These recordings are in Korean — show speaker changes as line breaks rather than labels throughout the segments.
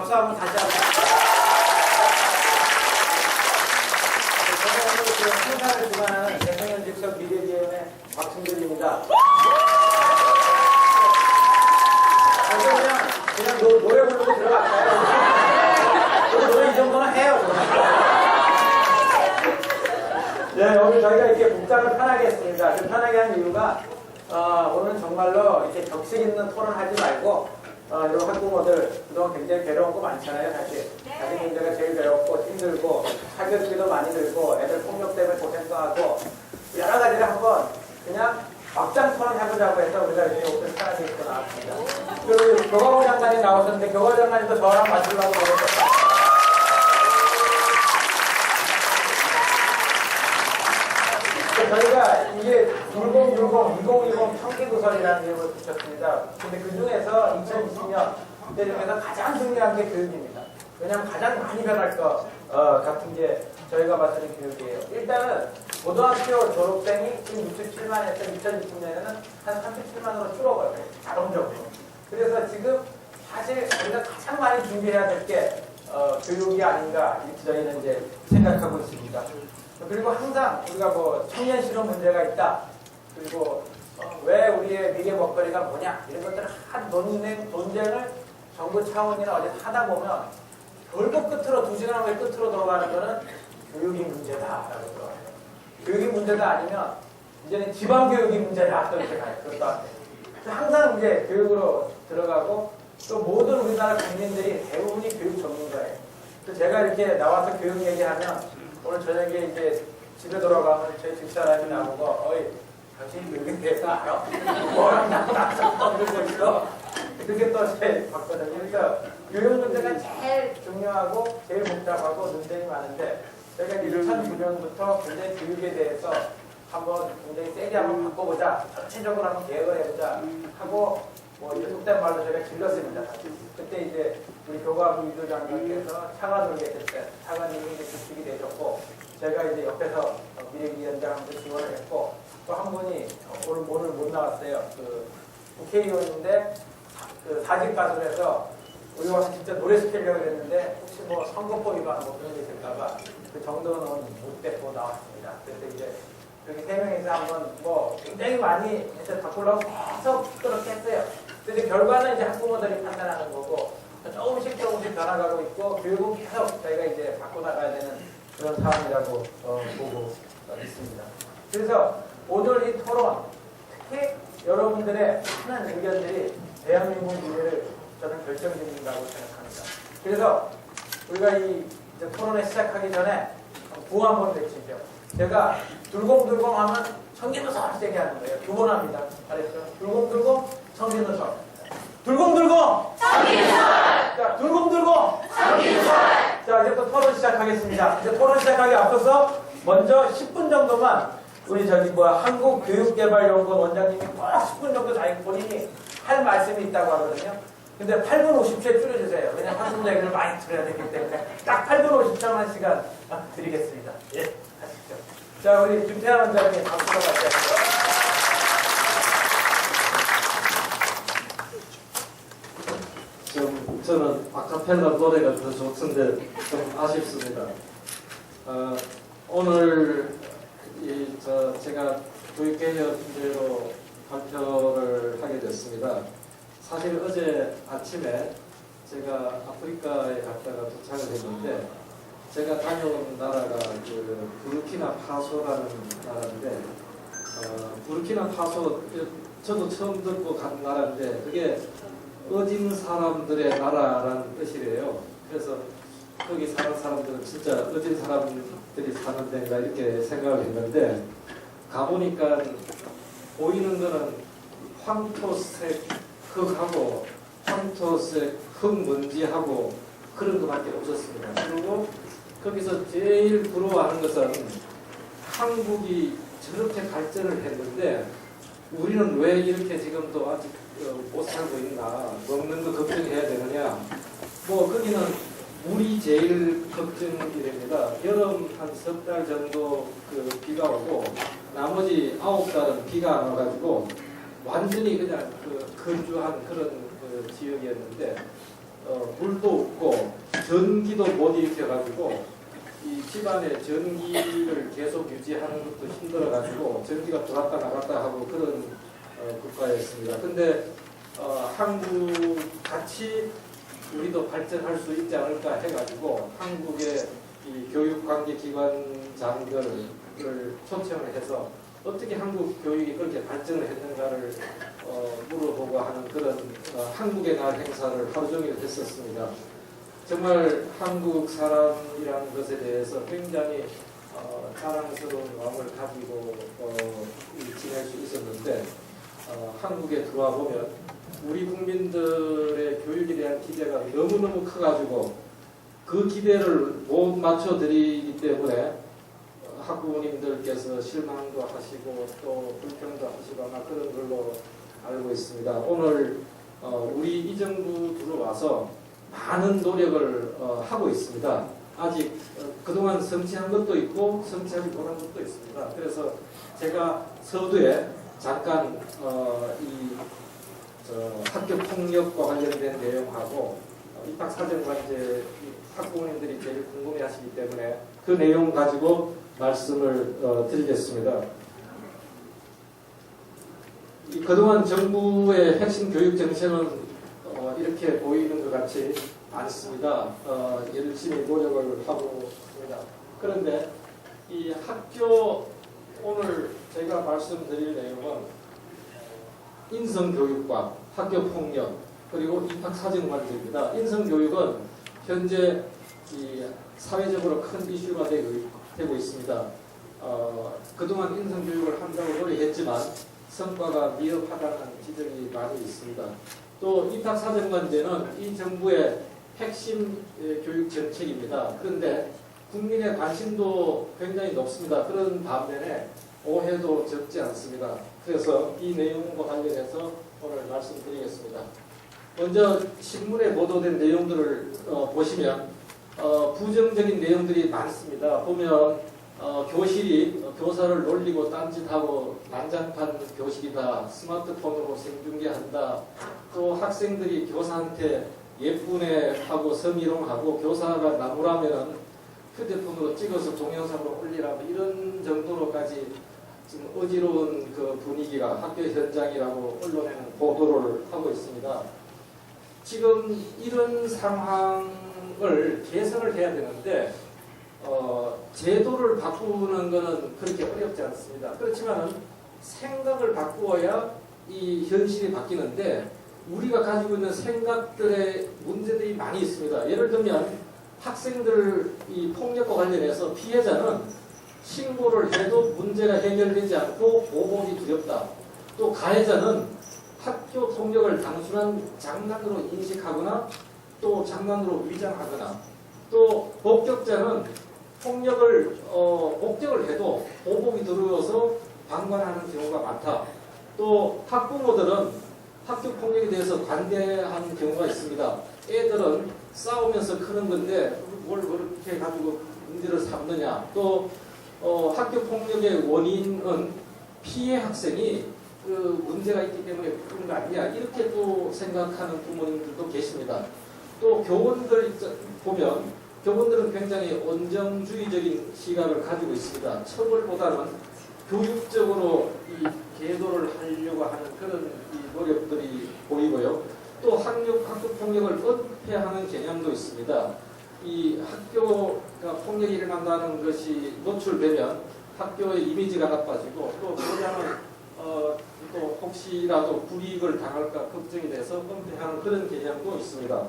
박수 한번 다시 한번. 저는 오늘 그 행사를 주관하는 대통령 직속 미래기획의 박승준입니다. 그냥 노래 부르고 들어갈까요? 노래 이 정도는 해요. 네, 오늘 저희가 이렇게 복장을 편하게 했습니다. 그 편하게 한 이유가 오늘 정말로 이렇게 격식 있는 토론 하지 말고 이런 학부모들 그동안 굉장히 괴로운 거 많잖아요. 사실 자식 문제가 제일 괴롭고 힘들고 사교육비도 많이 들고 애들 폭력 때문에 고생도 하고 여러 가지를 한번 그냥 막장 토론 해보자고 해서 우리가 이렇게 오늘 편하게 입고 나왔습니다. 그리고 교과부 장관이 나오셨는데 교과부 장관님도 저랑 맞추려고 그러셨어요. 저희가 이게 2060, 2020 청기도설이라는 이름을 붙였습니다. 근데 그 중에서 2020년 그때 중에서 가장 중요한 게 교육입니다. 왜냐하면 가장 많이 변할 것 같은 게 저희가 봤을 때 교육이에요. 일단은 고등학교 졸업생이 지금 67만에서 2020년에는 한 37만으로 줄어버려요. 자동적으로. 그래서 지금 사실 우리가 가장 많이 준비해야 될 게 교육이 아닌가 이렇게 저희는 이제 생각하고 있습니다. 그리고 항상 우리가 뭐 청년 실업 문제가 있다. 그리고 왜 우리의 미래 먹거리가 뭐냐 이런 것들을 한 논쟁을 정부 차원이나 어디 하다 보면 결국 끝으로 2시간 후에 끝으로 들어가는 거는 교육이 문제다라고 들어가요. 교육이 문제가 아니면 이제는 지방교육이 문제다 또 이렇게 가요. 그것도 안 돼요. 항상 이제 교육으로 들어가고 또 모든 우리나라 국민들이 대부분이 교육 전문가예요. 그래서 제가 이렇게 나와서 교육 얘기하면 오늘 저녁에 이제 집에 돌아가면 제 집사람이 나보고 어이 당신 교육에 대해서 알아? 뭐랑 나랑 들고 있어? 그게 또 제일 봤거든요. 그러니까 교육 문제가 제일 중요하고 제일 복잡하고 논쟁이 많은데 저희가 2009년부터 굉장히 교육에 대해서 한번 굉장히 세게 한번 바꿔보자, 전체적으로 한번 개혁을 해보자 하고 뭐 이제 속된 말로 저희가 질렀습니다. 그때 이제 우리 교과부 이도 장관께서 차관으로 계실 때 차관님이 이제 주축이 되셨고 제가 이제 옆에서 미래위원장도 지원을 했고 또 한 분이 오늘 못 나왔어요. 그 국회의원인데 그 사직 가수에서 우리 와서 진짜 노래 시키려고 했는데 혹시 뭐 선거법 위반 뭐 그런 게 있을까봐 그 정도는 못 데리고 나왔습니다. 그래서 이제 여기 3명이서 한번 뭐 굉장히 많이 해서 바꾸려고 계속 그렇게 했어요. 근데 결과는 이제 학부모들이 판단하는 거고 조금씩 변화가고 있고 교육은 계속 저희가 이제 바꿔나가야 되는 그런 상황이라고 보고 있습니다. 그래서 오늘 이 토론 특히 여러분들의 많은 의견들이 대한민국 미래를 저는 결정짓는다고 생각합니다. 그래서 우리가 이 이제 토론을 시작하기 전에 구호 한번 외치죠. 제가 둘공둘공 하면 청기노설 세게 하는 거예요. 2번 합니다. 잘했죠? 둘공둘공 청기노설. 둘공둘공 청기노설. 자, 둘공둘공 청기노설. 자, 이제부터 토론 시작하겠습니다. 이제 토론 시작하기 앞서서 먼저 10분 정도만 우리 한국교육개발연구원 원장님이 꼭 10분 정도 자기 본인이 할 말씀이 있다고 하거든요. 근데 8분 50초에 줄여주세요. 왜냐하면 학습자 얘기를 많이 들어야 되기 때문에 딱 8분 50초만 시간 드리겠습니다. 예, 하시죠. 자, 우리 김태환 원장님 박수로 맞이하시죠.
저는 아카펠라 노래가 더 좋던데 좀 아쉽습니다. 오늘 제가 교육개혁 문제로 발표를 하게 됐습니다. 사실 어제 아침에 제가 아프리카에 갔다가 도착을 했는데 제가 다녀온 나라가 그 부르키나파소라는 나라인데 부르키나파소 저도 처음 듣고 간 나라인데 그게 어진 사람들의 나라라는 뜻이래요. 그래서 거기 사는 사람들은 진짜 어진 사람들이 사는 데인가 이렇게 생각을 했는데 가보니까 보이는 거는 황토색 흙하고 황토색 흙먼지하고 그런 것밖에 없었습니다. 그리고 거기서 제일 부러워하는 것은 한국이 저렇게 발전을 했는데 우리는 왜 이렇게 지금도 아직 못 살고 있나, 먹는 거 걱정해야 되느냐. 뭐 거기는 물이 제일 걱정이 됩니다. 여름 한 석 달 정도 비가 오고 나머지 9달은 비가 안 와가지고 완전히 그냥 건조한 그런 지역이었는데 물도 없고 전기도 못 일으켜가지고 이 집안의 전기를 계속 유지하는 것도 힘들어가지고 전기가 들어왔다 나갔다 하고 그런 국가였습니다. 근데 한국 같이 우리도 발전할 수 있지 않을까 해가지고 한국의 이 교육관계기관장들을 초청을 해서 어떻게 한국 교육이 그렇게 발전을 했는가를 물어보고 하는 그런 한국의 날 행사를 하루 종일 했었습니다. 정말 한국 사람이라는 것에 대해서 굉장히 자랑스러운 마음을 가지고 지낼 수 있었는데 한국에 들어와 보면 우리 국민들의 교육에 대한 기대가 너무너무 커가지고 그 기대를 못 맞춰드리기 때문에 학부모님들께서 실망도 하시고 또 불평도 하시고 아마 그런 걸로 알고 있습니다. 오늘 우리 이 정부 들어와서 많은 노력을 하고 있습니다. 아직 그동안 성취한 것도 있고 성취하지 못한 것도 있습니다. 그래서 제가 서두에 잠깐 학교 폭력과 관련된 내용하고 입학사정관제 학부모님들이 제일 궁금해하시기 때문에 그 내용 가지고 말씀을 드리겠습니다. 그동안 정부의 핵심 교육 정책은 이렇게 보이는 것 같지 않습니다. 열심히 노력을 하고 있습니다. 그런데 이 학교 오늘 제가 말씀드릴 내용은 인성교육과 학교폭력 그리고 입학사정관제입니다. 인성교육은 현재 이 사회적으로 큰 이슈가 되고 있습니다. 그동안 인성교육을 한다고 노력했지만 성과가 미흡하다는 지적이 많이 있습니다. 또 입학사정관제는 이 정부의 핵심 교육 정책입니다. 그런데 국민의 관심도 굉장히 높습니다. 그런 반면에 오해도 적지 않습니다. 그래서 이 내용과 관련해서 오늘 말씀드리겠습니다. 먼저 신문에 보도된 내용들을 보시면 부정적인 내용들이 많습니다. 보면 교실이 교사를 놀리고 딴짓하고 난장판 교실이다. 스마트폰으로 생중계한다. 또 학생들이 교사한테 예쁘네 하고 성희롱하고 교사가 나무라면 휴대폰으로 찍어서 동영상으로 올리라고 이런 정도로까지 지금 어지러운 그 분위기가 학교 현장이라고 언론에는 보도를 하고 있습니다. 지금 이런 상황을 개선을 해야 되는데 제도를 바꾸는 것은 그렇게 어렵지 않습니다. 그렇지만 생각을 바꾸어야 이 현실이 바뀌는데 우리가 가지고 있는 생각들의 문제들이 많이 있습니다. 예를 들면 학생들 이 폭력과 관련해서 피해자는 신고를 해도 문제가 해결되지 않고 보복이 두렵다. 또 가해자는 학교 폭력을 단순한 장난으로 인식하거나 또 장난으로 위장하거나 또 목격자는 폭력을 목격을 해도 보복이 두려워서 방관하는 경우가 많다. 또 학부모들은 학교 폭력에 대해서 관대한 경우가 있습니다. 애들은 싸우면서 크는 건데 뭘 그렇게 해가지고 문제를 삼느냐. 또 학교 폭력의 원인은 피해 학생이 그 문제가 있기 때문에 그런 거 아니냐 이렇게 또 생각하는 부모님들도 계십니다. 또 교원들 보면 교원들은 굉장히 온정주의적인 시각을 가지고 있습니다. 처벌보다는 교육적으로 이 계도를 하려고 하는 그런 이 노력들이 보이고요. 또 학교 폭력을 은폐하는 개념도 있습니다. 이 학교가 폭력이 일어난다는 것이 노출되면 학교의 이미지가 나빠지고 또 보자는 또 혹시라도 불이익을 당할까 걱정이 돼서 은폐하는 그런 개념도 있습니다.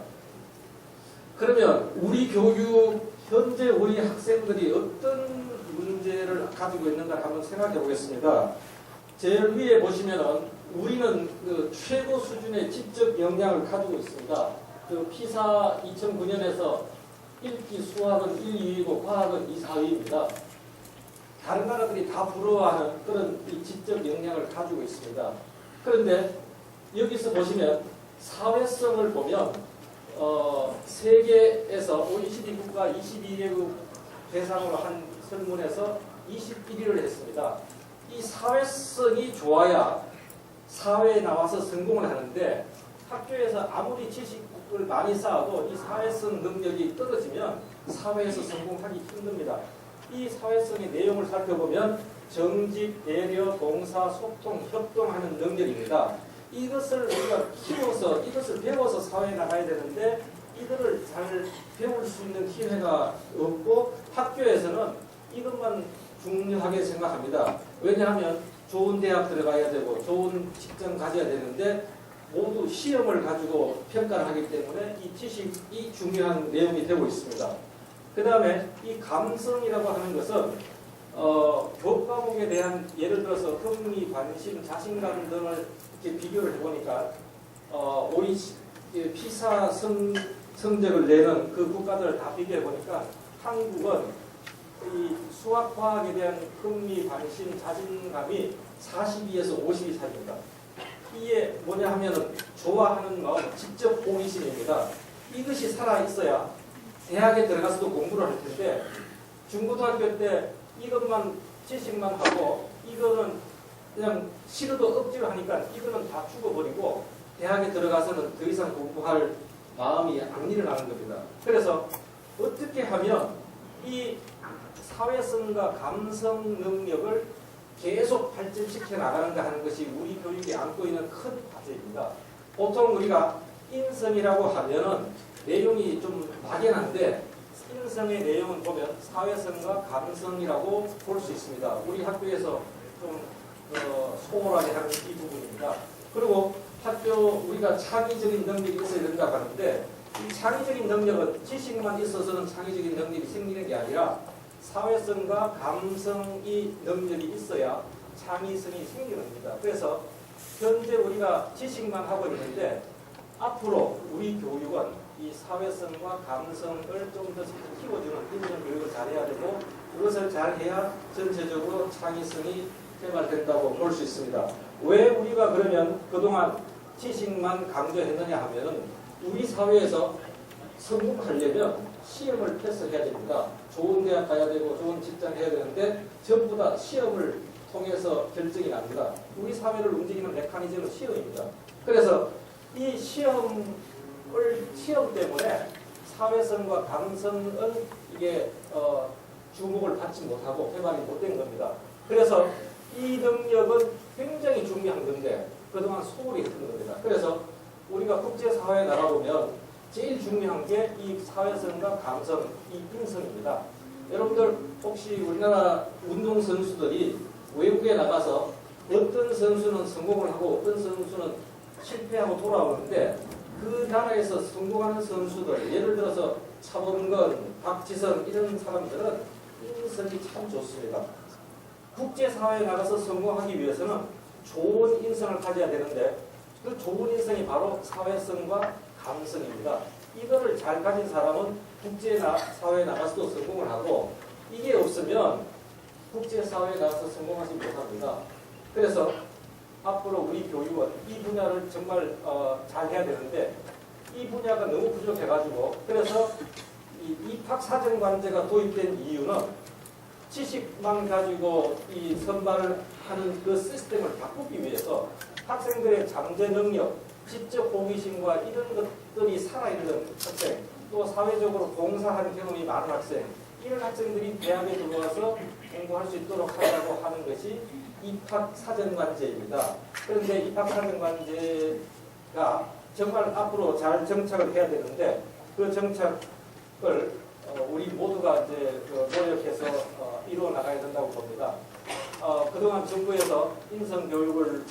그러면 우리 교육 현재 우리 학생들이 어떤 문제를 가지고 있는가 한번 생각해 보겠습니다. 제일 위에 보시면은 우리는 그 최고 수준의 지적 역량을 가지고 있습니다. 그 피사 2009년에서 읽기 수학은 1, 2위고 과학은 2, 4위입니다. 다른 나라들이 다 부러워하는 그런 이 지적 역량을 가지고 있습니다. 그런데 여기서 보시면 사회성을 보면 세계에서 OECD 국가 22개국 대상으로 한 설문에서 21위를 했습니다. 이 사회성이 좋아야 사회에 나와서 성공을 하는데 학교에서 아무리 지식을 많이 쌓아도 이 사회성 능력이 떨어지면 사회에서 성공하기 힘듭니다. 이 사회성의 내용을 살펴보면 정직, 배려, 봉사, 소통, 협동하는 능력입니다. 이것을 우리가 키워서 이것을 배워서 사회에 나가야 되는데 이들을 잘 배울 수 있는 기회가 없고 학교에서는 이것만 중요하게 생각합니다. 왜냐하면 좋은 대학 들어가야 되고 좋은 직장 가져야 되는데 모두 시험을 가지고 평가를 하기 때문에 이 지식이 중요한 내용이 되고 있습니다. 그 다음에 이 감성이라고 하는 것은 교과목에 대한 예를 들어서 흥미, 관심, 자신감 등을 이렇게 비교를 해보니까 피사 성적을 내는 그 국가들을 다 비교해 보니까 한국은 이 수학, 과학에 대한 흥미, 관심, 자신감이 42에서 50이 사이입니다. 이게 뭐냐 하면은 좋아하는 마음, 직접 호기심입니다. 이것이 살아 있어야 대학에 들어가서도 공부를 할 텐데 중고등학교 때 이것만 지식만 하고 이거는 그냥 싫어도 억지로 하니까 이거는 다 죽어버리고 대학에 들어가서는 더 이상 공부할 마음이 안 일어나는 겁니다. 그래서 어떻게 하면 이 사회성과 감성 능력을 계속 발전시켜 나가는가 하는 것이 우리 교육이 안고 있는 큰 과제입니다. 보통 우리가 인성이라고 하면은 내용이 좀 막연한데 인성의 내용은 보면 사회성과 감성이라고 볼 수 있습니다. 우리 학교에서 좀 소홀하게 하는 이 부분입니다. 그리고 학교 우리가 창의적인 능력이 있어야 된다고 하는데 이 창의적인 능력은 지식만 있어서는 창의적인 능력이 생기는 게 아니라 사회성과 감성이 능력이 있어야 창의성이 생기는 겁니다. 그래서 현재 우리가 지식만 하고 있는데 앞으로 우리 교육은 이 사회성과 감성을 좀 더 키워주는 인성 교육을 잘해야 되고 그것을 잘해야 전체적으로 창의성이 개발된다고 볼 수 있습니다. 왜 우리가 그러면 그동안 지식만 강조했느냐 하면은 우리 사회에서 성공하려면 시험을 패스해야 됩니다. 좋은 대학 가야 되고 좋은 직장 해야 되는데 전부 다 시험을 통해서 결정이 납니다. 우리 사회를 움직이는 메커니즘은 시험입니다. 그래서 이 시험 때문에 사회성과 감성은 이게 주목을 받지 못하고 개발이 못된 겁니다. 그래서 이 능력은 굉장히 중요한 건데 그동안 소홀히 했던 겁니다. 그래서 우리가 국제사회에 나가보면 제일 중요한 게 이 사회성과 감성, 이 인성입니다. 여러분들 혹시 우리나라 운동선수들이 외국에 나가서 어떤 선수는 성공을 하고 어떤 선수는 실패하고 돌아오는데 그 나라에서 성공하는 선수들, 예를 들어서 차범근, 박지성 이런 사람들은 인성이 참 좋습니다. 국제사회에 나가서 성공하기 위해서는 좋은 인성을 가져야 되는데 그 좋은 인성이 바로 사회성과 감성입니다. 이거를 잘 가진 사람은 국제사회에 나가서도 성공을 하고 이게 없으면 국제사회에 나가서 성공하지 못합니다. 그래서 앞으로 우리 교육은 이 분야를 정말 잘 해야 되는데 이 분야가 너무 부족해가지고 그래서 이 입학사정관제가 도입된 이유는 지식만 가지고 이 선발을 하는 그 시스템을 바꾸기 위해서 학생들의 잠재 능력, 지적 호기심과 이런 것들이 살아있는 학생, 또 사회적으로 봉사하는 경험이 많은 학생, 이런 학생들이 대학에 들어와서 공부할 수 있도록 하려고 하는 것이 입학사정관제입니다. 그런데 입학사정관제가 정말 앞으로 잘 정착을 해야 되는데 그 정착을 우리 모두가 이제 노력해서 이루어 나가야 된다고 봅니다. 그동안 정부에서 인성 교육을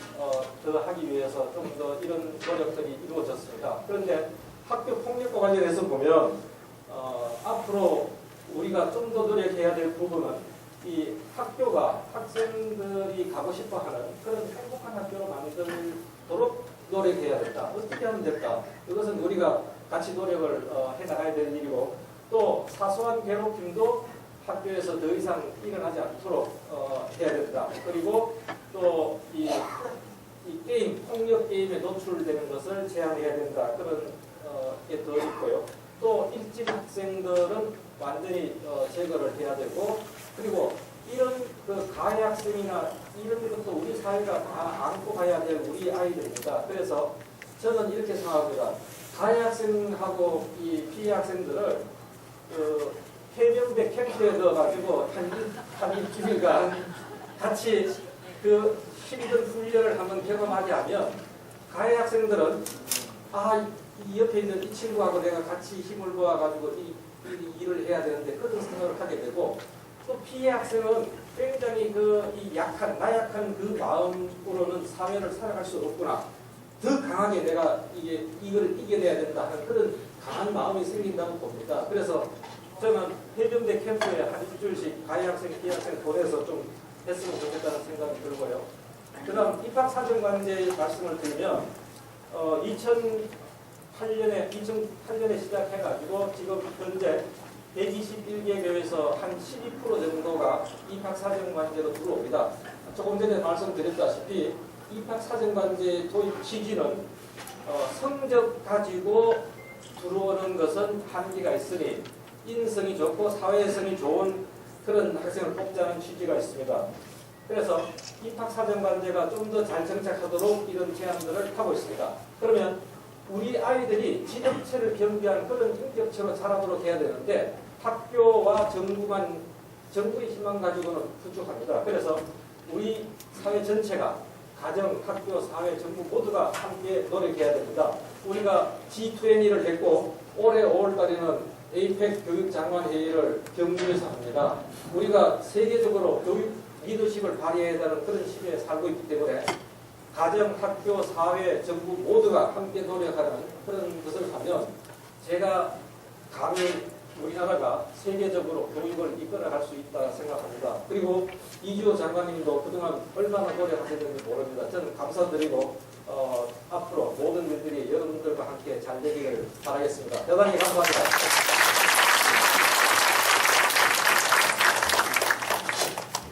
더 하기 위해서 좀 더 이런 노력들이 이루어졌습니다. 그런데 학교 폭력과 관련해서 보면 앞으로 우리가 좀 더 노력해야 될 부분은 이 학교가 학생들이 가고 싶어하는 그런 행복한 학교로 만들도록 노력해야 된다. 어떻게 하면 될까? 이것은 우리가 같이 노력을 해나가야 될 일이고 또 사소한 괴롭힘도 학교에서 더 이상 일어나지 않도록 해야 된다. 그리고 또 이 게임, 폭력 게임에 노출되는 것을 제한해야 된다. 그런 게 더 있고요. 또 일진 학생들은 완전히 제거를 해야 되고 그리고 이런 그 가해 학생이나 이런 것도 우리 사회가 다 안고 가야 될 우리 아이들입니다. 그래서 저는 이렇게 생각합니다. 가해 학생하고 이 피해 학생들을 해병대 캠프에 넣어가지고 한 일주일간 같이 그 힘든 훈련을 한번 경험하게 하면 가해 학생들은 이 옆에 있는 이 친구하고 내가 같이 힘을 모아가지고 이 일을 해야 되는데 그런 생각을 하게 되고, 또 피해 학생은 굉장히 이 나약한 그 마음으로는 사회를 살아갈 수 없구나, 더 강하게 내가 이걸 이겨내야 된다 하는 그런 강한 마음이 생긴다고 봅니다. 그래서 저는 해병대 캠프에 한 일주일씩 가해 학생, 피해 학생 보내서 좀 했으면 좋겠다는 생각이 들고요. 그다음 입학사정관제 말씀을 드리면 2008년에 시작해가지고 지금 현재 121개 교회에서 한 12% 정도가 입학사정관제로 들어옵니다. 조금 전에 말씀드렸다시피 입학사정관제 도입 취지는 성적 가지고 들어오는 것은 한계가 있으니 인성이 좋고 사회성이 좋은 그런 학생을 뽑자는 취지가 있습니다. 그래서 입학사정관제가 좀 더 잘 정착하도록 이런 제안들을 하고 있습니다. 그러면 우리 아이들이 지적체를 겸비한 그런 인격체로 자라도록 해야 되는데 학교와 정부의 힘만 가지고는 부족합니다. 그래서 우리 사회 전체가 가정, 학교, 사회, 정부 모두가 함께 노력해야 됩니다. 우리가 G20를 했고 올해 5월달에는 에이펙 교육장관회의를 경주에서 합니다. 우리가 세계적으로 교육 리더십을 발휘해야 하는 그런 시기에 살고 있기 때문에 가정, 학교, 사회, 정부 모두가 함께 노력하는 그런 것을 하면 제가 감히 우리나라가 세계적으로 교육을 이끌어갈 수 있다 생각합니다. 그리고 이주호 장관님도 그동안 얼마나 노력하셨는지 모릅니다. 저는 감사드리고 앞으로 모든 일들이 여러분들과 함께 잘 되기를 바라겠습니다. 대단히 감사합니다.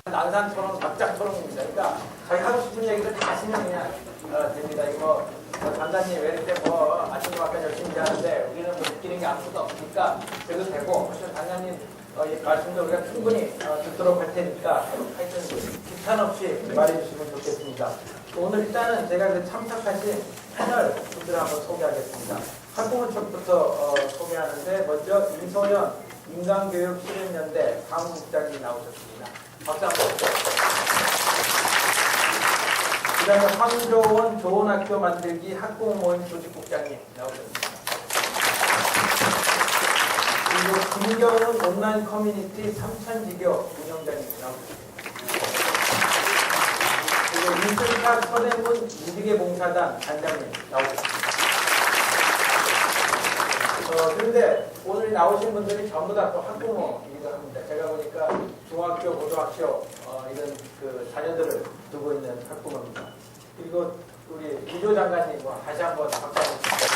난산 토론, 막장 토론입니다. 그러니까 자기 하고 싶은 얘기를 다 하시면 그냥 됩니다. 이거 단장님 왜 이렇게 아침부터 열심히 하는데 우리는 느끼는 게 아무것도 없으니까 그래도 되고, 사실 단장님 말씀도 우리가 충분히 듣도록 할 테니까 하여튼 기탄 없이 말해 주시면 좋겠습니다. 오늘 일단은 제가 참석하신 패널 분들을 한번 소개하겠습니다. 학부모 쪽부터 소개하는데 먼저 임소연 인간교육실현연대 사무국장님 나오셨습니다. 박수 한번. 그 다음에 황조원 좋은 학교 만들기 학부모 모임 조직국장님 나오셨습니다. 그리고 김경훈 온라인 커뮤니티 삼천지교 운영자님 나오셨습니다. 그리고 인천사 서대문 무지개봉사단 단장님 나오셨습니다. 그런데 오늘 나오신 분들이 전부 다 또 학부모이기도 합니다. 제가 보니까 중학교, 고등학교 이런 그 자녀들을 두고 있는 학부모입니다. 그리고 우리 이조 장관님 다시 한번 박수 한번 주시죠.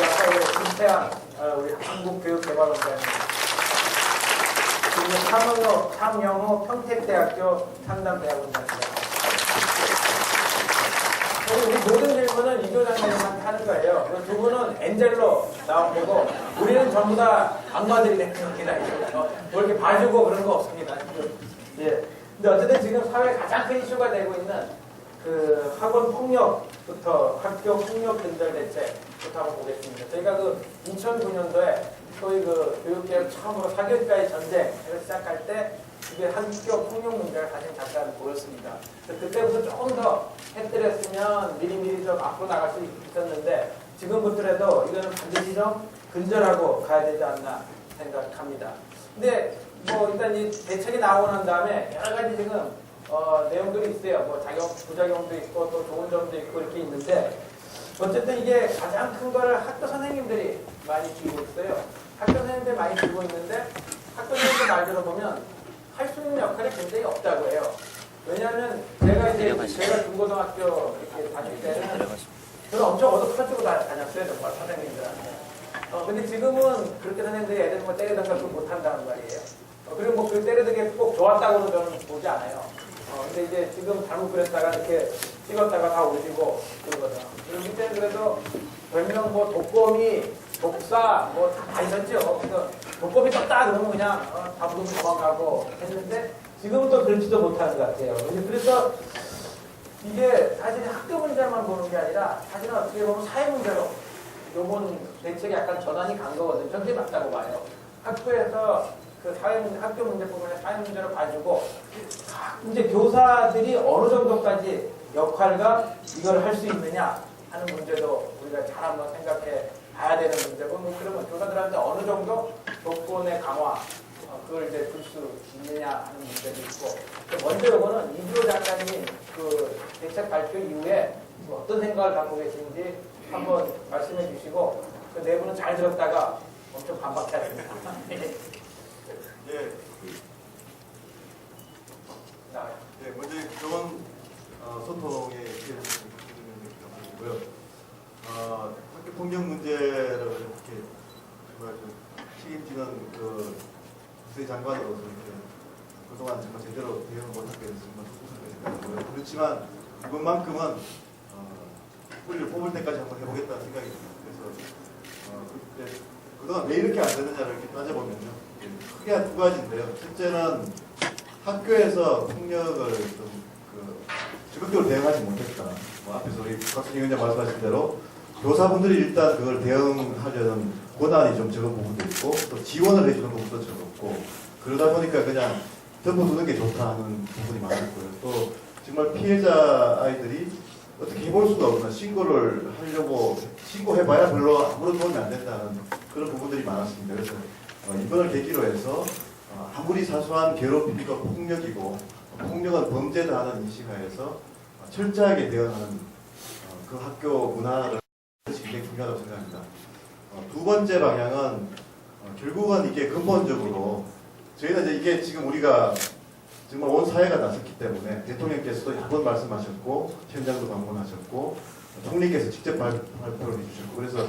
아까 우리 김태환 우리 한국교육개발원장님, 그리고 참영호 평택대학교 상담대학원장입니다. 우리 모든 질문은 이조 장관님한테 하는 거예요. 두 분은 엔젤로 나온 거고 우리는 전부 다 악마들이 되는 겁니다. 뭐 이렇게 봐주고 그런 거 없습니다. 예. 근데 어쨌든 지금 사회에 가장 큰 이슈가 되고 있는 그 학원 폭력부터 학교 폭력 근절 대책부터 한번 보겠습니다. 저희가 2009년도에 소위 교육개혁 처음으로 사교육과의 전쟁을 시작할 때 그게 학교 폭력 문제가 사실 잠깐 보였습니다. 그때부터 조금 더 해드렸으면 미리미리 좀 앞으로 나갈 수 있었는데 지금부터라도 이거는 반드시 좀 근절하고 가야 되지 않나 생각합니다. 근데 일단 이 대책이 나오고 난 다음에 여러 가지 지금 내용들이 있어요. 부작용도 있고 또 좋은 점도 있고 이렇게 있는데 어쨌든 이게 가장 큰 거를 학교 선생님들이 많이 쥐고 있어요. 학교 선생님들이 많이 쥐고 있는데 학교 선생님들 말 들어보면 할 수 있는 역할이 굉장히 없다고 해요. 왜냐하면 제가 중고등학교 이렇게 다닐 때는 저는 엄청 얻어터지고 다녔어요. 정말 선생님들한테. 근데 지금은 그렇게 선생님들이 애들 때리던가 그걸 못한다는 말이에요. 그리고 그 때리는 게 꼭 좋았다고는 저는 보지 않아요. 근데 이제 지금 잘못 그랬다가 이렇게 찍었다가 다 오시고 그러거든요. 그리고 이때는 그래도 별명 독거미, 독사 다 있었죠. 그래서 독거미 떴다 그러면 그냥 다 부르고 도망가고 했는데 지금은 또 그렇지도 못하는 것 같아요. 그래서 이게 사실 학교 문제만 보는 게 아니라 사실은 어떻게 보면 사회 문제로 요번 대책이 약간 전환이 간 거거든요. 전체 맞다고 봐요. 학교에서 그 사회 문제, 학교 문제 부분에 사회 문제로 봐주고 이제 교사들이 어느 정도까지 역할과 이걸 할 수 있느냐 하는 문제도 우리가 잘 한번 생각해 봐야 되는 문제고, 뭐 그러면 교사들한테 어느 정도 조건의 강화 그걸 이제 줄 수 있느냐 하는 문제도 있고, 먼저 요거는 이주호 장관님 그 대책 발표 이후에 어떤 생각을 갖고 계신지 한번 말씀해 주시고, 그 내부는 잘 들었다가 엄청 반박하십니다.
예. 네, 먼저 그런 소통에 기여하시고요. 학교 폭력 문제를 이렇게 정말 좀 책임지는 그 국세 장관으로서 이렇게 그동안 정말 제대로 대응을 못하게 돼서 정말 속상하게 생각하고요. 그렇지만 이번만큼은 뿌리를 뽑을 때까지 한번 해보겠다는 생각이 듭니다. 그래서 그동안 왜 이렇게 안 되느냐를 이렇게 따져보면요, 크게 한 두 가지인데요. 첫째는 학교에서 폭력을 좀 적극적으로 대응하지 못했다. 뭐 앞에서 우리 박순희 위원장 말씀하신 대로 교사분들이 일단 그걸 대응하려는 권한이 좀 적은 부분도 있고, 또 지원을 해주는 부분도 적었고, 그러다 보니까 그냥 덮어두는 게 좋다 하는 부분이 많았고요. 또 정말 피해자 아이들이 어떻게 해볼 수가 없나, 신고를 하려고 신고해봐야 별로 아무런 도움이 안 된다는 그런 부분들이 많았습니다. 그래서 이번을 계기로 해서 아무리 사소한 괴롭힘이고 폭력이고 폭력은 범죄다 하는 인식하에서 철저하게 대응하는 그 학교 문화를 굉장히 중요하다고 생각합니다. 두 번째 방향은 결국은 이게 근본적으로 저희는 이제 이게 지금 우리가 정말 온 사회가 나섰기 때문에 대통령께서도 여러 번 말씀하셨고 현장도 방문하셨고 총리께서 직접 발표를 해주셨고, 그래서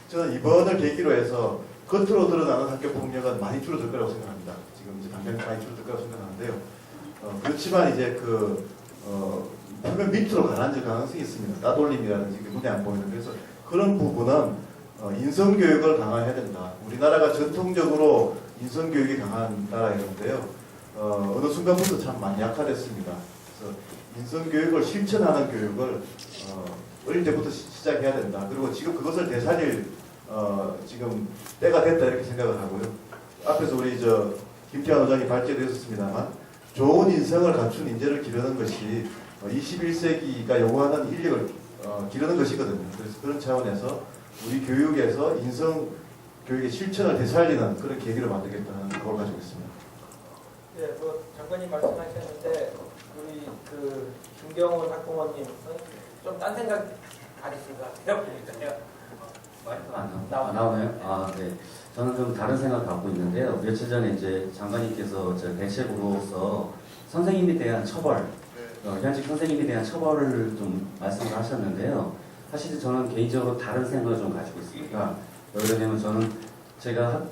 저는 이번을 계기로 해서 겉으로 드러나는 학교 폭력은 많이 줄어들 거라고 생각합니다. 지금 이제 당장 많이 줄어들 거라고 생각하는데요. 그렇지만 이제 표면 밑으로 가라앉을 가능성이 있습니다. 따돌림이라든지 눈에 안 보이는. 그래서 그런 부분은 인성교육을 강화해야 된다. 우리나라가 전통적으로 인성교육이 강한 나라였는데요. 어느 순간부터 참 많이 약화됐습니다. 그래서 인성교육을 실천하는 교육을 어릴 때부터 시작해야 된다. 그리고 지금 그것을 되살릴 지금 때가 됐다 이렇게 생각을 하고요. 앞에서 우리 김태환 의장이 발제도 했었습니다만 좋은 인성을 갖춘 인재를 기르는 것이 21세기가 요구하는 인력을 기르는 것이거든요. 그래서 그런 차원에서 우리 교육에서 인성 교육의 실천을 되살리는 그런 계기를 만들겠다는 각오를 가지고 있습니다.
예, 그 장관님 말씀하셨는데 우리 그 김경훈 학부모님은 좀 딴 생각 가지신 것 같아요.
안 나오나요? 네. 저는 좀 다른 생각 갖고 있는데요. 며칠 전에 이제 장관님께서 대책으로서 선생님에 대한 처벌, 현직 선생님에 대한 처벌을 좀 말씀을 하셨는데요. 사실 저는 개인적으로 다른 생각을 좀 가지고 있습니다. 왜 그러냐면 저는 제가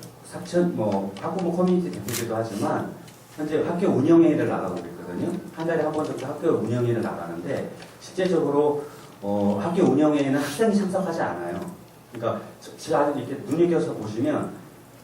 학부모 커뮤니티 대표기도 하지만 현재 학교 운영회의를 나가고 있거든요. 한 달에 한 번 정도 학교 운영회의를 나가는데 실제적으로 학교 운영회의는 학생이 참석하지 않아요. 그러니까 제가 이렇게 눈여겨서 보시면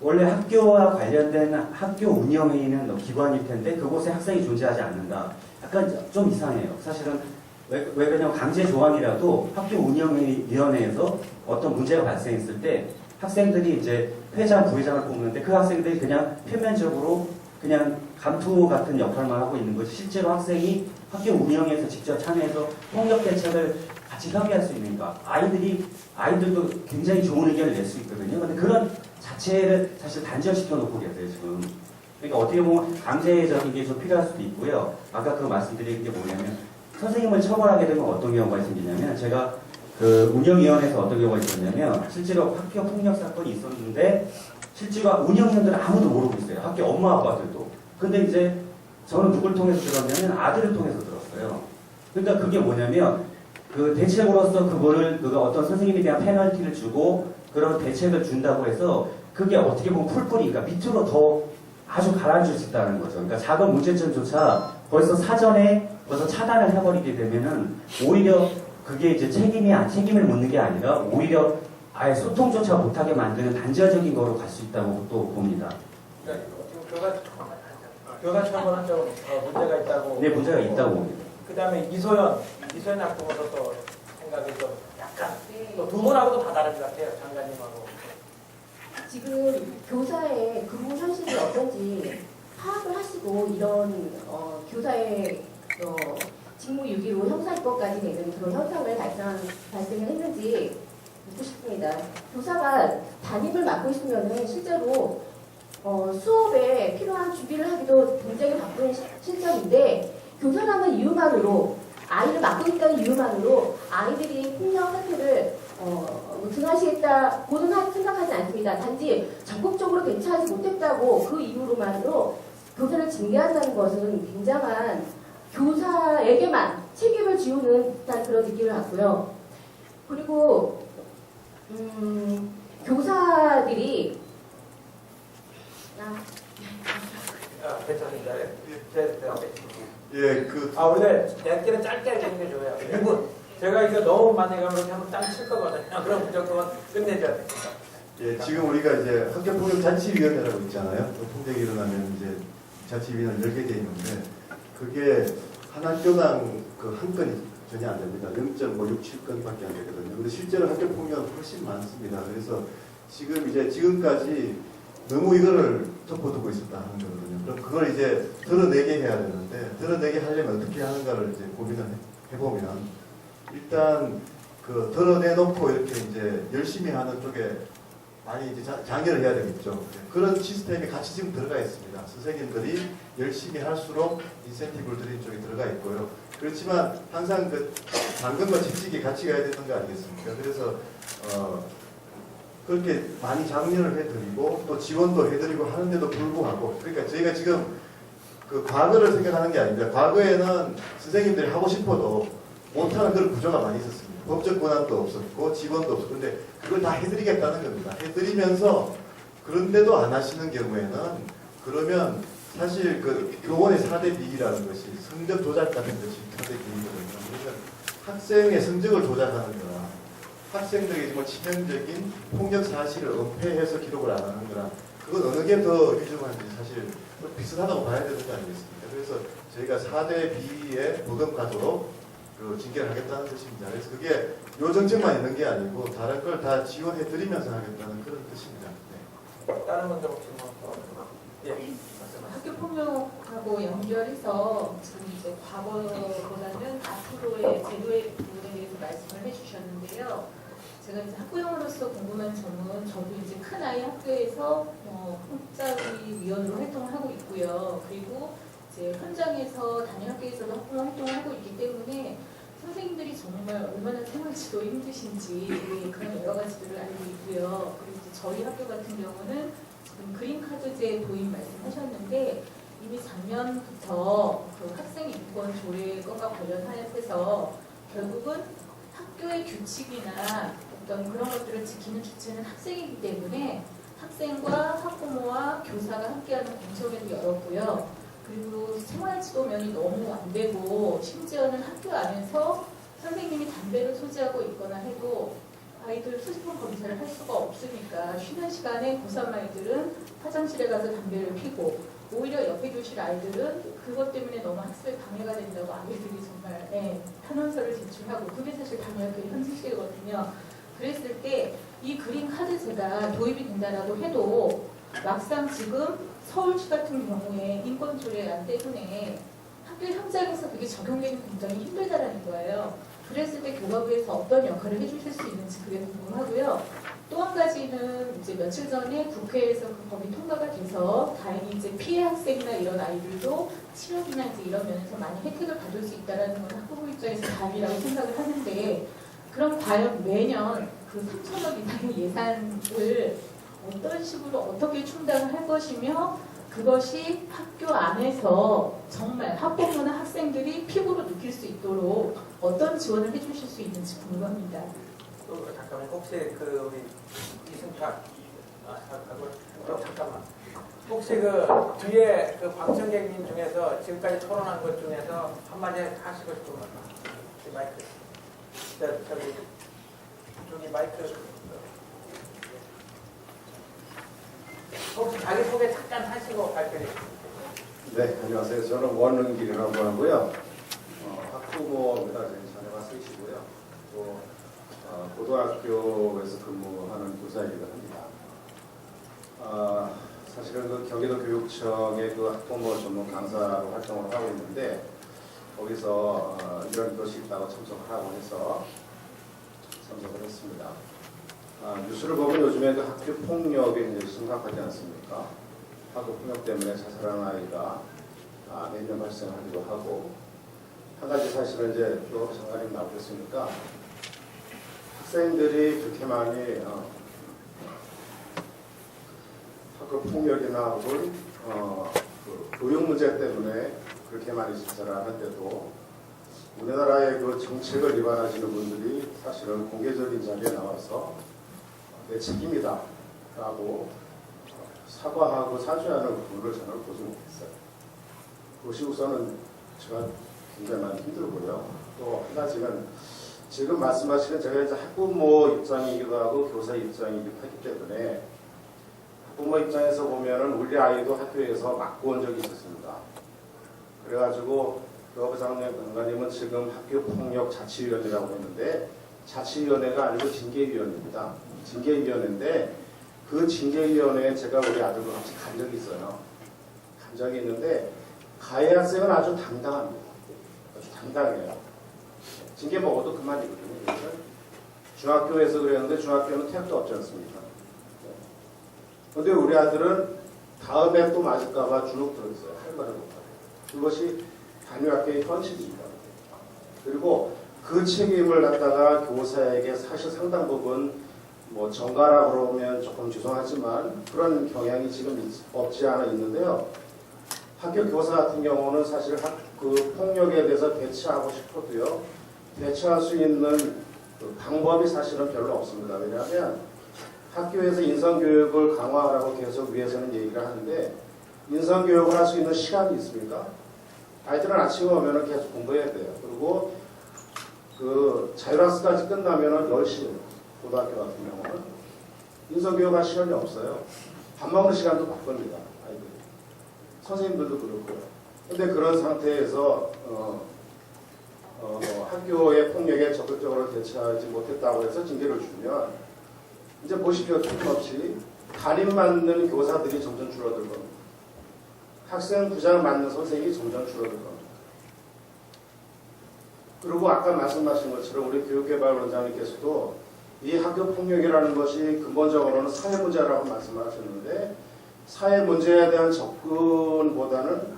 원래 학교와 관련된 학교 운영회의는 기관일 텐데 그곳에 학생이 존재하지 않는다. 약간 좀 이상해요. 사실은 왜 그러냐면 강제 조항이라도 학교 운영위원회에서 어떤 문제가 발생했을 때 학생들이 이제 회장, 부회장을 뽑는데 그 학생들이 그냥 표면적으로 그냥 감투 같은 역할만 하고 있는 거지, 실제로 학생이 학교 운영에서 직접 참여해서 폭력 대책을 같이 협의할 수 있으니까 아이들도 굉장히 좋은 의견을 낼 수 있거든요. 근데 그런 자체를 사실 단절시켜 놓고 계세요, 지금. 그러니까 어떻게 보면 강제적인 게 좀 필요할 수도 있고요. 아까 그 말씀드린 게 뭐냐면 선생님을 처벌하게 되면 어떤 경우가 생기냐면, 제가 그 운영위원회에서 어떤 경우가 있었냐면 실제로 학교 폭력 사건이 있었는데 실제로 운영위원들은 아무도 모르고 있어요. 학교 엄마 아빠들도. 근데 이제 저는 누굴 통해서 들었냐면 아들을 통해서 들었어요. 그러니까 그게 뭐냐면 그 대책으로서 그거를 어떤 선생님에 대한 페널티를 주고 그런 대책을 준다고 해서 그게 어떻게 보면 풀뿌리, 그러니까 밑으로 더 아주 가라앉을 수 있다는 거죠. 그러니까 작은 문제점조차 벌써 사전에 벌써 차단을 해버리게 되면은 오히려 그게 이제 책임을 묻는 게 아니라 오히려 아예 소통조차 못하게 만드는 단절적인 거로 갈 수 있다고 또 봅니다.
그러니까 교사 처벌은 좀 문제가 있다고.
네, 문제가 있다고 봅니다.
그 다음에 이소연 이소연 학부모도 또 생각이 좀 약간
네.
또 두 분하고도 다 다른 것 같아요. 장관님하고.
지금 교사의 근무 현실이 어떤지 파악을 하시고 이런 교사의 직무유기로 형사입법까지 되는 그런 현상을 발생을 했는지 묻고 싶습니다. 교사가 담임을 맡고 있으면 실제로 수업에 필요한 준비를 하기도 굉장히 바쁜 실정인데 교사라는 이유만으로 아이를 맡고 있다는 이유만으로 아이들이 폭력 사태를 등하시겠다고는 생각하지 않습니다. 단지 적극적으로 대처하지 못했다고 그 이유로만으로 교사를 징계한다는 것은 굉장한 교사에게만 책임을 지우는 듯한 그런 느낌을 갖고요. 그리고 교사들이
괜찮습니다.
예,
우리가 대학교는 짧게 하는 게 좋아요. 2분. 제가 이거 너무 많이 가면 한번 땅 칠 거거든요. 그럼 무조건 끝내줘야 됩니다.
예, 지금 우리가 이제 학교폭력잔치위원회라고 있잖아요. 폭력이 일어나면 이제 잔치위원회를 열게 돼 있는데 그게 한 학교당 그 한 건이 전혀 안 됩니다. 0.67건밖에 안 되거든요. 근데 실제로 학교폭력은 훨씬 많습니다. 그래서 지금까지 너무 이거를 덮어두고 있었다 하는 거거든요. 그럼 그걸 이제 드러내게 해야 되는데 드러내게 하려면 어떻게 하는가를 이제 고민을 해보면 일단 그 드러내놓고 이렇게 이제 열심히 하는 쪽에 많이 이제 장려를 해야 되겠죠. 그런 시스템이 같이 지금 들어가 있습니다. 선생님들이 열심히 할수록 인센티브를 드리는 쪽에 들어가 있고요. 그렇지만 항상 그 당근과 직직이 같이 가야 되는 거 아니겠습니까? 그래서 그렇게 많이 장려를 해드리고 또 지원도 해드리고 하는데도 불구하고 그러니까 저희가 지금 그 과거를 생각하는 게 아닙니다. 과거에는 선생님들이 하고 싶어도 못하는 그런 구조가 많이 있었습니다. 법적 권한도 없었고 지원도 없었고 근데 그걸 다 해드리겠다는 겁니다. 해드리면서 그런데도 안 하시는 경우에는 그러면 사실 그 교원의 4대 비리라는 것이 성적 조작 같은 것이 4대 비리거든요. 그러면 학생의 성적을 조작하는 거나 학생들에게 정말 치명적인 폭력 사실을 은폐해서 기록을 안 하는 거나 그건 어느 게 더 위중한지 사실 비슷하다고 봐야 되는 거 아니겠습니까? 그래서 저희가 4대 비리에 부검가도록 그 징계를 하겠다는 뜻입니다. 그래서 그게 요 정책만 있는 게 아니고 다른 걸 다 지원해드리면서 하겠다는 그런 뜻입니다. 네.
다른 분들 혹시 예.
학교 폭력하고 연결해서 지금 이제 과거보다는 앞으로의 제도의 부분에 대해서 말씀을 해주셨는데요. 제가 이제 학부형으로서 궁금한 점은 저도 이제 큰 아이 학교에서 학자위 위원으로 활동을 하고 있고요. 그리고 이제 현장에서 단일 학교에서도 학부모 활동을 하고 있기 때문에 선생님들이 정말 얼마나 생활지도 힘드신지 그런 여러 가지들을 알고 있고요. 그리고 이제 저희 학교 같은 경우는 지금 그린카드제 도입 말씀하셨는데 이미 작년부터 그 학생 인권 조례 것과 관련하여서 결국은 학교의 규칙이나 어떤 그런 것들을 지키는 주체는 학생이기 때문에 학생과 학부모와 교사가 함께하는 공청회도 열었고요. 그리고 생활지도면이 너무 안 되고 심지어는 학교 안에서 선생님이 담배를 소지하고 있거나 해도 아이들 수시폰 검사를 할 수가 없으니까 쉬는 시간에 고3 아이들은 화장실에 가서 담배를 피고 오히려 옆에 교실 아이들은 그것 때문에 너무 학습에 방해가 된다고 아이들이 정말 탄원서를 제출하고 그게 사실 단일학교의 현실이거든요. 그랬을 때 이 그린카드제가 도입이 된다라고 해도 막상 지금 서울시 같은 경우에 인권조례안 때문에 학교 현장에서 그게 적용되기 굉장히 힘들다라는 거예요. 그랬을 때 교과부에서 어떤 역할을 해주실 수 있는지 그게 궁금하고요. 또 한 가지는 이제 며칠 전에 국회에서 그 법이 통과가 돼서 다행히 이제 피해 학생이나 이런 아이들도 치료비나 이제 이런 면에서 많이 혜택을 받을 수 있다라는 건 학부모 입장에서 다행이라고 생각을 하는데 그럼 과연 매년 그 3천억 이상의 예산을 어떤 식으로 어떻게 충당을 할 것이며 그것이 학교 안에서 정말 학부모나 학생들이 피부로 느낄 수 있도록 어떤 지원을 해주실 수 있는지 궁금합니다.
잠깐만 혹시 그 우리 이승탁 잠깐만 혹시 그 뒤에 그 방청객님 중에서 지금까지 토론한 것 중에서 한마디 하시고 싶은 거 마이크 저기 마이크 혹시 자기소개 잠깐 하시고 발표해주세요.
네, 안녕하세요. 저는 원은길이라고 하고요. 학부모입니다. 저희 자녀가 계시고요. 또 고등학교에서 근무하는 교사이기도 합니다. 사실은 그 경기도 교육청의 그 학부모 전문 강사로 활동을 하고 있는데 거기서 이런 것이 있다고 참석하고 해서 참석을 했습니다. 뉴스를 보면 요즘에 그 학교 폭력이 이제 심각하지 않습니까? 학교 폭력 때문에 자살하는 아이가 매년 발생하기도 하고, 한 가지 사실은 이제 교육 장관님 나오셨으니까 학생들이 그렇게 많이 학교 폭력이나 혹은 그 교육 문제 때문에 그렇게 많이 자살을 하는데도 우리나라의 그 정책을 위반하시는 분들이 사실은 공개적인 자리에 나와서 내 책임이다 라고 사과하고 사죄하는 부분을 저는 보지 못했어요. 그것이 우선은 제가 굉장히 많이 힘들고요. 또 한 가지는 지금 말씀하시는 제가 이제 학부모 입장이기도 하고 교사 입장이기도 하기 때문에 학부모 입장에서 보면은 우리 아이도 학교에서 맞고 온 적이 있었습니다. 그래가지고 교육부 장관님은 지금 학교폭력 자치위원회라고 했는데 자치위원회가 아니고 징계위원회입니다. 징계위원회인데 그 징계위원회에 제가 우리 아들과 같이 간 적이 있어요. 간 적이 있는데 가해 학생은 아주 당당합니다. 아주 당당해요. 징계 먹어도 그만이거든요. 그래서 중학교에서 그랬는데 중학교는 택도 없지 않습니까? 그런데 우리 아들은 다음에 또 맞을까봐 주눅 들어있어요. 할 말을 못하고. 그것이 단위학교의 현실입니다. 그리고 그 책임을 갖다가 교사에게 사실 상당 부분 뭐 전가라 그러면 조금 죄송하지만 그런 경향이 지금 없지 않아 있는데요. 학교 교사 같은 경우는 사실 그 폭력에 대해서 대처하고 싶어도요. 대처할 수 있는 그 방법이 사실은 별로 없습니다. 왜냐하면 학교에서 인성교육을 강화하라고 계속 위에서는 얘기를 하는데 인성교육을 할 수 있는 시간이 있습니까? 아이들은 아침에 오면 계속 공부해야 돼요. 그리고 그 자율학습까지 끝나면 10시 고등학교 같은 경우는 인성교육할 시간이 없어요. 밥 먹는 시간도 바쁩니다. 아이들이. 선생님들도 그렇고요. 근데 그런 상태에서 학교의 폭력에 적극적으로 대처하지 못했다고 해서 징계를 주면 이제 보십시오. 틀림없이 담임 맡는 교사들이 점점 줄어들 겁니다. 학생 부장 맡는 선생님이 점점 줄어들 겁니다. 그리고 아까 말씀하신 것처럼 우리 교육개발원장님께서도 이 학교 폭력이라는 것이 근본적으로는 사회 문제라고 말씀하셨는데 사회 문제에 대한 접근보다는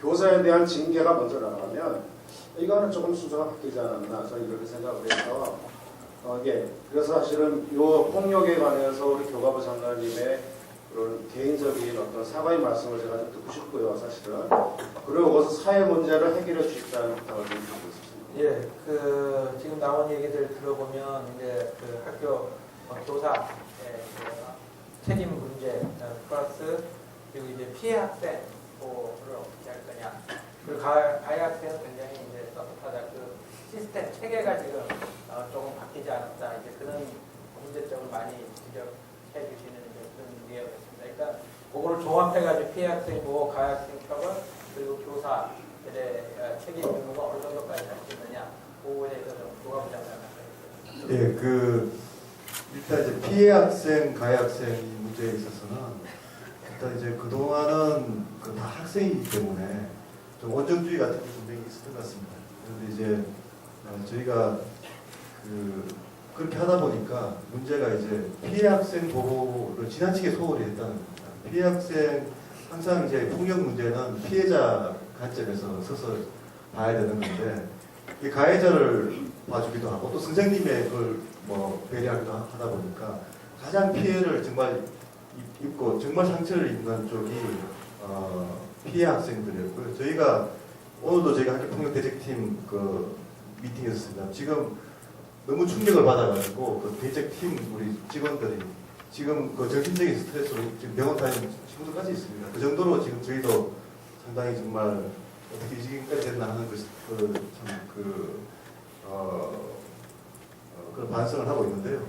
교사에 대한 징계가 먼저 나가면 이거는 조금 순서가 바뀌지 않았나 저는 이렇게 생각을 해서 그래서 사실은 이 폭력에 관해서 우리 교과부 장관님의 그런 개인적인 어떤 사과의 말씀을 제가 좀 듣고 싶고요, 사실은. 그리고 거기서 사회 문제를 해결해 주십사는 부탁을 좀 드리고 있습니다.
예, 그 지금 나온 얘기들 들어보면 이제 그 학교 교사 책임 문제 플러스 그리고 이제 피해 학생 보호를 어떻게 할 거냐. 그리고 가해 학생은 굉장히 이제 떳떳하다. 그 시스템 체계가 지금 조금 바뀌지 않았다. 이제 그런 문제점을 많이 지적해 주시는 그런 내용이었습니다. 그러니까 그거를 종합해가지고 피해 학생 보호, 가해 학생 처벌 그리고 교사들의 책임 의무가 어느 정도까지 할 수 있느냐. 그거에 대해서 좀 교과부 장관
예, 일단 이제 피해 학생, 가해 학생 이 문제에 있어서는 일단 이제 그동안은 다 학생이기 때문에 좀 원정주의 같은 게 분명히 있었던 것 같습니다. 그런데 이제 저희가 그렇게 하다 보니까 문제가 이제 피해 학생 보호를 지나치게 소홀히 했다는 겁니다. 피해 학생 항상 이제 폭력 문제는 피해자 관점에서 서서 봐야 되는 건데 이 가해자를 봐주기도 하고 또 선생님의 그걸 뭐 배려하기도 하다 보니까 가장 피해를 정말 입고 정말 상처를 입는 쪽이 피해 학생들이었고요. 저희가 오늘도 저희가 학교폭력 대책팀 그 미팅이 있었습니다. 지금 너무 충격을 받아가지고 그 대책팀 우리 직원들이 지금 그 정신적인 스트레스로 지금 병원 다니는 친구들까지 있습니다. 그 정도로 지금 저희도 상당히 정말 어떻게 이 지경까지 됐나 하는 그런 반성을 하고 있는데요.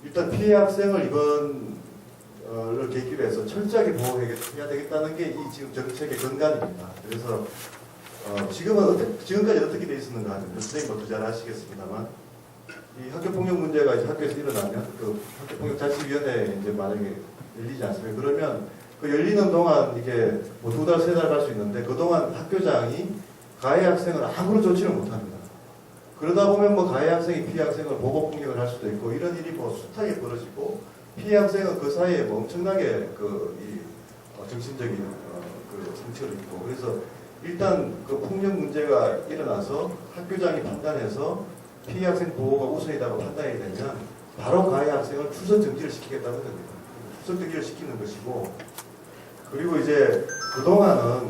일단 피해 학생을 이번을 계기로 해서 철저하게 보호해야 되겠다는 게 이 지금 정책의 근간입니다. 그래서 지금까지 어떻게 돼 있었는가 하면 선생님 모두 잘 아시겠습니다만 이 학교 폭력 문제가 이제 학교에서 일어나면 그 학교 폭력 자치위원회 이제 만약에 열리지 않습니까? 그러면 그 열리는 동안 이게 뭐 2달, 3달 갈 수 있는데 그동안 학교장이 가해 학생을 아무런 조치를 못합니다. 그러다 보면 뭐 가해 학생이 피해 학생을 보복 폭력을 할 수도 있고 이런 일이 뭐 숱하게 벌어지고 피해 학생은 그 사이에 뭐 엄청나게 정신적인 그 상처를 입고 그래서 일단 그 폭력 문제가 일어나서 학교장이 판단해서 피해 학생 보호가 우선이라고 판단이 되면 바로 가해 학생을 추석 정지를 시키겠다는 겁니다. 추석 정지를 시키는 것이고 그리고 이제 그동안은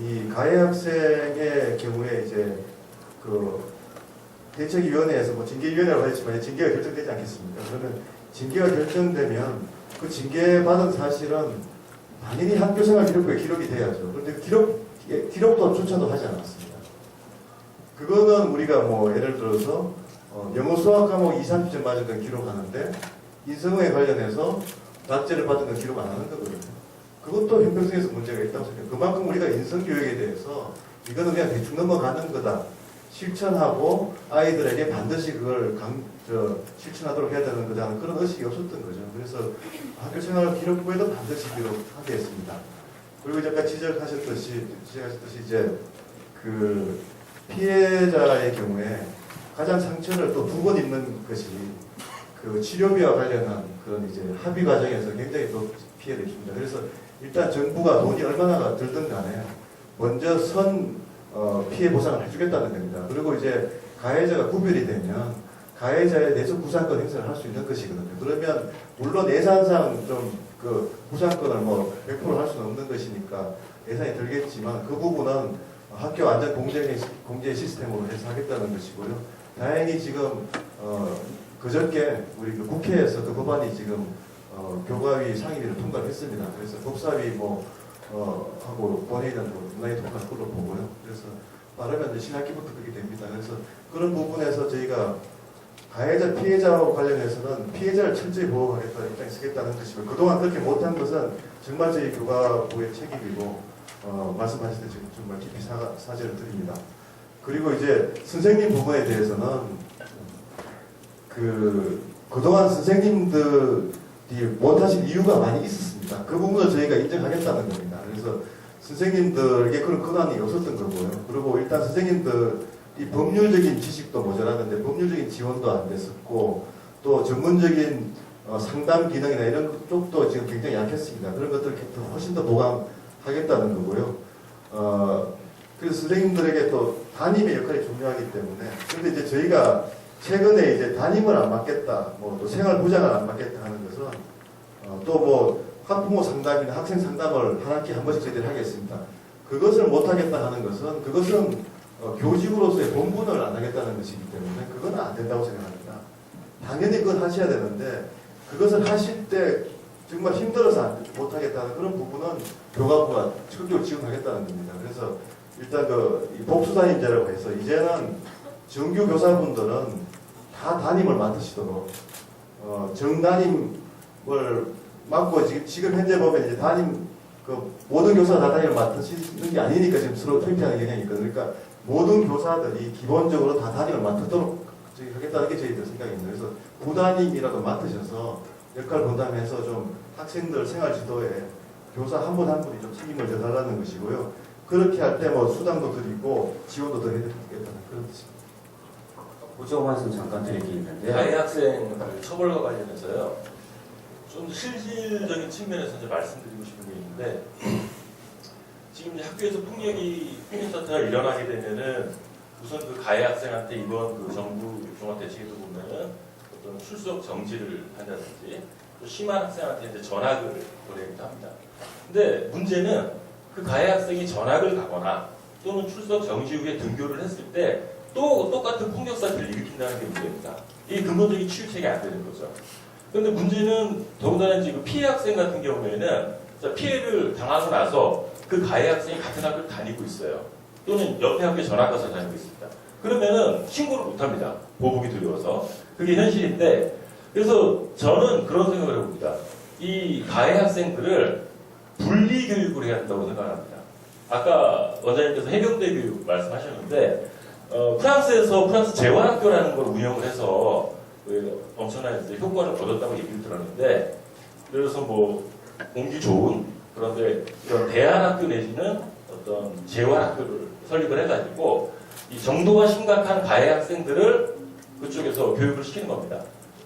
이 가해 학생의 경우에 이제 그 대책위원회에서 뭐 징계위원회라고 했지만 징계가 결정되지 않겠습니까? 그러면 징계가 결정되면 그 징계받은 사실은 당연히 학교생활 기록부에 기록이 돼야죠. 그런데 기록도 조차도 하지 않았습니다. 그거는 우리가 뭐 예를 들어서 영어 수학 과목 2, 30점 맞은 건 기록하는데 인성에 관련해서 낙제를 받은 건 기록 안 하는 거거든요. 그것도 형평성에서 문제가 있다고 생각해요. 그만큼 우리가 인성교육에 대해서 이거는 그냥 대충 넘어가는 거다. 실천하고 아이들에게 반드시 그걸 실천하도록 해야 되는 거다는 그런 의식이 없었던 거죠. 그래서 학교생활 기록부에도 반드시 기록하게 했습니다. 그리고 아까 지적하셨듯이 이제 그 피해자의 경우에 가장 상처를 또 2번 입는 것이 그 치료비와 관련한 그런 이제 합의 과정에서 굉장히 또 피해를 입습니다. 그래서 일단 정부가 돈이 얼마나 들든 간에 먼저 피해 보상을 해주겠다는 겁니다. 그리고 이제 가해자가 구별이 되면 가해자에 대해서 구상권 행사를 할 수 있는 것이거든요. 그러면 물론 예산상 좀 그 구상권을 뭐 100% 할 수는 없는 것이니까 예산이 들겠지만 그 부분은 학교 안전 공제 시스템으로 해서 하겠다는 것이고요. 다행히 지금 그저께 우리 그 국회에서 그 법안이 지금 교과위 상임위를 통과했습니다. 그래서 법사위 하고 본회의는 무난히 통과할 걸로 보고요. 그래서 빠르면 이제 신학기부터 그렇게 됩니다. 그래서 그런 부분에서 저희가 가해자, 피해자와 관련해서는 피해자를 철저히 보호하겠다는 입장에 서겠다는 것이고 그동안 그렇게 못한 것은 정말 저희 교과부의 책임이고 말씀하실 때 정말 깊이 사죄를 드립니다. 그리고 이제 선생님 부분에 대해서는 그동안 선생님들이 못하신 이유가 많이 있었습니다. 그 부분을 저희가 인정하겠다는 겁니다. 그래서 선생님들에게 그런 권한이 없었던 거고요. 그리고 일단 선생님들이 법률적인 지식도 모자라는데 법률적인 지원도 안 됐었고 또 전문적인 상담 기능이나 이런 쪽도 지금 굉장히 약했습니다. 그런 것들을 훨씬 더 보강하겠다는 거고요. 그래서 선생님들에게 또 담임의 역할이 중요하기 때문에 그런데 이제 저희가 최근에 이제 담임을 안 맡겠다, 또 생활 보장을 안 맡겠다 하는 것은 또 뭐 학부모 상담이나 학생 상담을 한 학기에 한 번씩 저희들이 하겠습니다. 그것을 못 하겠다 하는 것은 그것은 교직으로서의 본분을 안 하겠다는 것이기 때문에 그건 안 된다고 생각합니다. 당연히 그건 하셔야 되는데 그것을 하실 때 정말 힘들어서 못 하겠다는 그런 부분은 교과부가 적극적으로 지원하겠다는 겁니다. 그래서 일단 복수담임제라고 해서 이제는 정규 교사분들은 다 담임을 맡으시도록 정담임을 맡고 지금 현재 보면 이제 담임 모든 교사가 다 담임을 맡으시는 게 아니니까 지금 서로 투입하는 경향이 있거든요. 그러니까 모든 교사들이 기본적으로 다 담임을 맡도록 하겠다는 게 저희들 생각입니다. 그래서 부담임이라도 맡으셔서 역할 분담해서 좀 학생들 생활 지도에 교사 한 분 한 분이 좀 책임을 져달라는 것이고요. 그렇게 할 때 수당도 드리고 지원도 더 해드리겠다는 그런 뜻입니다.
보조 말씀 잠깐 드릴 게 있는데요.
가해 학생 처벌과 관련해서요. 좀 실질적인 측면에서 이제 말씀드리고 싶은 게 있는데 지금 이제 학교에서 폭력 사태가 일어나게 되면은 우선 그 가해 학생한테 이번 그 정부 종합 대책에서 보면은 어떤 출석 정지를 한다든지 또 심한 학생한테 이제 전학을 보내기도 합니다. 근데 문제는 그 가해 학생이 전학을 가거나 또는 출석 정지 후에 등교를 했을 때 또 똑같은 폭력 사태를 일으킨다는 게 문제입니다. 이게 근본적인 치유책이 안 되는 거죠. 그런데 문제는 더군다나 지금 피해 학생 같은 경우에는 피해를 당하고 나서 그 가해 학생이 같은 학교를 다니고 있어요. 또는 옆에 학교에 전학 가서 다니고 있습니다. 그러면은 신고를 못 합니다. 보복이 두려워서. 그게 현실인데, 그래서 저는 그런 생각을 해봅니다. 이 가해 학생들을 분리 교육을 해야 한다고 생각합니다. 아까 원장님께서 해병대 교육 말씀하셨는데 프랑스에서 프랑스 재활학교라는 걸 운영을 해서 엄청난 이제 효과를 얻었다고 얘기를 들었는데 그래서 뭐 공기 좋은 그런데 이런 대안학교 내지는 어떤 재활학교를 설립을 해가지고 이 정도가 심각한 가해 학생들을 그쪽에서 교육을 시키는 겁니다.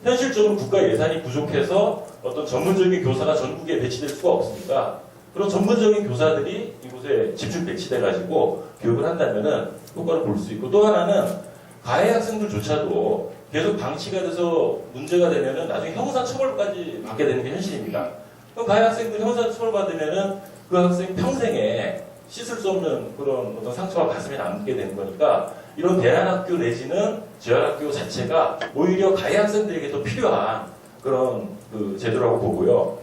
현실적으로 국가 예산이 부족해서 어떤 전문적인 교사가 전국에 배치될 수가 없으니까 그런 전문적인 교사들이 이곳에 집중 배치돼가지고 교육을 한다면은 효과를 볼 수 있고 또 하나는 가해 학생들조차도 계속 방치가 돼서 문제가 되면은 나중에 형사처벌까지 받게 되는 게 현실입니다. 그럼 가해 학생들 형사처벌 받으면은 그 학생 평생에 씻을 수 없는 그런 어떤 상처가 가슴에 남게 되는 거니까 이런 대안학교 내지는 재활학교 자체가 오히려 가해 학생들에게 더 필요한 그런 그 제도라고 보고요.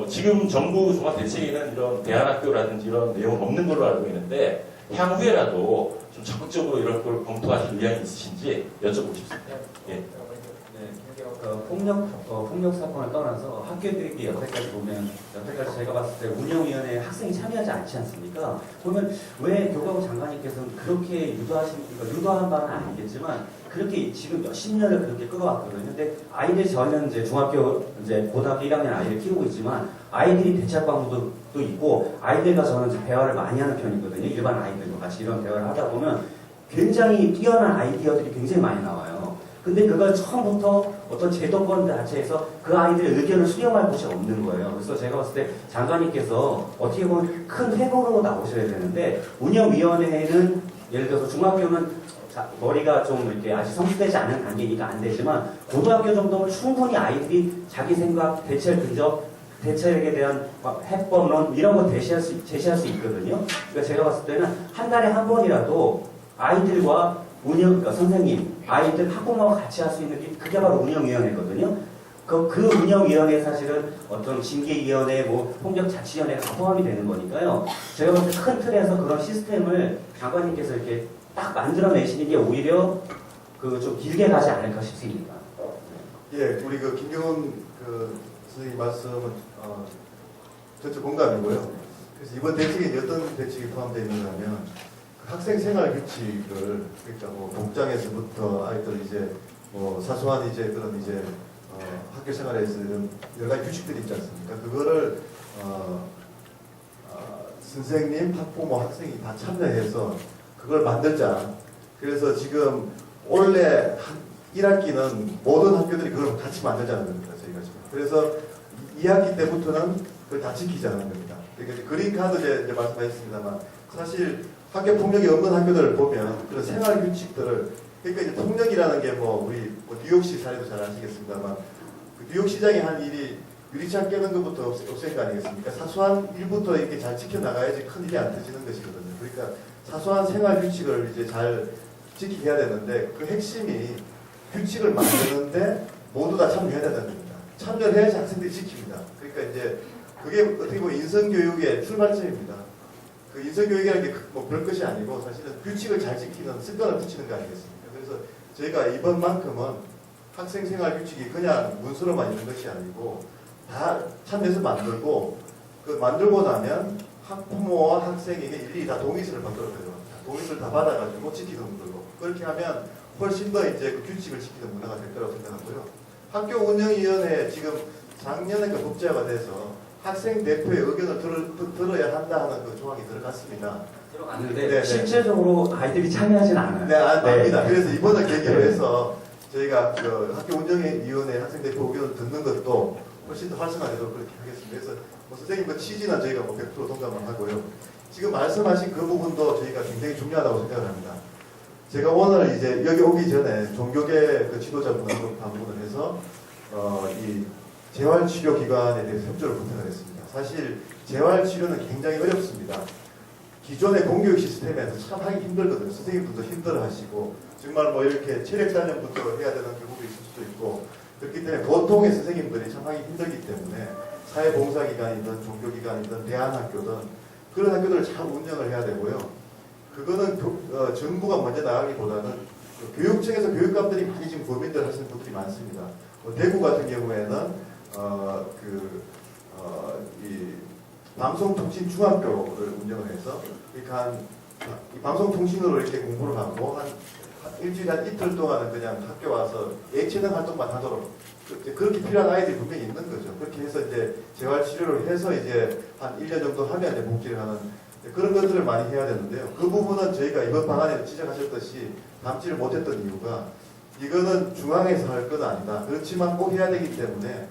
지금 정부 종합대책에는 이런 대안학교라든지 이런 내용은 없는 걸로 알고 있는데 향후에라도 좀 적극적으로 이런 걸 검토하실 의향이 있으신지 여쭤보고 싶습니다. 예.
폭력 사건을 떠나서 학교들이 여태까지 보면 여태까지 제가 봤을 때 운영위원회에 학생이 참여하지 않지 않습니까? 그러면 왜 교과부 장관님께서는 그렇게 유도한 바는 아니겠지만 그렇게 지금 몇십 년을 그렇게 끌어왔거든요. 근데 아이들이 저는 이제 중학교 이제 고등학교 1학년 아이를 키우고 있지만 아이들이 대체학과도 있고 아이들과 저는 이제 대화를 많이 하는 편이거든요. 일반 아이들과 같이 이런 대화를 하다 보면 굉장히 뛰어난 아이디어들이 굉장히 많이 나와요. 근데 그걸 처음부터 어떤 제도권 자체에서 그 아이들의 의견을 수렴할 곳이 없는 거예요. 그래서 제가 봤을 때 장관님께서 어떻게 보면 큰 회고로 나오셔야 되는데 운영위원회는 예를 들어서 중학교는 머리가 좀 이렇게 아직 성숙되지 않은 단계니까 안 되지만 고등학교 정도는 충분히 아이들이 자기 생각, 대체 근접, 대책에 대한 해법론 이런 거 제시할 수 있거든요. 그러니까 제가 봤을 때는 한 달에 한 번이라도 아이들과 선생님, 아이들 학부모와 같이 할 수 있는 게 그게 바로 운영위원회거든요. 그 운영위원회 사실은 어떤 징계위원회, 폭력자치위원회가 다 포함이 되는 거니까요. 제가 봤을 때 큰 틀에서 그런 시스템을 장관님께서 이렇게 딱 만들어내시는 게 오히려 좀 길게 가지 않을까 싶습니다.
예, 우리 김경훈 선생님 말씀은 전적 공감이고요. 그래서 이번 대책에 어떤 대책이 포함되어 있느냐면 학생 생활 규칙을 그러니까 복장에서부터 아이들 이제 사소한 이제 그런 이제 학교 생활에서 이런 여러 가지 규칙들이 있지 않습니까? 그거를 선생님, 학부모, 학생이 다 참여해서 그걸 만들자. 그래서 지금 원래 1학기는 모든 학교들이 그걸 같이 만들자는 겁니다. 저희가 지금. 그래서 2학기 때부터는 그걸 다 지키자는 겁니다. 그러니까 그린카드 이제 말씀하셨습니다만 사실 학교 폭력이 없는 학교들을 보면 그런 생활 규칙들을 그러니까 이제 폭력이라는 게 우리 뉴욕시 사례도 잘 아시겠습니다만 그 뉴욕 시장의 한 일이 유리창 깨는 것부터 없앤 거 아니겠습니까? 사소한 일부터 이렇게 잘 지켜나가야지 큰 일이 안 터지는 것이거든요. 그러니까 사소한 생활 규칙을 이제 잘 지키게 해야 되는데 그 핵심이 규칙을 만드는데 모두 다 참여해야 된다는 겁니다. 참여를 해야지 학생들이 지킵니다. 그러니까 이제 그게 어떻게 보면 인성교육의 출발점입니다. 그 인성교육이라는 게 별 것이 아니고 사실은 규칙을 잘 지키는 습관을 붙이는 거 아니겠습니까? 그래서 저희가 이번만큼은 학생 생활 규칙이 그냥 문서로만 있는 것이 아니고 다 참여해서 만들고 그 만들고 나면 학부모와 학생에게 일일이 다 동의서를 만들어야 돼요. 동의서를 다 받아가지고 지키는 걸로. 그렇게 하면 훨씬 더 이제 그 규칙을 지키는 문화가 될 거라고 생각하고요. 학교 운영위원회 지금 작년에 그 법제화가 돼서 학생 대표의 의견을 들어야 한다 하는 그 조항이 들어갔습니다.
들어갔는데
네,
실제적으로 아이들이 참여하진 않아요.
네, 아닙니다. 그래서 이번을 계기로 해서 저희가 그 학교 운영위원회 학생 대표 의견을 듣는 것도 훨씬 더 활성화되도록 그렇게 하겠습니다. 그래서 선생님 그 취지는 저희가 100% 동감을 하고요. 지금 말씀하신 그 부분도 저희가 굉장히 중요하다고 생각을 합니다. 제가 오늘 이제 여기 오기 전에 종교계 그 지도자분하고 방문을 해서 이 재활치료기관에 대해서 협조를 부탁을 했습니다. 사실 재활치료는 굉장히 어렵습니다. 기존의 공교육 시스템에서 참 하기 힘들거든요. 선생님들도 힘들어하시고 정말 이렇게 체력 단련부터 해야 되는 경우도 있을 수도 있고 그렇기 때문에 보통의 선생님들이 참 하기 힘들기 때문에 사회봉사기관이든 종교기관이든 대안학교든 그런 학교들을 잘 운영을 해야 되고요. 그거는 정부가 먼저 나가기보다는 교육청에서 교육감들이 많이 지금 고민들 하시는 분들이 많습니다. 대구 같은 경우에는 이 방송통신중학교를 운영을 해서 그러니까 이 방송통신으로 이렇게 공부를 하고 한 일주일에 한 이틀 동안은 그냥 학교 와서 예체능 활동만 하도록 그렇게 필요한 아이들이 분명히 있는 거죠. 그렇게 해서 이제 재활치료를 해서 이제 한 1년 정도 하면 이제 복귀를 하는 그런 것들을 많이 해야 되는데요. 그 부분은 저희가 이번 방안에 지적하셨듯이 담지를 못했던 이유가 이거는 중앙에서 할 건 아니다. 그렇지만 꼭 해야 되기 때문에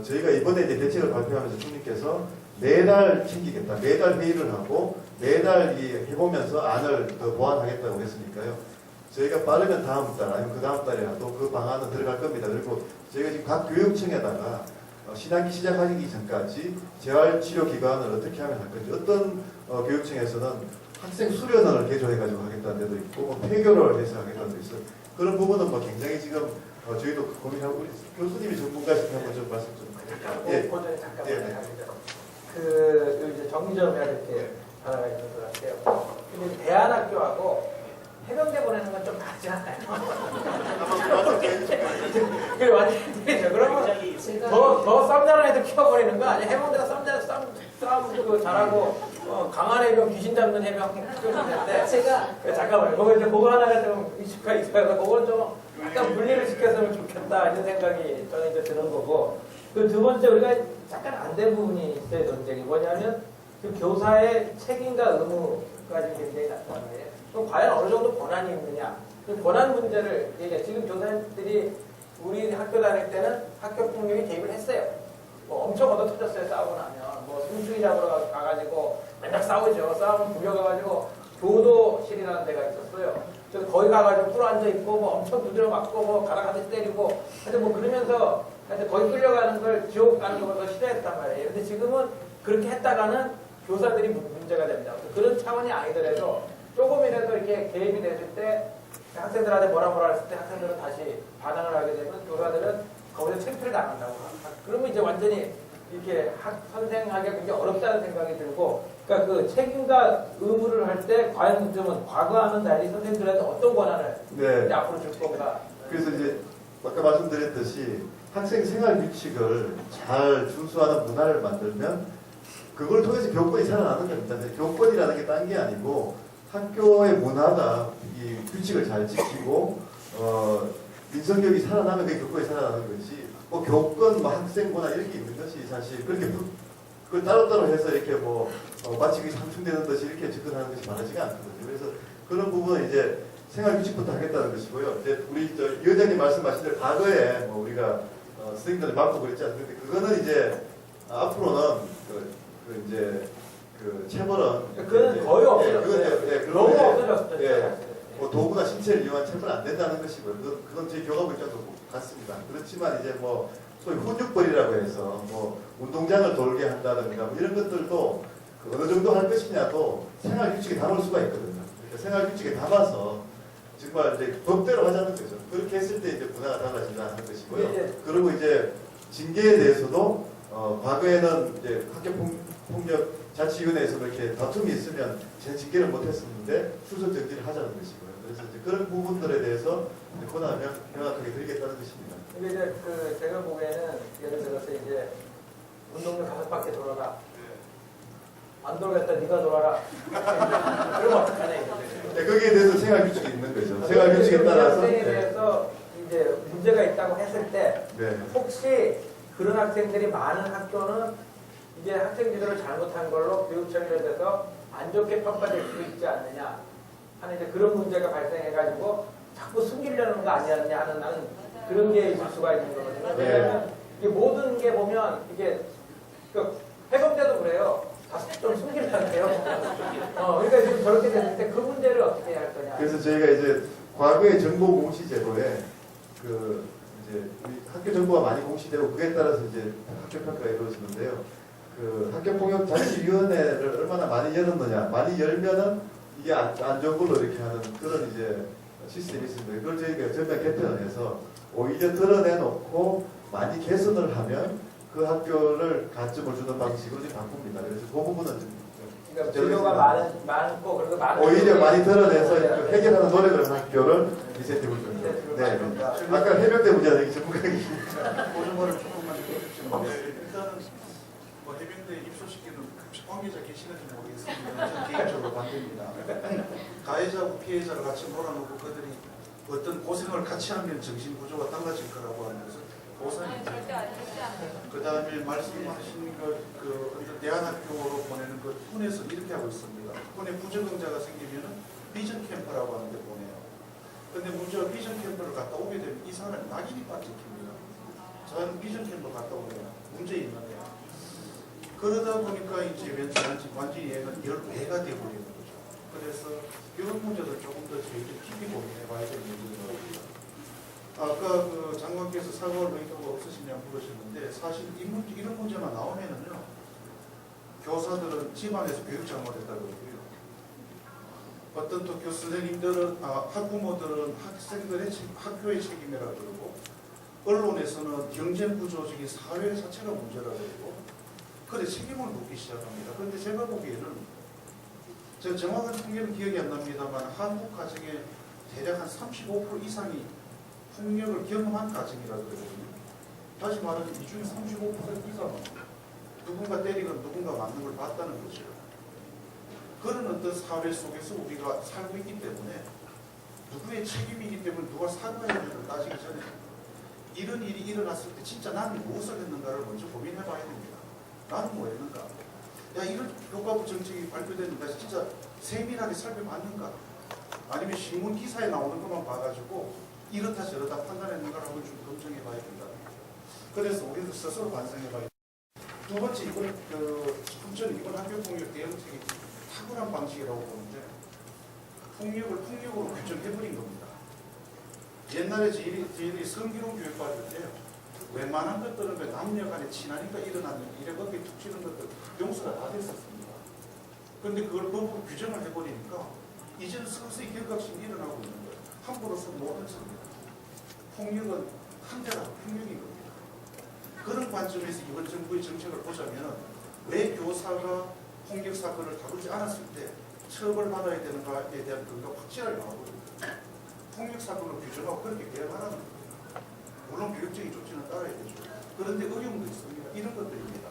저희가 이번에 이제 대책을 발표하면서 총리께서 매달 챙기겠다. 매달 회의를 하고 매달 해보면서 안을 더 보완하겠다고 했으니까요. 저희가 빠르면 다음 달 아니면 그 다음 달이라도 그 방안은 들어갈 겁니다. 그리고 저희가 지금 각 교육청에다가 신학기 시작하기 전까지 재활치료기관을 어떻게 하면 할 건지 어떤 교육청에서는 학생 수련을 개조해가지고 하겠다는 데도 있고 폐교를 해서 하겠다는 데도 있어요. 그런 부분은 뭐 굉장히 지금 저희도 고민하고 교수님이 전문가시면 한번 좀 말씀 좀
그 전에 잠깐만 하시죠. 그 이제 정리 좀 해야 될 게 하나가 있는 것 같아요. 근데 대안학교하고 해병대 보내는 건 좀 다르지 않아요? 그래 완전히 되죠. 그러면 더 쌈자는 애들 키워버리는 거 아니야? 해병대가 싸움 그 잘하고 강한 해병 귀신 잡는 해병 키워주는데
제가
잠깐만요. 그거 하나가 좀 이슈가 있어서 그걸 좀 약간 분리를 시켰으면 좋겠다 이런 생각이 저는 이제 드는 거고 그 두 번째 우리가 잠깐 안 된 부분이 있어요. 논쟁이 뭐냐면 그 교사의 책임과 의무가 지금 굉장히 나타나는 거예요. 그럼 과연 어느 정도 권한이 있느냐? 그 권한 문제를 얘기해. 지금 교사님들이 우리 학교 다닐 때는 학교 폭력이 개입을 했어요. 뭐 엄청 얻어 터졌어요. 싸우고 나면 뭐 숨죽이 잡으러 가가지고 맨날 싸우죠. 싸우면 불려가가지고 교도실이라는 데가 있었어요. 그래서 거기 가가지고 꿇어 앉아 있고 뭐 엄청 두드려 맞고 뭐 가라가듯이 때리고 하여튼 뭐 그러면서 하여튼 거기 끌려가는 걸 지옥 가는 것보다 싫어했단 말이에요. 근데 지금은 그렇게 했다가는 교사들이 문제가 됩니다. 그런 차원이 아니더라도 조금이라도 이렇게 개입이 됐을 때 학생들한테 뭐라 했을 때 학생들은 다시 반항을 하게 되면 교사들은 거기서 창피를 당한다고. 그러면 이제 완전히 이렇게 선생하기가 굉장히 어렵다는 생각이 들고 그러니까 그 책임과 의무를 할 때 과연 좀 과거와는 달리 선생님들한테 어떤 권한을 이제 앞으로 줄 건가.
그래서 이제 아까 말씀드렸듯이 학생 생활 규칙을 잘 준수하는 문화를 만들면 그걸 통해서 교권이 살아나는 겁니다. 교권이라는 게 딴 게 아니고 학교의 문화가 이 규칙을 잘 지키고 민성교육이 살아나면 그게 교권이 살아나는 것이 뭐 교권, 뭐 학생 문화 이런 게 있는 것이 사실 그렇게 그걸 따로따로 해서 이렇게 뭐 마치 그게 상충되는 듯이 이렇게 접근하는 것이 바라지가 않거든요. 그래서 그런 부분은 이제 생활 규칙부터 하겠다는 것이고요. 이제 우리 이 의장님 말씀하신 대로 과거에 뭐 우리가 선생님들이 많고 그랬지 않습니까? 그거는 이제 앞으로는 이제 그 체벌은
그건 거의 없어졌어요. 너무 없어졌어요.
예, 뭐 도구나 신체를 이용한 체벌은 안 된다는 것이고요. 그건 저희 교감 입장도 같습니다. 그렇지만 이제 뭐 소위 훈육벌이라고 해서 뭐 운동장을 돌게 한다든가 뭐 이런 것들도 그 어느 정도 할 것이냐도 생활 규칙에 담을 수가 있거든요. 그러니까 생활 규칙에 담아서 정말 이제 법대로 하자는 거죠. 그렇게 했을 때 이제 문화가 달라진다는 것이고요. 그리고 이제 징계에 대해서도 과거에는 이제 학교폭력 자치위원회에서 이렇게 다툼이 있으면 제 징계를 못했었는데 출석 정지를 하자는 것이고요. 그래서 이제 그런 부분들에 대해서 권한을 명확하게 드리겠다는 것입니다.
근데 이제 그 제가 보기에는 예를 들어서 이제 운동장 5바퀴 돌아라. 안 돌겠다, 네가 돌아라. 그러면 어떡하냐 이거죠.
네, 거기에 대해서 생활 규칙이 있는 거죠. 생활 규칙에 따라서.
학생에 대해서 이제 문제가 있다고 했을 때 혹시 그런 학생들이 많은 학교는 이제 학생 지도를 잘못한 걸로 교육청에 대해서 안 좋게 평가될 수 있지 않느냐 하는 이제 그런 문제가 발생해가지고 자꾸 숨기려는 거 아니었냐 하는 나는 그런 게 있을 수가 있는 거거든요. 왜냐하면 이게 모든 게 보면 이게 그 해병대도 그래요. 다 좀 숨기려는데요. 그러니까 지금 저렇게 됐을 때 그 문제를 어떻게 해야 할 거냐.
그래서 저희가 이제 과거의 정보 공시 제도에 그 이제 우리 학교 정보가 많이 공시되고 그에 따라서 이제 학교 평가가 이루어지는데요. 그 학교폭력자치위원회를 얼마나 많이 열었느냐, 많이 열면은 이게 안 좋은 걸로 이렇게 하는 그런 이제 시스템이 있습니다. 그걸 저희가 전면 개편을 해서 오히려 드러내놓고 많이 개선을 하면 그 학교를 가점을 주는 방식으로 좀 바꿉니다. 그래서 그 부분은 좀
그러니까 진료가 많고 그리고 많은
오히려 많이 드러내서 해결하는 노력을 하는 학교를 리셋해볼 겁니다. 네. 아까 해병대 문제는 전문가이십니다.
모든 거를 조금만 해주시면 일단은 뭐 해병대 이런데 입소시키는 혹시 관계자 계시는지 모르겠습니다. 저는 개인적으로 반대입니다. 가해자하고 피해자를 같이 몰아놓고 그들이 어떤 고생을 같이 하면 정신 구조가 달라질 거라고 하는 것은 고사입니다. 그 다음에 말씀하신 그 대안학교로 보내는 그 군에서 이렇게 하고 있습니다. 군에 부적응자가 생기면은 비전 캠프라고 하는 데 보내요. 근데 문제가 비전 캠프를 갔다 오게 되면 이 사람이 낙인이 빠지킵니다. 저는 비전 캠프 갔다 오면 문제 있는데요. 그러다 보니까 이제 완전히 얘가 10배가 되어버리는 거죠. 그래서 이런 문제들 조금 더 저희들이 깊이 고민해봐야 되는 문제입니다. 아까 그 장관께서 사과할 의도가 없으시냐고 물으셨는데 사실 이런 문제만 나오면은요 교사들은 집안에서 교육 잘못했다고 그러고요. 어떤 또 교수선생님들은 학부모들은 학생들의 학교의 책임이라 그러고 언론에서는 경쟁구조적인 사회 자체가 문제라 그러고 그래 책임을 묻기 시작합니다. 그런데 제가 보기에는 제가 정확한 통계는 기억이 안 납니다만 한국 가정의 대략 한 35% 이상이 폭력을 경험한 가정이라 그러거든요. 다시 말하면 이 중에 35% 이상은 누군가 때리건 누군가 맞는 걸 봤다는 거죠. 그런 어떤 사회 속에서 우리가 살고 있기 때문에 누구의 책임이기 때문에 누가 사과해주는 따지기 전에 이런 일이 일어났을 때 진짜 나는 무엇을 했는가를 먼저 고민해봐야 됩니다. 나는 뭐 했는가? 야 이런 교과부 정책이 발표됐는데 진짜 세밀하게 살펴봤는가? 아니면 신문 기사에 나오는 것만 봐가지고 이렇다 저렇다 판단했는가를 한번 좀 검증해봐야 된다. 그래서 우리도 스스로 반성해봐야 된다. 두 번째 이번 학교폭력 대응책이 탁월한 방식이라고 보는데 폭력을 폭력으로 규정해버린 겁니다. 옛날에 저희들이 성기록 교육 받을 때 웬만한 것들은 남녀 간에 친하니까 일어나는 일에 어깨 툭 치는 것들 용서가 다 됐었습니다. 그런데 그걸 법으로 규정을 해버리니까 이제는 서서히 결각심이 일어나고 있는 거예요. 함부로써 모든 겁니다. 폭력은 한 대라 폭력인 겁니다. 그런 관점에서 이번 정부의 정책을 보자면 왜 교사가 폭력 사건을 다루지 않았을 때 처벌받아야 되는가에 대한 근거가 확실하게 나오거든요. 폭력 사건을 규정하고 그렇게 개혁하라는 겁니다. 물론 교육적인 조치는 따라야 되죠. 그런데 어려움도 있습니다. 이런 것들입니다.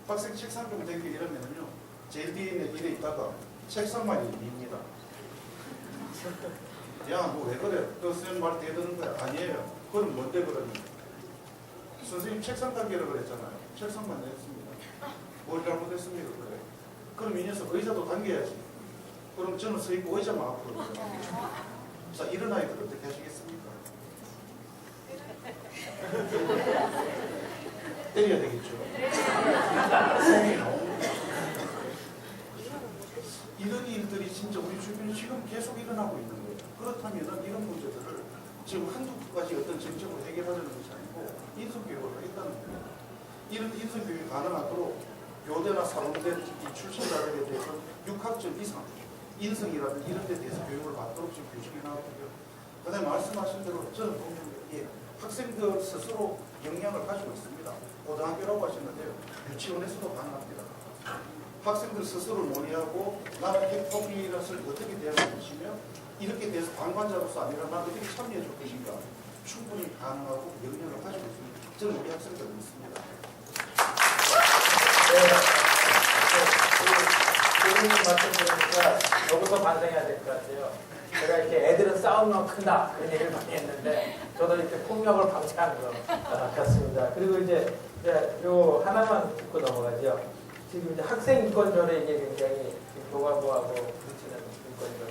학생 책상 좀 대기 이러면요. 제일 뒤에 있는 일에 있다가 책상만 밉니다. 야, 너 왜 그래? 그 선생님 말 대드는 거야? 아니에요. 그럼 뭔데 그러니? 선생님 책상 당기라고 그랬잖아요. 책상만 냈습니다. 뭘 잘못했습니까? 그래. 그럼 이 녀석 의자도 당겨야지. 그럼 저는 서 있고 의자만 앞으로 들어가요. 자, 이런 아이들 어떻게 하시겠습니까? 때려야 되겠죠. 이런 일들이 진짜 우리 주변에 지금 계속 일어나고 있는 거예요. 그렇다면 이런 문제들을 지금 한두 가지 어떤 정책으로 해결하려는 것이 아니고 인성교육을 하겠다는 거예요. 이런 인성교육이 가능하도록 교대나 사범대 출신자들에 대해서 6학점 이상 인성이라든지 이런 데 대해서 교육을 받도록 지금 규정해 나왔고요. 그 다음에 말씀하신 대로 저는 보면 학생들 스스로 역량을 가지고 있습니다. 고등학교라고 하셨는데요. 유치원에서도 가능합니다. 학생들 스스로 논의하고 나는 핵폭력을 어떻게 대응할 것이며 이렇게 돼서 방관자로서 아니라 나는 어떻게 참여해 줄 것인가 충분히 가능하고 역량을 가지고 있습니다. 저는 우리 학생들 믿습니다.
교수님 말씀 들으니까 여기서 반성해야 될 것 같아요. 제가 이렇게 애들은 싸우면 큰다 그런 얘기를 많이 했는데 저도 이렇게 폭력을 방치하는 것 같습니다. 그리고 이제 요 하나만 짚고 넘어가죠. 지금 이제 학생 인권조례 이게 굉장히 교과부하고 부딪히는 인권조례.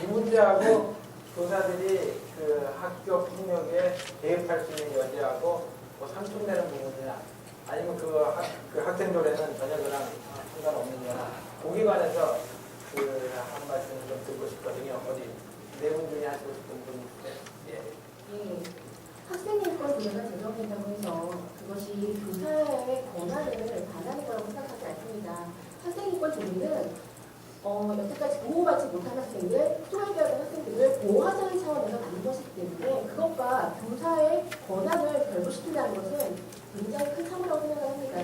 이 문제하고 교사들이 그 학교 폭력에 개입할 수 있는 여지하고 뭐 상충되는 부분이나 아니면 그 학생조례는 전혀 그랑 상관없느냐 거기에 관해서 한 말씀 좀 듣고 싶거든요. 어디 네 분 중에 하시고 싶은 분 있으세요?
학생인권 조례가 제정된다고 해서 그것이 교사의 권한을 반하는 거라고 생각하지 않습니다. 학생인권 조례는 여태까지 보호받지 못한 학생들, 소외되었던 학생들을 보호하자는 차원에서 만든 것이기 때문에 그것과 교사의 권한을 결부시킨다는 것은 굉장히 큰 차이라고 생각을 합니다.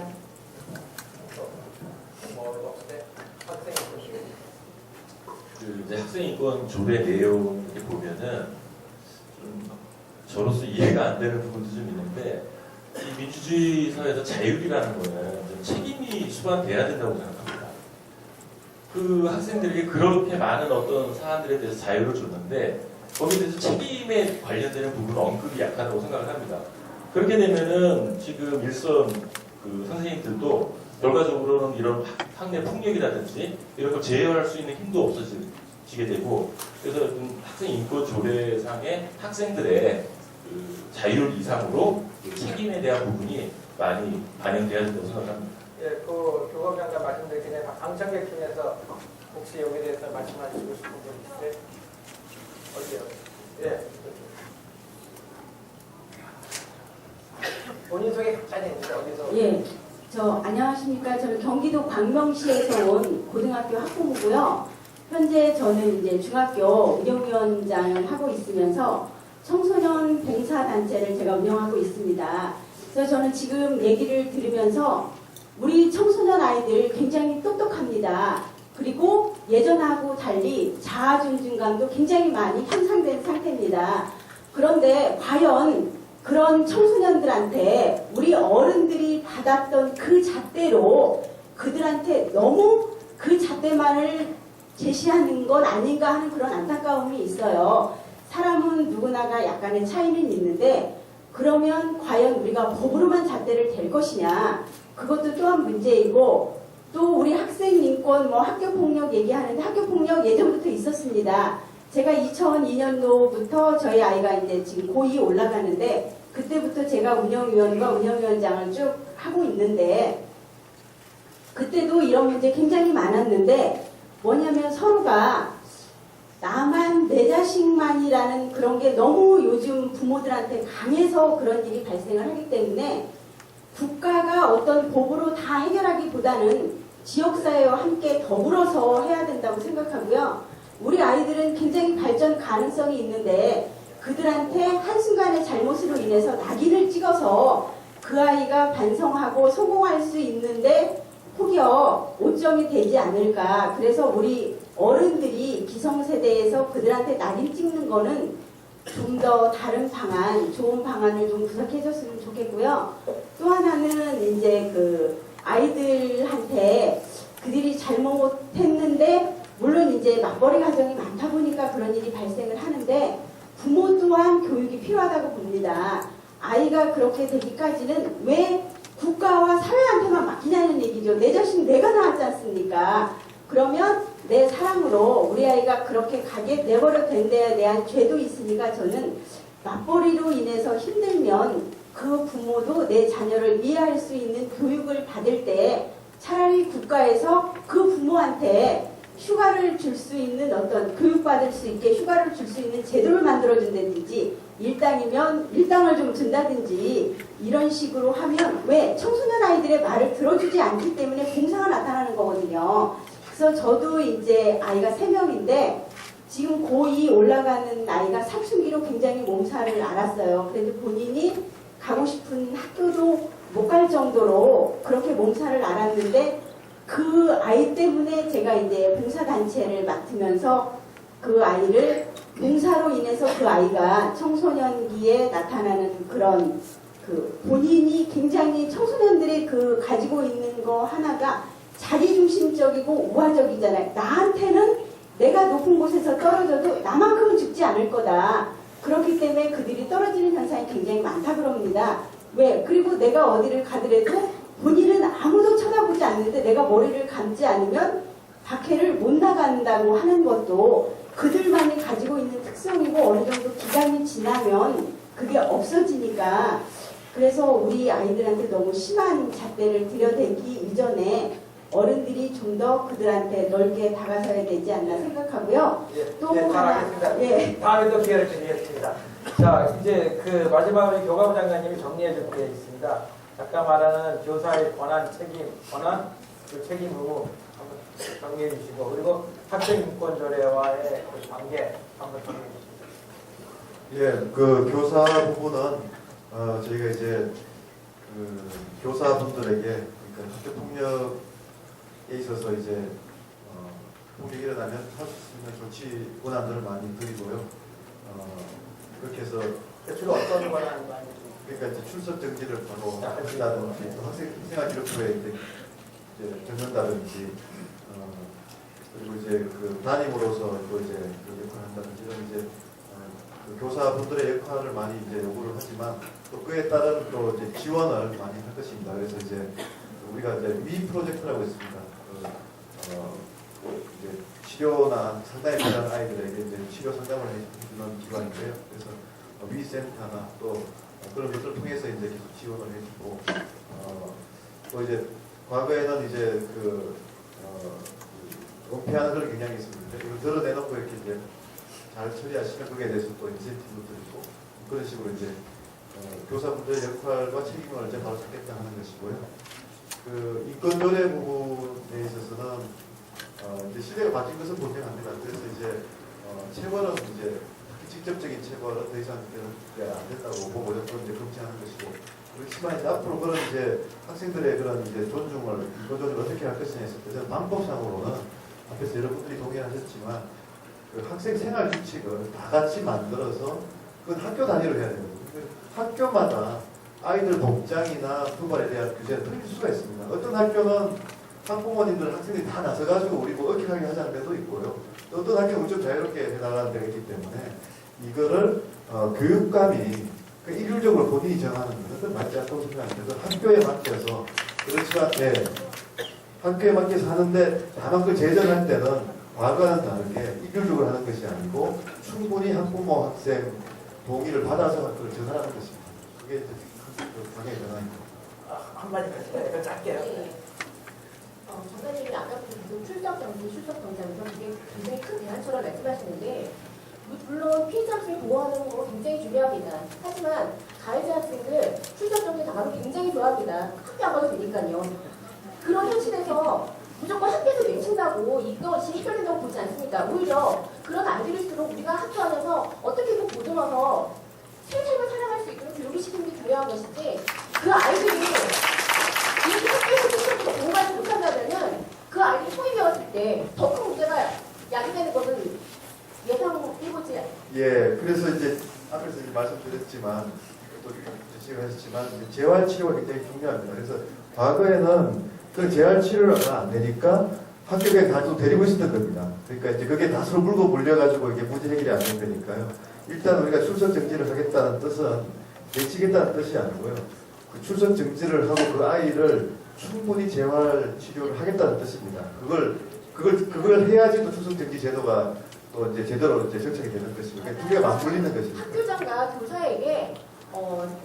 이제 학생인권 조례 내용 이렇게 보면은 좀 저로서 이해가 안 되는 부분도 좀 있는데 이 민주주의 사회에서 자율이라는 거는 책임이 수반돼야 된다고 생각합니다. 그 학생들에게 그렇게 많은 어떤 사안들에 대해서 자유를 줬는데 거기에 대해서 책임에 관련되는 부분은 언급이 약하다고 생각을 합니다. 그렇게 되면은 지금 일선 그 선생님들도 결과적으로는 이런 학내 폭력이라든지 이런 걸 제어할 수 있는 힘도 없어지게 되고, 그래서 학생 인권 조례상의 학생들의 그 자율 이상으로 그 책임에 대한 부분이 많이 반영돼야 된다고 생각합니다.
예, 그 교감장관 말씀드리기 전에 방청객 중에서 혹시 여기에 대해서 말씀하시고 싶은 분 있으세요? 어디요? 예. 본인 소개 간단히 해주세요. 어디서?
예, 안녕하십니까. 저는 경기도 광명시에서 온 고등학교 학부모고요. 현재 저는 이제 중학교 운영위원장을 하고 있으면서 청소년 봉사단체를 제가 운영하고 있습니다. 그래서 저는 지금 얘기를 들으면서 우리 청소년 아이들 굉장히 똑똑합니다. 그리고 예전하고 달리 자아 존중감도 굉장히 많이 향상된 상태입니다. 그런데 과연 그런 청소년들한테 우리 어른들이 받았던 그 잣대로 그들한테 너무 그 잣대만을 제시하는 건 아닌가 하는 그런 안타까움이 있어요. 사람은 누구나가 약간의 차이는 있는데 그러면 과연 우리가 법으로만 잣대를 댈 것이냐, 그것도 또한 문제이고, 또 우리 학생 인권, 학교폭력 얘기하는데 학교폭력 예전부터 있었습니다. 제가 2002년도부터 저희 아이가 이제 지금 고2 올라가는데 그때부터 제가 운영위원과 운영위원장을 쭉 하고 있는데 그때도 이런 문제 굉장히 많았는데 뭐냐면 서로가 나만 내 자식만이라는 그런 게 너무 요즘 부모들한테 강해서 그런 일이 발생을 하기 때문에 국가가 어떤 법으로 다 해결하기보다는 지역사회와 함께 더불어서 해야 된다고 생각하고요. 우리 아이들은 굉장히 발전 가능성이 있는데 그들한테 한순간의 잘못으로 인해서 낙인을 찍어서 그 아이가 반성하고 성공할 수 있는데 혹여 오점이 되지 않을까. 그래서 우리 어른들이 기성세대에서 그들한테 낙인 찍는 거는 좀 더 다른 방안, 좋은 방안을 좀 구상해줬으면 좋겠고요. 또 하나는 이제 그 아이들한테 그들이 잘못했는데 물론 이제 맞벌이 가정이 많다 보니까 그런 일이 발생을 하는데 부모 또한 교육이 필요하다고 봅니다. 아이가 그렇게 되기까지는 왜 국가와 사회한테만 맡기냐는 얘기죠. 내 자식 내가 낳았지 않습니까? 그러면 내 사랑으로 우리 아이가 그렇게 가게 내버려 된 데에 대한 죄도 있으니까 저는 맞벌이로 인해서 힘들면 그 부모도 내 자녀를 이해할 수 있는 교육을 받을 때 차라리 국가에서 그 부모한테 휴가를 줄 수 있는 어떤 교육받을 수 있게 휴가를 줄 수 있는 제도를 만들어준다든지 일당이면 일당을 좀 준다든지 이런 식으로 하면 왜 청소년 아이들의 말을 들어주지 않기 때문에 공사가 나타나는 거거든요. 그래서 저도 이제 아이가 3명인데 지금 고2 올라가는 아이가 사춘기로 굉장히 몸살을 앓았어요. 그래도 본인이 가고 싶은 학교도 못 갈 정도로 그렇게 몸살을 앓았는데 그 아이 때문에 제가 이제 봉사단체를 맡으면서 그 아이를 봉사로 인해서 그 아이가 청소년기에 나타나는 그런 그 본인이 굉장히 청소년들이 그 가지고 있는 거 하나가 자기중심적이고 우화적이잖아요. 나한테는 내가 높은 곳에서 떨어져도 나만큼은 죽지 않을 거다. 그렇기 때문에 그들이 떨어지는 현상이 굉장히 많다 그럽니다. 왜? 그리고 내가 어디를 가더라도 본인은 아무도 쳐다보지 않는데 내가 머리를 감지 않으면 밖에를 못 나간다고 하는 것도 그들만이 가지고 있는 특성이고 어느 정도 기간이 지나면 그게 없어지니까 그래서 우리 아이들한테 너무 심한 잣대를 들여대기 이전에 어른들이 좀 더 그들한테 넓게 다가서야 되지 않나 생각하고요.
예,
또
예,
하나,
잘하겠습니다.
예.
다음에 또 기회를 드리겠습니다. 자, 이제 그 마지막으로 교감 장관님이 정리해 줄 게 있습니다. 아까 말하는 교사의 권한, 책임, 권한, 그 책임 의무 한번 정리해 주시고 그리고 학생 인권 조례와의 그 관계 한번 정리해 주시죠.
예, 그 교사 부분은 저희가 이제 그 교사분들에게 그러니까 학교 폭력에 있어서 이제 폭력이 일어나면 할 수 있는 조치 권한들을 많이 드리고요. 그렇게 해서
주로 어떤 걸 하는 거 아니에요?
그러니까 이제 출석 정지를 바로 한다든지 또 학생 생활 기록부에 이제 적는다든지 그리고 이제 그 담임으로서 또 이제 그 역할을 한다든지 이런 이제 그 교사분들의 역할을 많이 이제 요구를 하지만 또 그에 따른 또 이제 지원을 많이 할 것입니다. 그래서 이제 우리가 이제 위 프로젝트라고 있습니다. 이제 치료나 상담에 필요한 아이들에게 이제 치료 상담을 해주는 기관인데요. 그래서 위 센터나 또 그런 것들을 통해서 이제 계속 지원을 해주고 또 이제 과거에는 이제 은폐하는 그런 경향이 있었는데 이걸 드러내놓고 이렇게 이제 잘 처리하시면 그에 대해서 또 인센티브도 드리고 그런 식으로 이제 교사분들의 역할과 책임을 이제 바로 잡겠다 하는 것이고요. 그 인권 조례 부분에 있어서는 이제 시대가 바뀐 것은 분명합니다. 그래서 이제 체벌은 이제 직접적인 체벌은 더 이상 안 된다고 보고 그건 이제 금지하는 것이고 그렇지만 이제 앞으로 그런 이제 학생들의 그런 이제 존중을 인권 조례를 어떻게 할 것이냐 했을 때 저는 방법상으로는 앞에서 여러분들이 동의하셨지만 그 학생 생활 규칙을 다 같이 만들어서 그건 학교 단위로 해야 되거든요. 학교마다 아이들 복장이나 투발에 대한 규제를 틀릴 수가 있습니다. 어떤 학교는 학부모님들, 학생들이 다 나서가지고 우리 뭐 억울하게 하자는 데도 있고요. 또 어떤 학교는 좀 자유롭게 해나가는 데가 있기 때문에 이거를 교육감이 그 일률적으로 본인이 정하는 것은 맞지 않다고 생각합니다. 학교에 맡겨서 그렇지만 학교에 맡겨서 하는데 다만 그 제정할 때는 과거와는 다르게 일률적으로 하는 것이 아니고 충분히 학부모, 학생 동의를 받아서 그걸 전하는 것입니다. 그게 이제 방향의 변화입니다.
한마디만 제가 짧게요.
장관님이 아까부터 계속 출석 정지하면서 그게 굉장히 큰 대안처럼 말씀하시는데 물론 피해자 학생을 보호하는 거 굉장히 중요합니다. 하지만 가해자 학생들 출석 정지 당하면 굉장히 좋아합니다. 학교 안 가도 되니까요. 그런 현실에서 무조건 학교에서 내친다고 이것이 해결된다고 보지 않습니까? 오히려 그런 아이들일수록 우리가 학교 안에서 어떻게든 보듬어서 새 삶을 살아갈 수 있도록 교육을 시키는 게 중요한 것이지 그 아이들이 이렇게 학교에서 스스로 공부하지 못한다면 그 아이들이 성인이 되었을 때 더 큰 문제가 야기되는 것은 예상해보지.
예, 그래서 이제 앞에서 이제 말씀드렸지만 또 지시를 하셨지만 재활 치료가 굉장히 중요합니다. 그래서 과거에는 그 재활 치료가 안 되니까 학교에 가지고 데리고 있었던 겁니다. 그러니까 이제 그게 다수로 물고 물려가지고 이게 문제 해결이 안 된 거니까요. 일단 우리가 출석 정지를 하겠다는 뜻은 내치겠다는 뜻이 아니고요. 그 출석 정지를 하고 그 아이를 충분히 재활 치료를 하겠다는 뜻입니다. 그걸 해야지 또 출석 정지 제도가 또 이제 제대로 이제 정착이 되는 것이고 두 개가 맞물리는 것입니다.
학교장과 교사에게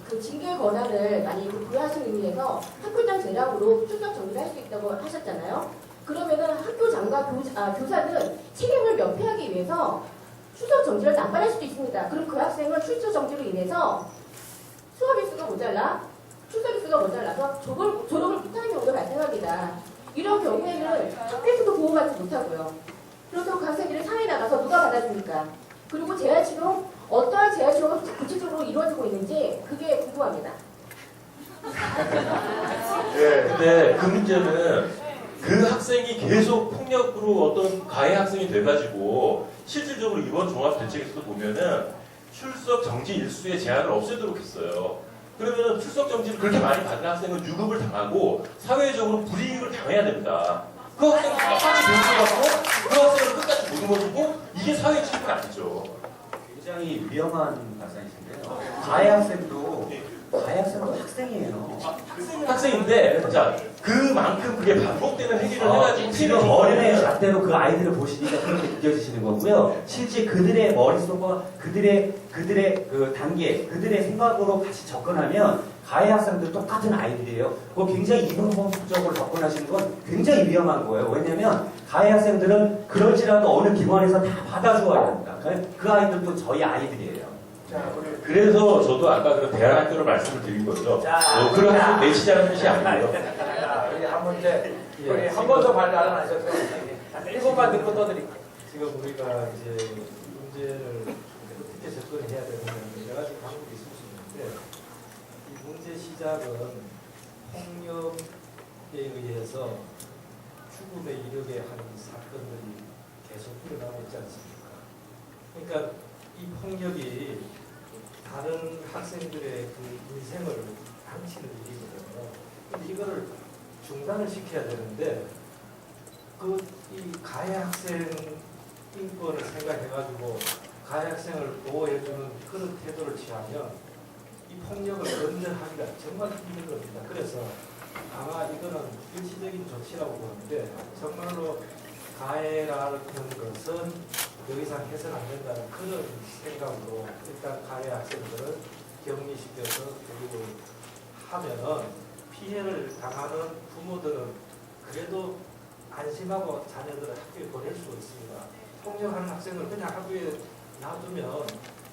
그 징계 권한을 많이 부여하신 의미에서 학교장 제락으로 출석 정지를 할 수 있다고 하셨잖아요. 그러면은 학교장과 교사는 책임을 면피하기 위해서 출석 정지를 남발할 수도 있습니다. 그럼 그 학생은 출석 정지로 인해서 수업 일수가 모자라 출석 일수가 모자라서 졸업을 못하는 경우가 발생합니다. 이런 경우에는 학교에서도 보호받지 못하고요. 그렇다고 그 학생들이 사회에 나가서 누가 받아줍니까? 그리고 재활치료, 어떠한 재활치료가 구체적으로 이루어지고 있는지 그게 궁금합니다.
근데 그 문제는 그 학생이 계속 폭력으로 어떤 가해 학생이 돼가지고 실질적으로 이번 종합대책에서도 보면은 출석 정지 일수의 제한을 없애도록 했어요. 그러면 출석 정지를 그렇게 많이 받은 학생은 유급을 당하고 사회적으로 불이익을 당해야 됩니다. 그 학생을 끝까지 교육해갖고 그 학생을 끝까지 보듬어주고 이게 사회 책임은 아니죠.
굉장히 위험한 발상이신데요. 가해 학생도 학생이에요.
학생인데 자 그만큼 그게 반복되는 행위를 해가지고
지금 어린애 잣대로 그 아이들을 보시니까 그렇게 느껴지시는 거고요. 실제 그들의 머릿속과 그들의 그 단계, 그들의 생각으로 같이 접근하면 가해 학생들 똑같은 아이들이에요. 그거 굉장히 이분법적으로 접근하시는 건 굉장히 위험한 거예요. 왜냐하면 가해 학생들은 그럴지라도 어느 기관에서 다 받아주어야 합니다. 그 아이들도 저희 아이들이에요.
그래서 저도 아까 그런 대안학교를 말씀을 드린 거죠. 그런 학교 내치자는 뜻이 아니고요.
우리 한 문제 우리 한 번 더 발언 안 하셔서 1분만 듣고 떠드릴게요.
지금 우리가 이제 문제를 어떻게 접근해야 되느냐 여러 가지 방법이 있을 수 있는데 이 문제 시작은 폭력에 의해서 죽음에 이르게 하는 사건들이 계속 일어나고 있지 않습니까? 그러니까 이 폭력이 다른 학생들의 그 인생을 망치는 일이거든요. 근데 이거를 중단을 시켜야 되는데 이 가해 학생 인권을 생각해가지고 가해 학생을 보호해주는 그런 태도를 취하면 이 폭력을 건전하기가 정말 힘든 겁니다. 그래서 아마 이거는 일시적인 조치라고 보는데 정말로 가해라는 것은 더 이상 해서는 안 된다는 그런 생각으로 일단 가해 학생들을 격리시켜서 교육을 하면은 피해를 당하는 부모들은 그래도 안심하고 자녀들을 학교에 보낼 수 있습니다. 폭력하는 학생을 그냥 학교에 놔두면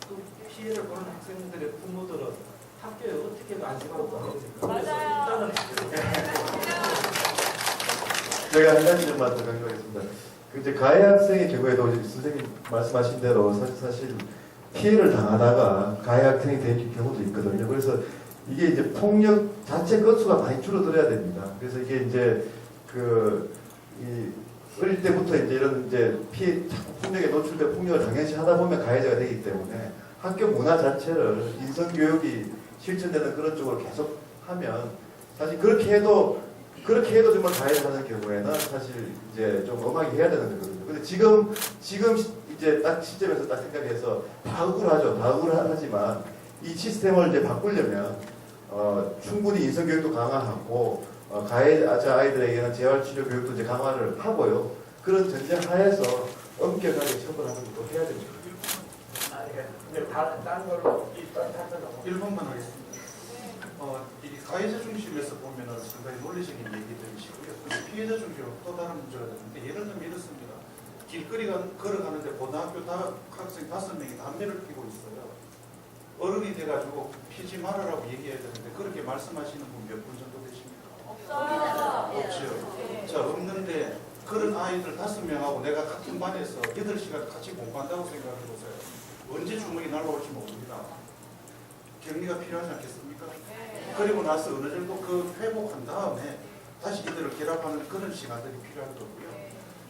그 피해를 보는 학생들의 부모들은 학교에 어떻게 안심하고 보냅니까?
맞아요.
제가 한 가지 좀만 더 강조하겠습니다. 그 이제 가해 학생의 경우에도 이제 선생님 말씀하신 대로 사실 피해를 당하다가 가해 학생이 된 경우도 있거든요. 그래서 이게 이제 폭력 자체 건수가 많이 줄어들어야 됩니다. 그래서 이게 이제 어릴 때부터 이제 이런 이제 폭력에 노출돼 폭력을 당연시 하다 보면 가해자가 되기 때문에 학교 문화 자체를 인성 교육이 실천되는 그런 쪽으로 계속 하면 사실 그렇게 해도 정말 가해자는 경우에는 사실 이제 좀 엄하게 해야 되는 거거든요. 근데 지금 이제 딱 시점에서 딱 생각해서 다 억울하지만 이 시스템을 이제 바꾸려면 충분히 인성 교육도 강화하고 가해자 아이들에게는 재활치료 교육도 이제 강화를 하고요. 그런 전제 하에서 엄격하게 처벌하는 것도 해야 됩니다.
근데 다른 걸로
1번만 하겠습니다. 이 가해자 중심에서 보면은 상당히 논리적인 얘기들이시고요. 피해자 중심으로 또 다른 문제가 되는데 예를 들면 이렇습니다. 길거리 걸어가는데 고등학교 학생 5명이 담배를 피고 있어요. 어른이 돼가지고 피지 말아라고 얘기해야 되는데 그렇게 말씀하시는 분 몇 분 정도 되십니까? 없죠. 자, 없는데 그런 아이들 5명하고 내가 같은 반에서 8시간 같이 공부한다고 생각해 보세요. 언제 주먹이 날아올지 모릅니다. 격리가 필요하지 않겠습니까? 그리고 나서 어느 정도 그 회복한 다음에 다시 이들을 결합하는 그런 시간들이 필요할 거고요.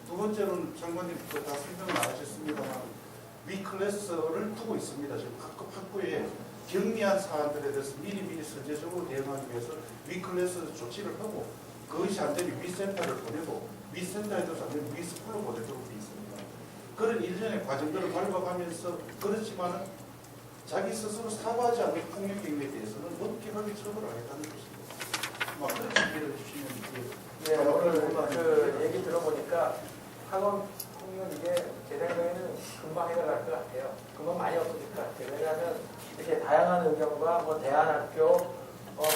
두 번째로는 장관님 다 설명을 안 하셨습니다만 위클래스를 두고 있습니다. 지금 각 학교에 경미한 사안들에 대해서 미리 선제적으로 대응하기 위해서 위클래스 조치를 하고 그것이 안 되면 위센터를 보내고 위센터에도 안 되면 위스쿨로 보내도록 되어 있습니다. 그런 일련의 과정들을 밟아가면서 그렇지만 자기 스스로 사과하지 않는 폭력 행위에 대해서는 엄격하게 처벌을 하겠다는 것입니다. 막 그렇게 얘기를 해주시면
네, 오늘 그 얘기 들어보니까 학원 폭력 이게 제 생각에는 금방 해결할 것 같아요. 금방 많이 없어질 것 같아요. 왜냐하면 이렇게 다양한 의견과 뭐 대안학교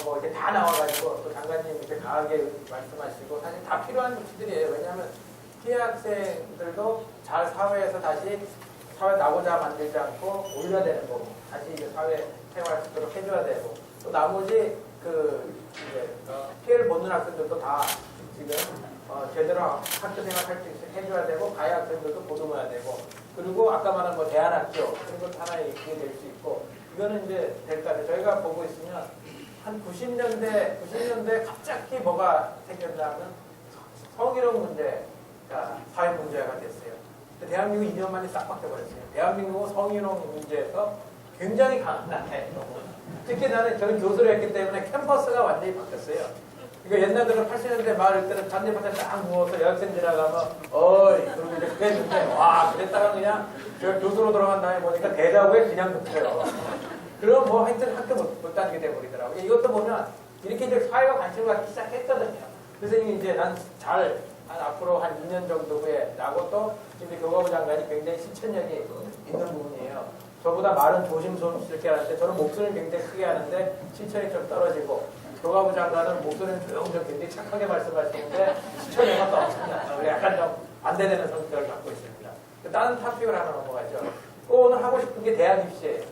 뭐 이렇게 다 나와가지고 또 장관님 이렇게 강하게 말씀하시고 사실 다 필요한 조치들이에요. 왜냐하면 피해 학생들도 잘 사회에서 다시 사회 나고자 만들지 않고 올려야 되는 거고 다시 이제 사회 생활 수 있도록 해줘야 되고 또 나머지 피해를 보는 학생들도 다 지금 제대로 학교 생활할 수 있게 해줘야 되고 가해 학생들도 보듬어야 되고 그리고 아까 말한 뭐 대안학교 그런 것도 하나의 기회 될 수 있고 이거는 이제 될 것 같아요. 저희가 보고 있으면 한 90년대 갑자기 뭐가 생겼냐면 성희롱 문제가 사회 문제가 됐어요. 대한민국 2년 만에 싹 바뀌어버렸어요. 대한민국은 성희롱 문제에서 굉장히 강한 나라예요. 특히 저는 교수를 했기 때문에 캠퍼스가 완전히 바뀌었어요. 그러니까 옛날에는 80년대 말일 때는 잔디밭에 딱 누워서 여학생 지나가면 어이 그러고 이제 그랬는데 와 그랬다가 그냥 제가 교수로 들어간 다음에 보니까 대자구에 그냥 붙어요. 그럼 뭐 하여튼 학교 못 다니게 돼버리더라고요. 이것도 보면 이렇게 이제 사회가 관심을 갖기 시작했거든요. 그래서 이제 난 앞으로 한 2년 정도 후에 나고 또 이제 교과부 장관이 굉장히 실천력이 있는 부분이에요. 저보다 말은 조심스럽게 하는데 저는 목소리를 굉장히 크게 하는데 실천이 좀 떨어지고 교과부 장관은 목소리는 조용조용 굉장히 착하게 말씀하시는데 실천력은 또 없습니다. 약간 좀 반대되는 성격을 갖고 있습니다. 다른 토픽을 하나 넘어가죠. 또 오늘 하고 싶은 게 대학 입시예요.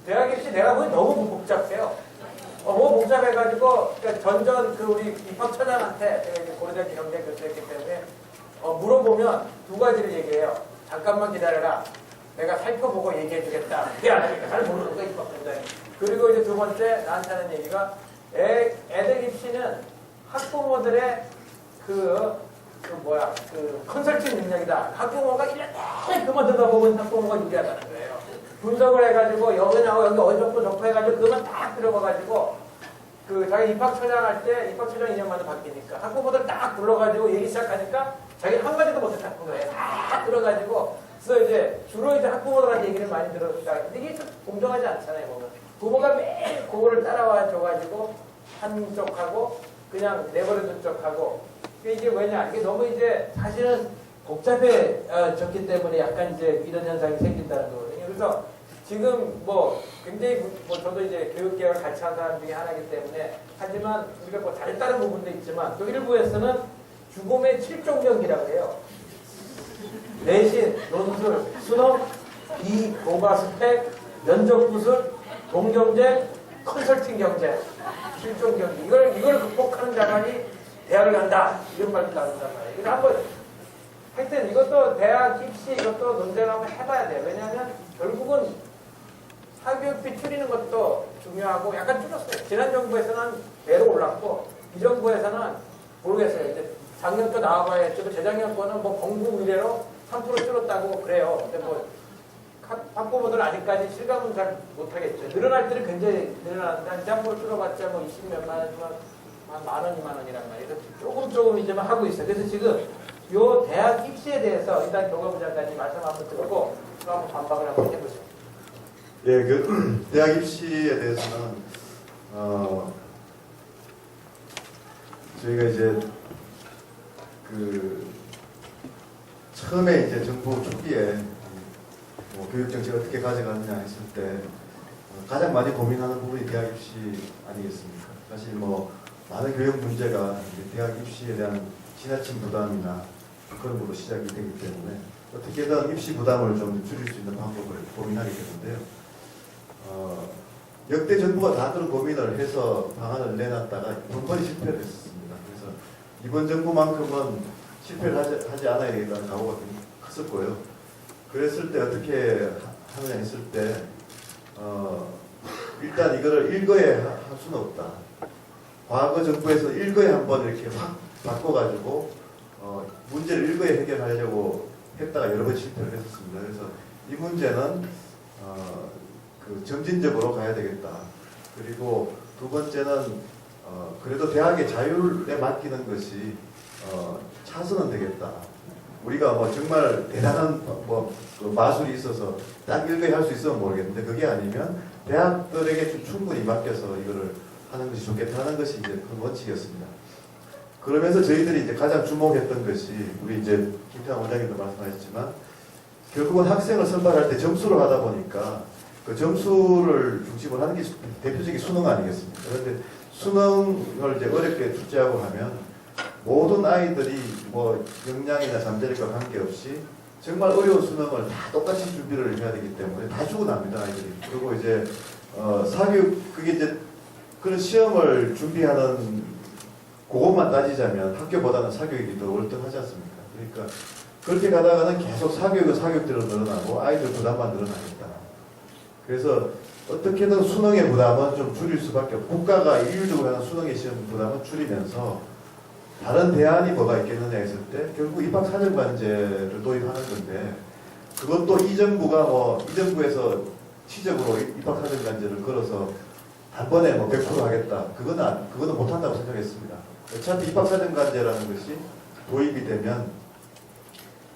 대학 입시 내가 보기 너무 복잡해요. 너무 복잡해가지고 그러니까 전전 우리 입학처장한테 제가 이제 고려대학교 경제 교수였기 때문에 물어보면 두 가지를 얘기해요. 잠깐만 기다려라. 내가 살펴보고 얘기해주겠다. 그게 아니니까 잘 모르는 거 입학처장이. 그리고 이제 두 번째 나한테 하는 얘기가 애들 입시는 학부모들의 컨설팅 능력이다. 학부모가 1년 내내 그만 듣다 보면 학부모가 유리하다는 거예요. 분석을 해가지고 여기하고 여기 어느 정도 접해가지고 그것만 딱 들어가가지고 그 자기 입학처장 할 때 입학처장 2년만에 바뀌니까 학부모들 딱 불러가지고 얘기 시작하니까 자기 한마디도 못했다는 거예요. 딱 들어가지고 그래서 이제 주로 이제 학부모들한테 얘기를 많이 들었다. 근데 이게 좀 공정하지 않잖아요. 보면 부모가 매일 그거를 따라와 줘가지고 한쪽하고 그냥 내버려둔 쪽하고 이게 왜냐 이게 너무 이제 사실은 복잡해졌기 때문에 약간 이제 이런 현상이 생긴다는 거거든요. 그래서 지금 뭐 굉장히 뭐 저도 이제 교육계와 같이 한 사람 중에 하나이기 때문에 하지만 우리가 뭐 다른 부분도 있지만 또 일부에서는 주곰의 7종경이라고 해요. 내신, 논술, 수능, 비고가 스펙, 면접 구술, 동경제, 컨설팅 경제, 7종 경기. 이걸 극복하는 자만이 대학을 간다. 이런 말도 나온단 말이에요. 그래서 한번 하여튼 이것도 대학 입시 이것도 논쟁을 한번 해봐야 돼요. 왜냐하면 결국은 사교육비 줄이는 것도 중요하고 약간 줄였어요. 지난 정부에서는 배로 올랐고 이 정부에서는 모르겠어요. 이제 작년 거 나와봐야 했죠. 재작년 거는 뭐 건국 이래로 3% 줄었다고 그래요. 근데 뭐 학부모들은 아직까지 실감은 잘 못하겠죠. 늘어날 때는 굉장히 늘어나는데 한 장부를 줄어봤자 뭐 20몇만 원이면 한 10,000원, 20,000원이란 말이에요. 조금이지만 하고 있어요. 그래서 지금 요 대학 입시에 대해서 일단 교과부 장관님 말씀 한번 듣고 또 한번 반박을 한번 해보죠.
예, 그 대학 입시에 대해서는 저희가 이제 그 처음에 이제 정부 초기에 뭐 교육 정책 어떻게 가져가느냐 했을 때 가장 많이 고민하는 부분이 대학 입시 아니겠습니까? 사실 뭐 많은 교육 문제가 이제 대학 입시에 대한 지나친 부담이나 그런 걸로 시작이 되기 때문에 어떻게든 입시 부담을 좀 줄일 수 있는 방법을 고민하게 되는데요. 역대 정부가 다들 고민을 해서 방안을 내놨다가 번번이 실패를 했습니다. 그래서 이번 정부만큼은 실패를 하지 않아야 되겠다는 각오가 좀 컸었고요. 그랬을 때 어떻게 하느냐 했을 때 일단 이거를 일거에 할 수는 없다. 과거 정부에서 일거에 한번 이렇게 확 바꿔가지고 문제를 일거에 해결하려고 했다가 여러 번 실패를 했었습니다. 그래서 이 문제는 그 점진적으로 가야 되겠다. 그리고 두 번째는 그래도 대학의 자율에 맡기는 것이 차선은 되겠다. 우리가 뭐 정말 대단한 그 마술이 있어서 딱 일거에 할 수 있으면 모르겠는데 그게 아니면 대학들에게 좀 충분히 맡겨서 이거를 하는 것이 좋겠다는 것이 이제 그 원칙이었습니다. 그러면서 저희들이 이제 가장 주목했던 것이 우리 이제 김태환 원장님도 말씀하셨지만 결국은 학생을 선발할 때 점수로 하다 보니까 그 점수를 중심으로 하는 게 대표적인 수능 아니겠습니까? 그런데 수능을 이제 어렵게 출제하고 하면 모든 아이들이 뭐 역량이나 잠재력과 관계없이 정말 어려운 수능을 다 똑같이 준비를 해야 되기 때문에 다 죽어납니다, 아이들이. 그리고 이제 사교육 그게 이제 그런 시험을 준비하는 그것만 따지자면 학교보다는 사교육이 더 월등하지 않습니까? 그러니까 그렇게 가다가는 계속 사교육대로 늘어나고 아이들 부담만 늘어나겠다. 그래서 어떻게든 수능의 부담은 좀 줄일 수밖에 없고 국가가 일률적으로 하는 수능의 시험 부담은 줄이면서 다른 대안이 뭐가 있겠느냐 했을 때 결국 입학사정관제를 도입하는 건데 그것도 이 정부에서 시적으로 입학사정관제를 걸어서 단번에 뭐 100% 하겠다. 그거는 못한다고 생각했습니다. 어차피 입학사정관제라는 것이 도입이 되면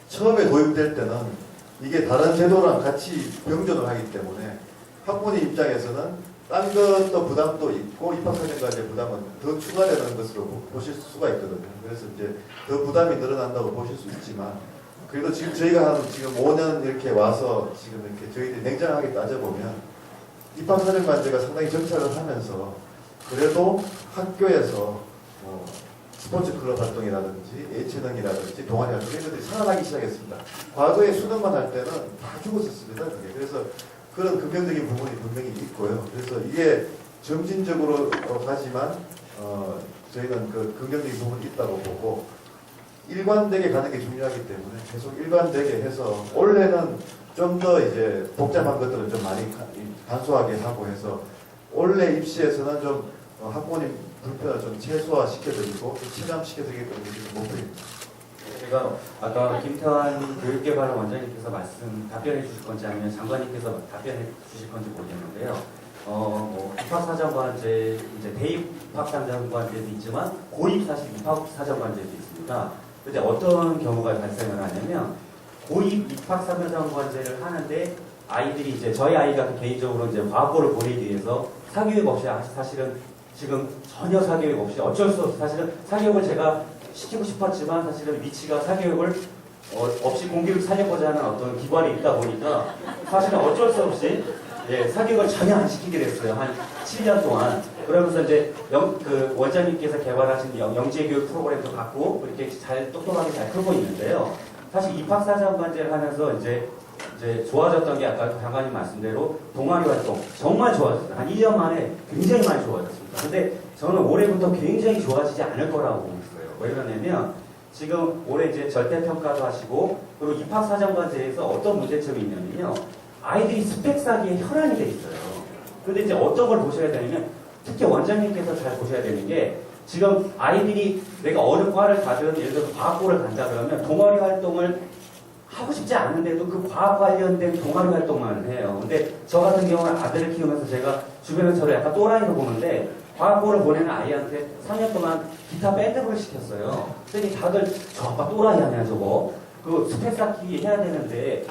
처음에 도입될 때는 이게 다른 제도랑 같이 병존을 하기 때문에 학부모님 입장에서는 딴 것도 부담도 있고 입학사정관제 부담은 더 추가되는 것으로 보실 수가 있거든요. 그래서 이제 더 부담이 늘어난다고 보실 수 있지만 그래도 지금 저희가 지금 5년 이렇게 와서 지금 이렇게 저희들이 냉정하게 따져보면 입학사정관제가 상당히 정착을 하면서 그래도 학교에서 스포츠 클럽 활동이라든지 예체능이라든지 동아리 활동 이런 것들이 살아나기 시작했습니다. 과거에 수능만 할 때는 다 죽었었습니다. 그게. 그래서 그런 긍정적인 부분이 분명히 있고요. 그래서 이게 점진적으로 가지만 저희는 그 긍정적인 부분이 있다고 보고 일관되게 가는 게 중요하기 때문에 계속 일관되게 해서 올해는 좀 더 이제 복잡한 것들은 좀 많이 간소하게 하고 해서 올해 입시에서는 좀 학부모님 불편을 좀 최소화시켜드리고 체감시켜드리겠다는 게 목표입니다.
제가 아까 김태환 교육개발 원장님께서 답변해 주실 건지 아니면 장관님께서 답변해 주실 건지 모르겠는데요. 뭐 입학사정관제, 이제 대입학사정관제도 있지만 고입 사실 입학사정관제도 있습니다. 근데 어떤 경우가 발생을 하냐면 고입 입학사정관제를 하는데 아이들이 이제 저희 아이가 개인적으로 이제 과학고를 보내기 위해서 사교육 없이 사실은 지금 전혀 사교육 없이 어쩔 수 없이 사실은 사교육을 제가 시키고 싶었지만 사실은 위치가 사교육을 없이 공교육 살려고자 하는 어떤 기관이 있다 보니까 사실은 어쩔 수 없이 사교육을 전혀 안 시키게 됐어요. 한 7년 동안. 그러면서 이제 그 원장님께서 개발하신 영재교육 프로그램도 갖고 이렇게 잘 똑똑하게 잘 크고 있는데요. 사실 입학사정관제를 하면서 이제 좋아졌던 게 아까 장관님 말씀대로 동아리 활동 정말 좋아졌어요. 한 1년 만에 굉장히 많이 좋아졌습니다. 근데 저는 올해부터 굉장히 좋아지지 않을 거라고 보고 있어요. 왜 그러냐면 지금 올해 이제 절대평가도 하시고 그리고 입학사정관제에서 어떤 문제점이 있냐면요. 아이들이 스펙 쌓기에 혈안이 돼 있어요. 근데 이제 어떤 걸 보셔야 되냐면 특히 원장님께서 잘 보셔야 되는 게 지금 아이들이 내가 어느 과를 가든 예를 들어서 과학고를 간다 그러면 동아리 활동을 하고 싶지 않은데도 그 과학 관련된 동아리 활동만 해요. 근데 저 같은 경우는 아들을 키우면서 제가 주변에서 저를 약간 또라이로 보는데 과학고를 보내는 아이한테 3년 동안 기타 밴드부를 시켰어요. 그랬더니 다들 저 아빠 또라이 아니야 저거. 그 스펙 쌓기 해야 되는데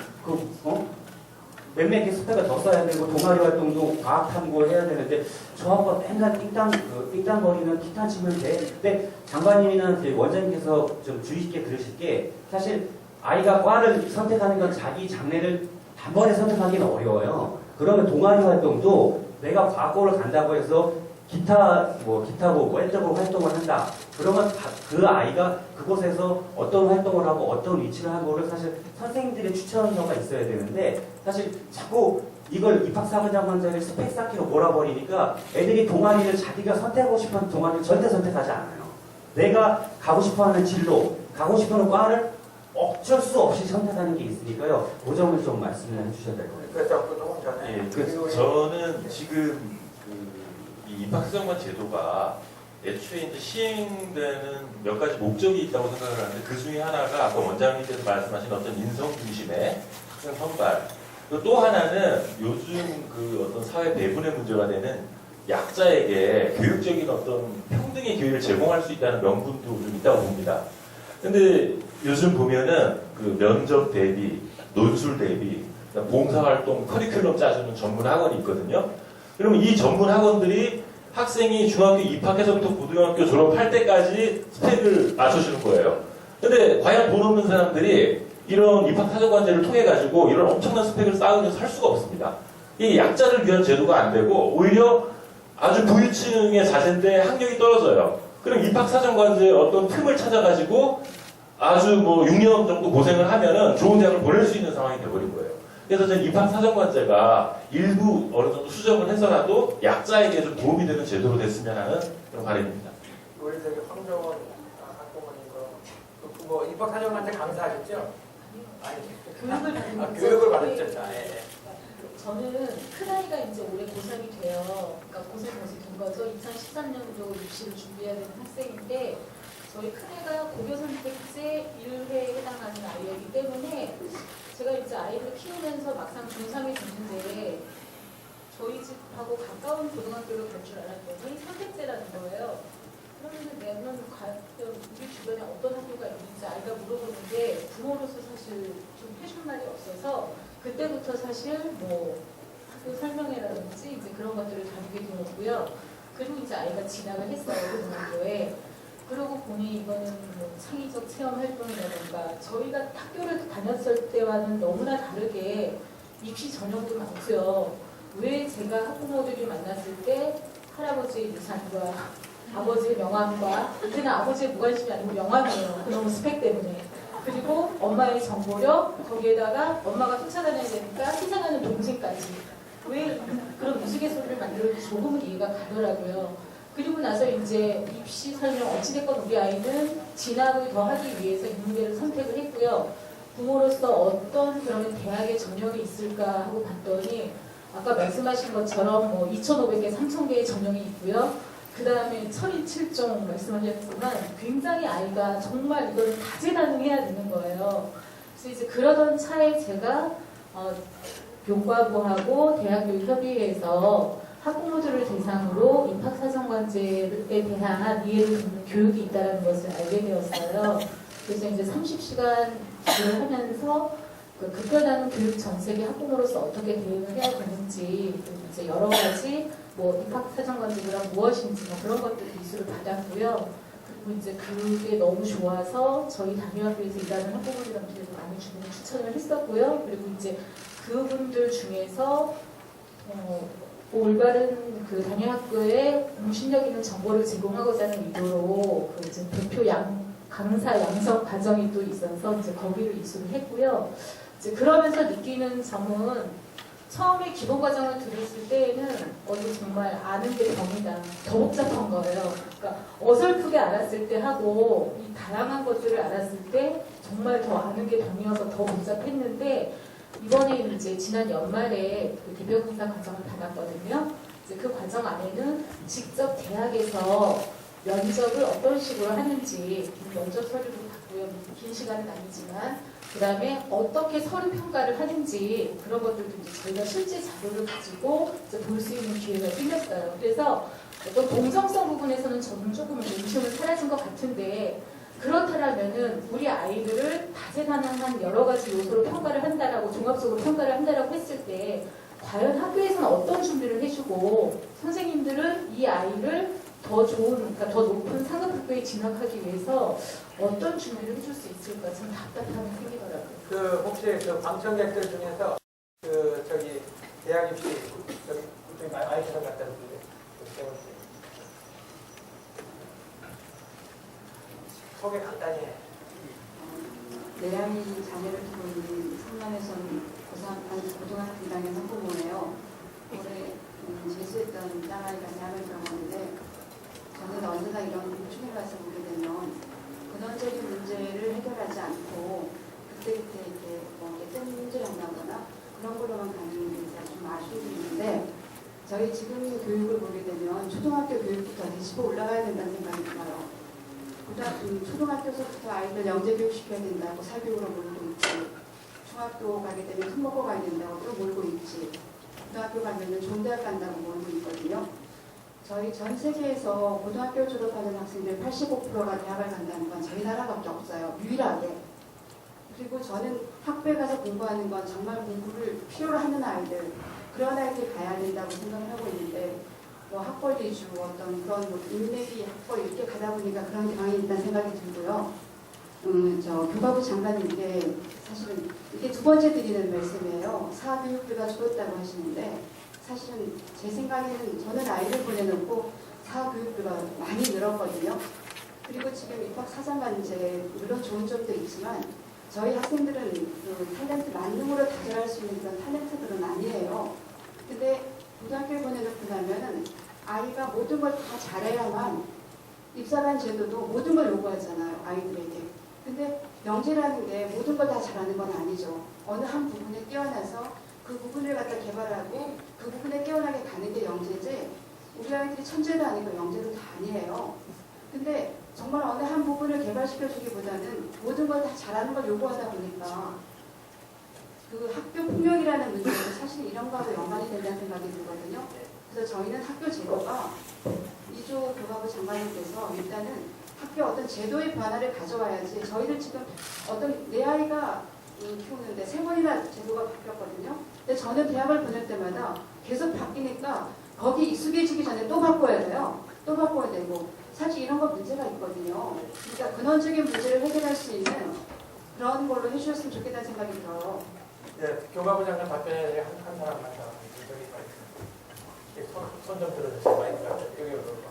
몇몇 개 스펙을 더 써야 되고 동아리 활동도 과학 탐구 해야 되는데 저 아빠 맨날 띵땅거리는 기타 치면 돼. 근데 장관님이나 원장님께서 좀 주의 깊게 들으실 게 사실 아이가 과를 선택하는 건 자기 장래를 단번에 선택하기는 어려워요. 그러면 동아리 활동도 내가 과학고를 간다고 해서 기타부, 밴드부 활동을 한다. 그러면 그 아이가 그곳에서 어떤 활동을 하고 어떤 위치를 한 거를 사실 선생님들의 추천서가 있어야 되는데 사실 자꾸 이걸 입학사정관제를 스펙 쌓기로 몰아버리니까 애들이 동아리를 자기가 선택하고 싶은 동아리를 절대 선택하지 않아요. 내가 가고 싶어하는 진로, 가고 싶어하는 과를 어쩔 수 없이 선택하는 게 있으니까요. 그 점을 좀 말씀을 해주셔야 될 것 같아요.
그래서 조금 전에
저는 지금 이 입학사정관 제도가 애초에 이제 시행되는 몇 가지 목적이 있다고 생각을 하는데 그 중에 하나가 아까 원장님께서 말씀하신 어떤 인성 중심의 학생 선발 그리고 또 하나는 요즘 그 어떤 사회 배분의 문제가 되는 약자에게 교육적인 어떤 평등의 기회를 제공할 수 있다는 명분도 좀 있다고 봅니다. 근데 요즘 보면은 그 면접 대비, 논술 대비, 봉사활동, 커리큘럼 짜주는 전문 학원이 있거든요. 그러면 이 전문 학원들이 학생이 중학교 입학해서부터 고등학교 졸업할 때까지 스펙을 맞춰주는 거예요. 근데 과연 돈 없는 사람들이 이런 입학사정관제를 통해 가지고 이런 엄청난 스펙을 쌓으면서 살 수가 없습니다. 이게 약자를 위한 제도가 안 되고 오히려 아주 부유층의 자제인데 학력이 떨어져요. 그럼 입학사정관제의 어떤 틈을 찾아가지고 아주 6년 정도 고생을 하면은 좋은 대학을 보낼 수 있는 상황이 돼버린 거예요. 그래서 저는 입학사정관제가 일부 어느 정도 수정을 해서라도 약자에게 좀 도움이 되는 제도로 됐으면 하는 그런 바람입니다.
우리 저기 황정원 학부모님 입학사정관제 강사하셨죠?
교육을 받은 거죠.
교육을 받았죠.
저는 큰아이가 이제 올해 고3이 돼요. 그러니까 고3 벌써 된 거죠. 2013년도 입시를 준비해야 되는 학생인데 저희 큰애가 고교 선택제 1회에 해당하는 아이이기 때문에 제가 이제 아이를 키우면서 막상 중3이 됐는데 저희 집하고 가까운 고등학교를 갈 줄 알았더니 선택제라는 거예요. 그러면 우리 주변에 어떤 학교가 있는지 아이가 물어보는데 부모로서 사실 좀 해줄 말이 없어서 그때부터 사실 학교 설명회라든지 이제 그런 것들을 다니게 되었고요. 그리고 이제 아이가 진학을 했어요, 고등학교에. 그러고 보니 이거는 창의적 체험 활동이라든가 저희가 학교를 다녔을 때와는 너무나 다르게 입시 전형도 많고요. 왜 제가 학부모들이 만났을 때 할아버지의 유산과 아버지의 명함과 그때는 아버지의 무관심이 아니고 명함이에요. 그놈의 스펙 때문에. 그리고 엄마의 정보력 거기에다가 엄마가 쫓아다녀야 되니까 희생하는 동생까지. 왜 그런 우스갯소리를 만들었는지 조금은 이해가 가더라고요. 그리고 나서 이제 입시 설명 어찌됐건 우리 아이는 진학을 더 하기 위해서 인문계를 선택을 했고요. 부모로서 어떤 그러면 대학의 전형이 있을까 하고 봤더니 아까 말씀하신 것처럼 2,500개, 3,000개의 전형이 있고요. 그 다음에 처리 7종 말씀하셨지만 굉장히 아이가 정말 이걸 다재다능해야 되는 거예요. 그래서 이제 그러던 차에 제가 교과부하고 대학교육협의회에서 학부모들을 대상으로 입학사정관제에 대한 이해를 돕는 교육이 있다는 것을 알게 되었어요. 그래서 이제 30시간을 하면서 그 급변하는 교육 정책에 학부모로서 어떻게 대응을 해야 되는지 이제 여러 가지 뭐 입학사정관제가 무엇인지 뭐 그런 것들 기술을 받았고요. 그리고 이제 그게 너무 좋아서 저희 담임학교에서 일하는 학부모들한테도 많이 추천을 했었고요. 그리고 이제 그분들 중에서 올바른 그 담임학교에 공신력 있는 정보를 제공하고자 하는 의도로 그 이제 대표 강사 양성 과정이 또 있어서 이제 거기를 이수를 했고요. 이제 그러면서 느끼는 점은 처음에 기본 과정을 들었을 때에는 정말 아는 게 덤이다. 더 복잡한 거예요. 그러니까 어설프게 알았을 때 하고 이 다양한 것들을 알았을 때 정말 더 아는 게 덤이어서 더 복잡했는데 이번에 이제 지난 연말에 그 대표 강사 과정을 받았거든요. 이제 그 과정 안에는 직접 대학에서 면접을 어떤 식으로 하는지 면접 서류도 받고요. 긴 시간은 아니지만 그 다음에 어떻게 서류 평가를 하는지 그런 것들도 이제 저희가 실제 자료를 가지고 볼 수 있는 기회가 생겼어요. 그래서 어떤 공정성 부분에서는 저는 조금 의심은 사라진 것 같은데 그렇다면은 우리 아이들을 다재다능한 여러 가지 요소로 평가를 한다라고 종합적으로 평가를 한다라고 했을 때 과연 학교에서는 어떤 준비를 해주고 선생님들은 이 아이를 더 좋은, 그러니까 더 높은 상급 학교에 진학하기 위해서 어떤 준비를 해줄 수 있을까 좀 답답함이 생기더라고요.
그 혹시 그 방청객들 중에서 그 저기 대학 입시 저기 마이크 좀 갖다 주세요. 소개 간단히 해.
내 아이 자녀를 두고 있는 성남에선 고등학교 1학년 학부모네요. 올해 재수했던 딸아이가 대학을 들어갔는데 저는 언제나 이런 고충에 가서 보게 되면 근원적인 문제를 해결하지 않고 그때그때 이렇게 찜질한다거나 그런 걸로만 가는 게 좀 아쉬움이 있는데 저희 지금 교육을 보게 되면 초등학교 교육부터 뒤집어 올라가야 된다는 생각이 들어요. 초등학교에서부터 아이들 영재교육 시켜야 된다고 사교육으로 몰고 있지. 중학교 가게 되면 큰 먹고 가야 된다고 또 몰고 있지. 고등학교 가면 좋은 대학 간다고 몰고 있거든요. 저희 전 세계에서 고등학교 졸업하는 학생들 85%가 대학을 간다는 건 저희 나라밖에 없어요. 유일하게. 그리고 저는 학교에 가서 공부하는 건 정말 공부를 필요로 하는 아이들, 그런 아이들 가야 된다고 생각을 하고 있는데 뭐 학벌 위주 어떤 그런 인맥이 학벌 이렇게 가다 보니까 그런 경향이 있다는 생각이 들고요. 저 교과부 장관님께 사실은 이게 두 번째 드리는 말씀이에요. 사교육비가 줄었다고 하시는데 사실은 제 생각에는 저는 아이를 보내놓고 사교육비가 많이 늘었거든요. 그리고 지금 입학사정관제 물론 좋은 점도 있지만 저희 학생들은 그 탤런트 만능으로 다져갈 수 있는 그런 탤런트들은 아니에요. 근데 고등학교에 보내놓고 나면은 아이가 모든 걸 다 잘해야만 입사관 제도도 모든 걸 요구하잖아요. 아이들에게. 근데 영재라는 게 모든 걸 다 잘하는 건 아니죠. 어느 한 부분에 뛰어나서 그 부분을 갖다 개발하고 그 부분에 뛰어나게 가는 게 영재지 우리 아이들이 천재도 아니고 영재도 다 아니에요. 근데 정말 어느 한 부분을 개발시켜주기보다는 모든 걸 다 잘하는 걸 요구하다 보니까 그 학교 폭력이라는 문제도 사실 이런 거하고 연관이 된다는 생각이 들거든요. 그래서 저희는 학교 제도가 이조 교과부 장관님께서 일단은 학교 어떤 제도의 변화를 가져와야지 저희들 지금 어떤 내 아이가 키우는데 3번이나 제도가 바뀌었거든요. 근데 저는 대학을 보낼 때마다 계속 바뀌니까 거기 익숙해지기 전에 또 바꿔야 돼요. 또 바꿔야 되고 사실 이런 거 문제가 있거든요. 그러니까 근원적인 문제를 해결할 수 있는 그런 걸로 해주셨으면 좋겠다는 생각이 들어요.
네, 교과부 장관 답변에 한 사람만 더 저기 손 좀 들어주세요. 마이크 여기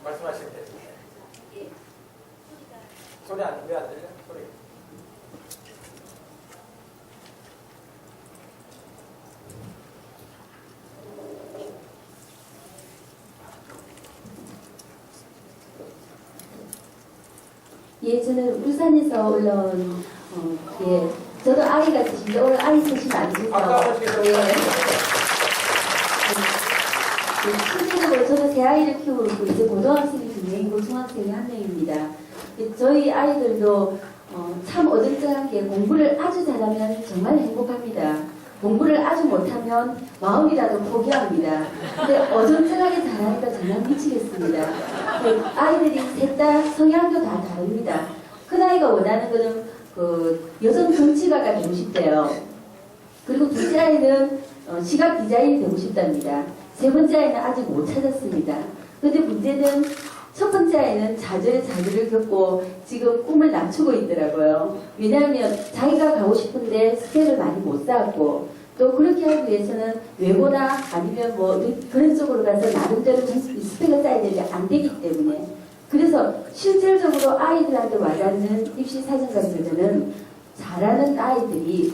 말씀하실 때 소리 왜 안 들려? 소리.
예, 저는 울산에서 올라온 저도 아이가 있으신데 오늘 아이 있으시면 안 되죠?
아까 하시던
예. 실제적으로 저는 세 아이를 키우고 있고 이제 고등학생이 2명이고 중학생이 1명입니다. 저희 아이들도 참 어정쩡한 게 공부를 아주 잘하면 정말 행복합니다. 공부를 아주 못하면 마음이라도 포기합니다. 근데 어정쩡하게 잘하니까 정말 미치겠습니다. 아이들이 셋 다 성향도 다 다릅니다. 큰아이가 원하는 거는 여성 정치가가 되고 싶대요. 그리고 둘째 아이는 시각 디자인이 되고 싶답니다. 세 번째 아이는 아직 못 찾았습니다. 근데 문제는 첫 번째 아이는 좌절을 겪고 지금 꿈을 낮추고 있더라고요. 왜냐하면 자기가 가고 싶은데 스펙을 많이 못 쌓았고 또 그렇게 하기 위해서는 외고나 아니면 뭐 그런 쪽으로 가서 나름대로 스펙을 쌓아야 되는데 안 되기 때문에 그래서 실질적으로 아이들한테 와닿는 입시 사정관들은 잘하는 아이들이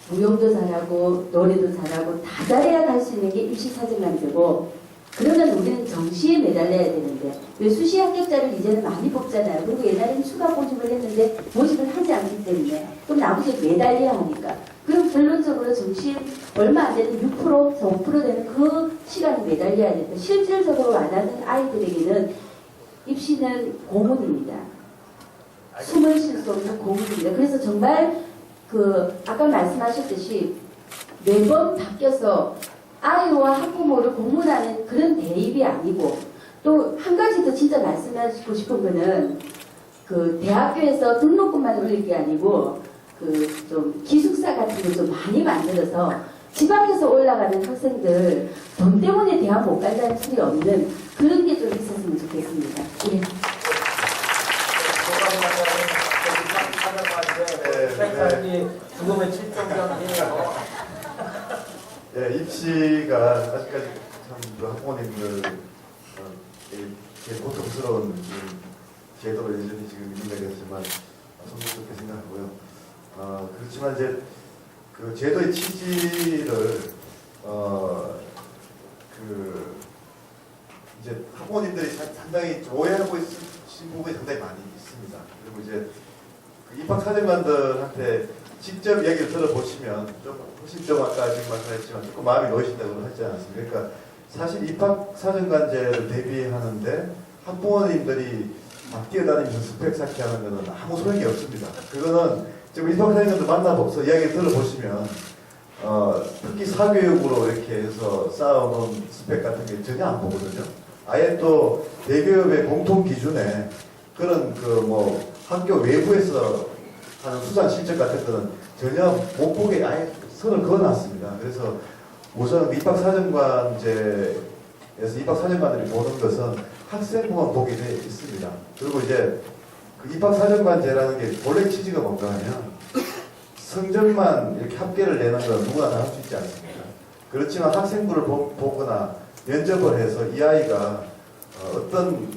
무용도 잘하고 노래도 잘하고 다 잘해야 갈 수 있는 게 입시 사정관들고 그러면 우리는 정시에 매달려야 되는데 왜 수시 합격자를 이제는 많이 뽑잖아요. 그리고 옛날에는 추가 모집을 했는데 모집을 하지 않기 때문에 그럼 나머지 매달려야 하니까 그럼 결론적으로 정시에 얼마 안 되는 6% 5% 되는 그 시간에 매달려야 되는데 실질적으로 와닿는 아이들에게는 입시는 고문입니다. 숨을 쉴 수 없는 고문입니다. 그래서 정말 아까 말씀하셨듯이 매번 바뀌어서 아이와 학부모를 고문하는 그런 대입이 아니고 또 한 가지 더 진짜 말씀하고 싶은 거는 대학교에서 등록금만 올릴 게 아니고 좀 기숙사 같은 거 좀 많이 만들어서 지방에서 올라가는 학생들 돈 때문에 대학 못 간다는 소리 없는 그런 게 좀 있었으면 좋겠습니다. 예.
스펙타클이 죽음의 7.0이에요.
네, 입시가 아직까지 참 학부모님들 고통스러운 제도로 여전히 지금 있는 거겠지만 성공스럽게 생각하고요. 그렇지만 이제 그 제도의 취지를 이제 학부모님들이 상당히 오해하고 있는 부분이 상당히 많이 있습니다. 그리고 이제 입학사정관들한테 직접 얘기를 들어보시면 좀 훨씬 좀 아까 지금 말씀하셨지만 조금 마음이 놓이신다고 하지 않았습니까? 그러니까 사실 입학사정관제를 대비하는데 학부모님들이 막 뛰어다니면서 스펙 쌓기 하는 것은 아무 소용이 없습니다. 그거는 지금 입학사정관들 만나보고서 이야기 들어보시면 특히 사교육으로 이렇게 해서 쌓아놓은 스펙 같은 게 전혀 안 보거든요. 아예 또 대기업의 공통 기준에 그런 학교 외부에서 하는 수상 실적 같은 거는 전혀 못 보게 아예 선을 그어놨습니다. 그래서 우선 입학사정관제에서 입학사정관들이 보는 것은 학생부만 보게 되어 있습니다. 그리고 이제 그 입학사정관제라는 게 본래 취지가 뭔가 하면 성적만 이렇게 합계를 내는 건 누구나 다 할 수 있지 않습니까? 그렇지만 학생부를 보거나 면접을 해서 이 아이가 어떤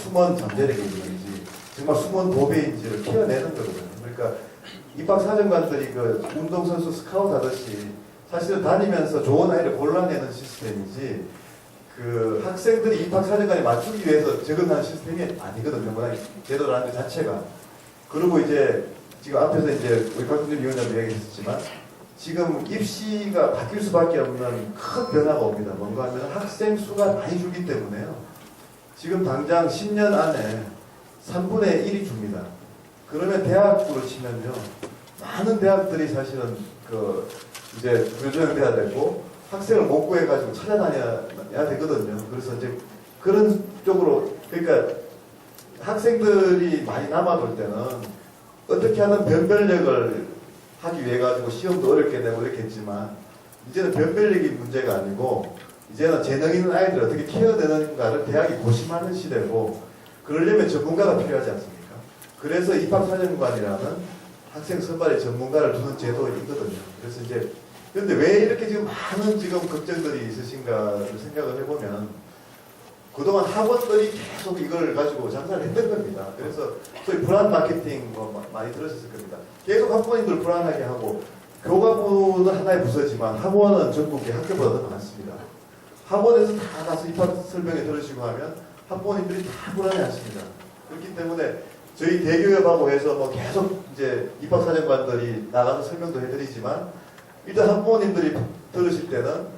숨은 잠재력이 있는지 정말 숨은 도배인지를 키워내는 거거든요. 그러니까 입학사정관들이 운동선수 스카우트 하듯이 사실은 다니면서 좋은 아이를 골라내는 시스템이지 학생들이 입학사정관에 맞추기 위해서 적응하는 시스템이 아니거든요. 워낙 제도라는 것 자체가. 그리고 이제 지금 앞에서 이제 우리 박준준 위원장도 얘기했었지만 지금 입시가 바뀔 수밖에 없는 큰 변화가 옵니다. 뭔가 하면 학생 수가 많이 줄기 때문에요. 지금 당장 10년 안에 3분의 1이 줍니다. 그러면 대학으로 치면요. 많은 대학들이 사실은 이제 교정돼야 되고 학생을 못 구해가지고 찾아다녀야 되거든요. 그래서 이제 그런 쪽으로 그러니까 학생들이 많이 남아돌 때는 어떻게 하는 변별력을 하기 위해 가지고 시험도 어렵게 내고 이렇겠지만 이제는 변별력이 문제가 아니고 이제는 재능 있는 아이들을 어떻게 키워내는가를 대학이 고심하는 시대고 그러려면 전문가가 필요하지 않습니까? 그래서 입학사정관이라는 학생 선발의 전문가를 두는 제도이거든요. 그래서 이제 그런데 왜 이렇게 지금 많은 지금 걱정들이 있으신가를 생각을 해보면 그동안 학원들이 계속 이걸 가지고 장사를 했던 겁니다. 그래서 소위 브랜드 마케팅 많이 들으셨을 겁니다. 계속 학부모님들 불안하게 하고 교과부는 하나의 부서지만 학원은 전국에 학교보다 더 많습니다. 학원에서 다 가서 입학 설명회 들으시고 하면 학부모님들이 다 불안해 하십니다. 그렇기 때문에 저희 대교협하고 해서 뭐 계속 이제 입학사정관들이 나가서 설명도 해드리지만 일단 학부모님들이 들으실 때는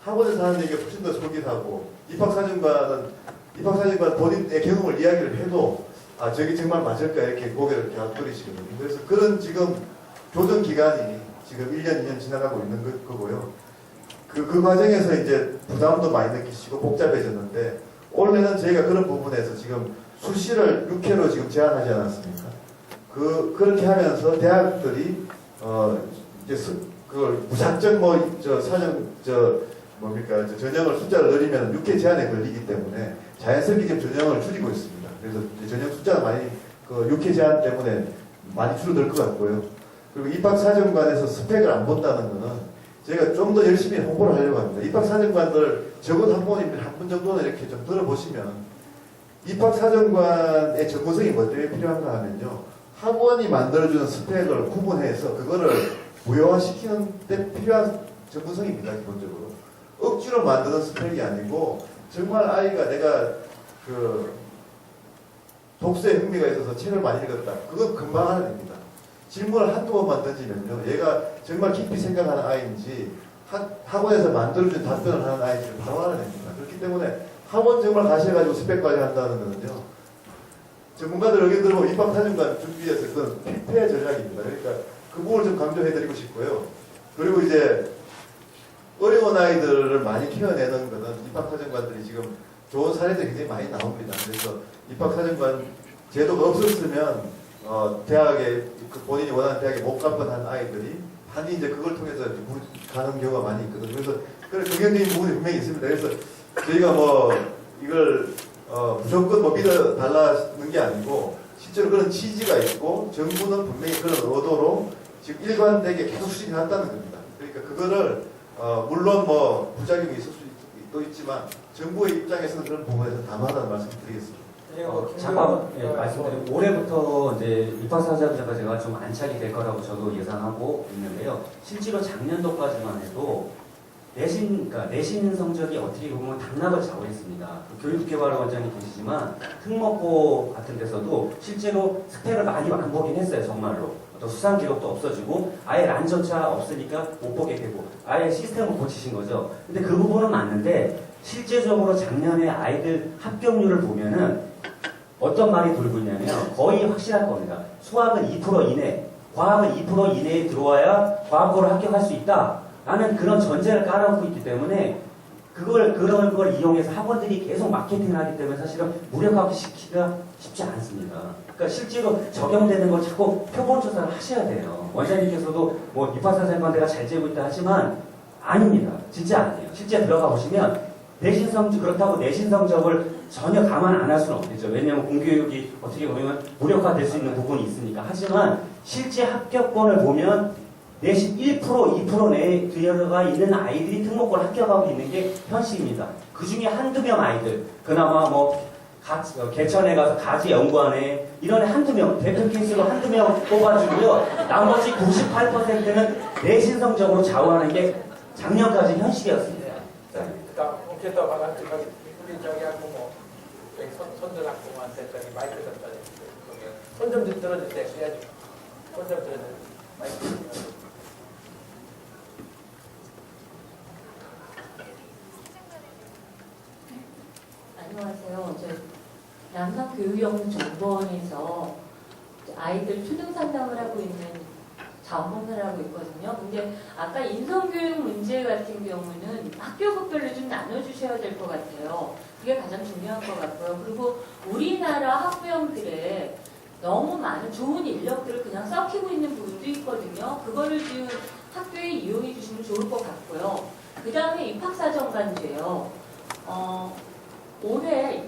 학원에서 하는 얘기가 훨씬 더 솔깃하고 입학사정관 본인의 경험을 이야기를 해도 아 저게 정말 맞을까 이렇게 고개를 이렇게 끄덕이시거든요. 그래서 그런 지금 교정 기간이 지금 1년, 2년 지나가고 있는 거고요. 그 과정에서 이제 부담도 많이 느끼시고 복잡해졌는데 올해는 저희가 그런 부분에서 지금 수시를 6회로 지금 제한하지 않았습니까? 그렇게 하면서 대학들이 이제 그걸 무작정 전형을 숫자를 늘리면 6회 제한에 걸리기 때문에 자연스럽게 지금 전형을 줄이고 있습니다. 그래서 이제 전형 숫자가 많이 6회 제한 때문에 많이 줄어들 것 같고요. 그리고 입학사정관에서 스펙을 안 본다는 거는 저희가 좀 더 열심히 홍보를 하려고 합니다. 입학사정관들 적은 학부모님들 한 분 정도는 이렇게 좀 들어보시면 입학사정관의 전문성이 뭐 때문에 필요한가 하면요. 학원이 만들어주는 스펙을 구분해서 그거를 무효화시키는 데 필요한 전문성입니다. 기본적으로. 억지로 만드는 스펙이 아니고 정말 아이가 내가 독서에 흥미가 있어서 책을 많이 읽었다. 그건 금방 하는 겁니다. 질문을 한두 번만 던지면요. 얘가 정말 깊이 생각하는 아이인지 학원에서 만들어준 답변을 하는 아이인지 바로 알아냅니다. 그렇기 때문에 학원 정말 가셔가지고 스펙 관리한다는 거는요. 전문가들 의견 들어보면 입학사정관 준비해서 그건 필패 전략입니다. 그러니까 그 부분을 좀 강조해드리고 싶고요. 그리고 이제 어려운 아이들을 많이 키워내는 거는 입학사정관들이 지금 좋은 사례들이 굉장히 많이 나옵니다. 그래서 입학사정관 제도가 없었으면 대학에 본인이 원하는 대학에 못 갈 뻔한 아이들이 단지 이제 그걸 통해서 가는 경우가 많이 있거든요. 그래서 그런 긍정적인 부분이 분명히 있습니다. 그래서 저희가 뭐 이걸 무조건 뭐 믿어 달라는 게 아니고 실제로 그런 취지가 있고 정부는 분명히 그런 의도로 지금 일관되게 계속 수립해 놨다는 겁니다. 그러니까 그거를 물론 뭐 부작용이 있을 수도 있지만 정부의 입장에서는 그런 부분에서 담아라는 말씀을 드리겠습니다.
잠깐 말씀드리면 올해부터 이제 입학사정자가 제가 좀 안착이 될 거라고 저도 예상하고 있는데요. 실제로 작년도까지만 해도 내신 성적이 어떻게 보면 당락을 잡고 있습니다. 교육개발원장이 계시지만 특목고 같은 데서도 실제로 스펙을 많이 안 보긴 했어요. 정말로. 또 수상 기록도 없어지고 아예 란조차 없으니까 못 보게 되고 아예 시스템을 고치신 거죠. 근데 그 부분은 맞는데 실제적으로 작년에 아이들 합격률을 보면은 어떤 말이 돌고 있냐면 거의 확실할 겁니다. 수학은 2% 이내, 과학은 2% 이내에 들어와야 과학고를 합격할 수 있다. 라는 그런 전제를 깔아놓고 있기 때문에 그런 걸 이용해서 학원들이 계속 마케팅을 하기 때문에 사실은 무력화시키기가 쉽지 않습니다. 그러니까 실제로 적용되는 걸 자꾸 표본조사를 하셔야 돼요. 원장님께서도 뭐 입학사정관대가 잘 되고 있다 하지만 아닙니다. 진짜 아니에요. 실제 들어가 보시면 그렇다고 내신 성적을 전혀 감안 안 할 수는 없겠죠. 왜냐하면 공교육이 어떻게 보면 무력화될 수 있는 부분이 있으니까. 하지만 실제 합격권을 보면 내신 1%, 2% 내에 들어가 있는 아이들이 특목고를 합격하고 있는 게 현실입니다. 그 중에 한두 명 아이들, 그나마 뭐 개천에 가서 가지 연구원에 이런 한두 명, 대표 케이스로 한두 명 뽑아주고요. 나머지 98%는 내신 성적으로 좌우하는 게 작년까지 현실이었습니다.
그러니까 오케이다 받았지. 우리 저기 하고 뭐 손들 학부모한테 저기 마이크 좀 들어주세요. 손 좀 들어주세요. 손 좀 들어주세요. 마이크.
안녕하세요. 양산교육연구정보원에서 아이들 초등 상담을 하고 있는 자원봉사를 하고 있거든요. 근데 아까 인성교육 문제 같은 경우는 학교급별로 좀 나눠주셔야 될 것 같아요. 그게 가장 중요한 것 같고요. 그리고 우리나라 학부형들의 너무 많은 좋은 인력들을 그냥 썩히고 있는 부분도 있거든요. 그거를 지금 학교에 이용해 주시면 좋을 것 같고요. 그 다음에 입학사정관제요. 올해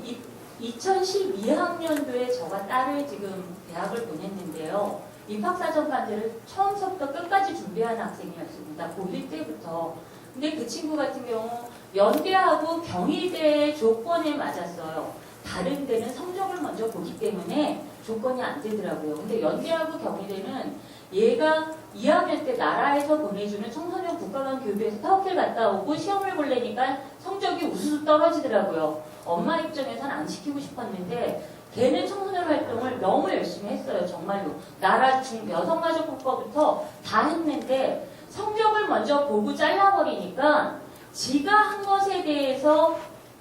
2012학년도에 저가 딸을 지금 대학을 보냈는데요. 입학사정관제를 처음부터 끝까지 준비하는 학생이었습니다. 고1 때부터. 근데 그 친구 같은 경우 연대하고 경희대 조건에 맞았어요. 다른 데는 성적을 먼저 보기 때문에 조건이 안 되더라고요. 근데 연대하고 경희대는 얘가 2학년 때 나라에서 보내주는 청소년 국가간 교육에서 터키를 갔다 오고 시험을 보려니까 성적이 우수수 떨어지더라고요. 엄마 입장에서는 안 시키고 싶었는데 걔는 청소년 활동을 너무 열심히 했어요. 정말로. 나라 여성가족국가부터 다 했는데 성적을 먼저 보고 잘라버리니까 지가 한 것에 대해서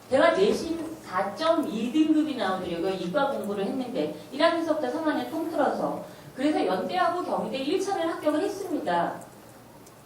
제가 내신 4.2등급이 나오더라고요. 이과 공부를 했는데 1학년서부터 3학년 통틀어서. 그래서 연대하고 경희대 1차를 합격을 했습니다.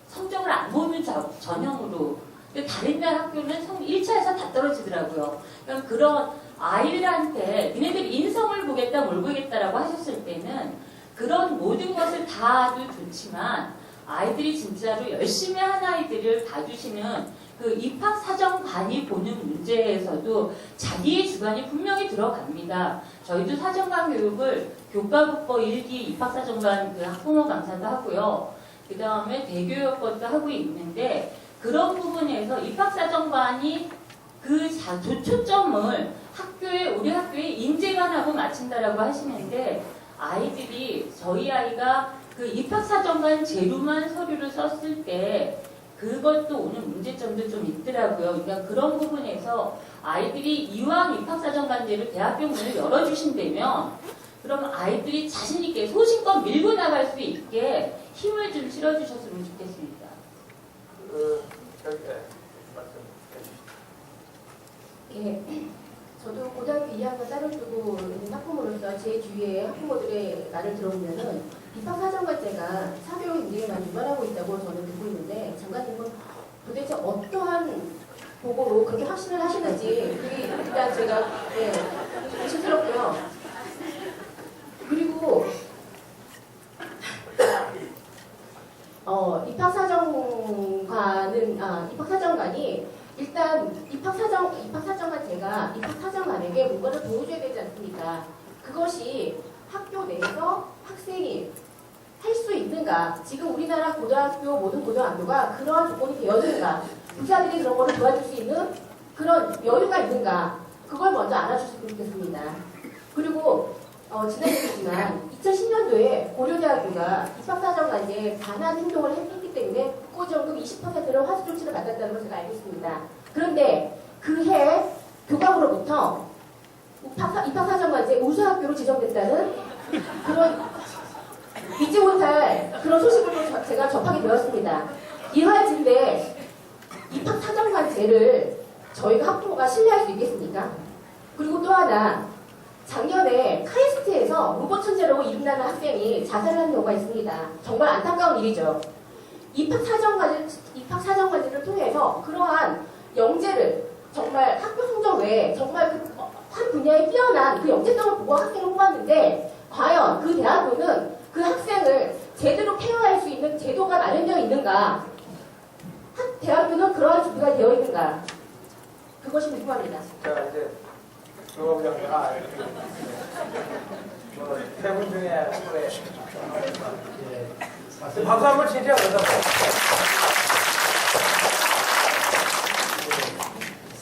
성적을 안 보는 전형으로. 근데 다른 날 학교는 1차에서 다 떨어지더라고요. 그러니까 그런 아이들한테 니네들 인성을 보겠다 뭘 보겠다라고 하셨을 때는 그런 모든 것을 다 해도 좋지만 아이들이 진짜로 열심히 한 아이들을 봐주시는 그 입학사정관이 보는 문제에서도 자기의 주관이 분명히 들어갑니다. 저희도 사정관 교육을 교과국어 1기 입학사정관 그 학부모 강사도 하고요. 그 다음에 대교육 것도 하고 있는데 그런 부분에서 입학사정관이 그 초점을 우리 학교에 인재관하고 맞춘다라고 하시는데 아이들이 저희 아이가 그 입학사정관 제로만 서류를 썼을 때 그것도 오는 문제점도 좀 있더라고요. 그러니까 그런 부분에서 아이들이 이왕 입학사정관제로 대학교 문을 열어주신다면 그럼 아이들이 자신있게 소신껏 밀고 나갈 수 있게 힘을 좀 실어주셨으면 좋겠습니다.
예, 저도 고등학교 2학년 딸을 두고 있는 학부모로서 제 주위의 학부모들의 말을 들어보면은 입학사정관제가 사교육 문제에만 유발하고 있다고 저는 듣고 있는데 장관님은 도대체 어떠한 보고로 그렇게 확신을 하시는지 그게 일단 제가 의심스럽고요. 그리고 입학사정관이 일단 입학사정관제가 입학사정관에게 뭔가를 보여줘야 되지 않습니까? 그것이 학교 내에서 학생이 할 수 있는가? 지금 우리나라 고등학교 모든 고등학교가 그러한 조건이 되어있는가? 부자들이 그런 거를 도와줄 수 있는 그런 여유가 있는가? 그걸 먼저 알아주셨으면 좋겠습니다. 그리고 지난 얘기지만 2010년도에 고려대학교가 입학사정관제에 반한 행동을 했기 때문에 국고지원금 20%를 화수 조치를 받았다는 걸 제가 알고 있습니다. 그런데 그 해 교감으로부터 입학사정관제 우수학교로 지정됐다는 그런 잊지 못할 그런 소식을 제가 접하게 되었습니다. 이화진데 입학사정관제를 저희가 학부모가 신뢰할 수 있겠습니까? 그리고 또 하나 작년에 카이스트에서 로봇 천재라고 이름나는 학생이 자살을 한 경우가 있습니다. 정말 안타까운 일이죠. 입학사정관제를 통해서 그러한 영재를 정말 학교 성적 외에 정말 한 분야에 뛰어난 그 영재성을 보고 학생을 뽑았는데 과연 그 대학교는 그 학생을 제대로 케어할 수 있는 제도가 마련되어 있는가? 대학교는 그러한 준비가 되어 있는가? 그것이 궁금합니다.
자, 이제 조업장가 세 분 중에 한 분의 박수 한번 치죠.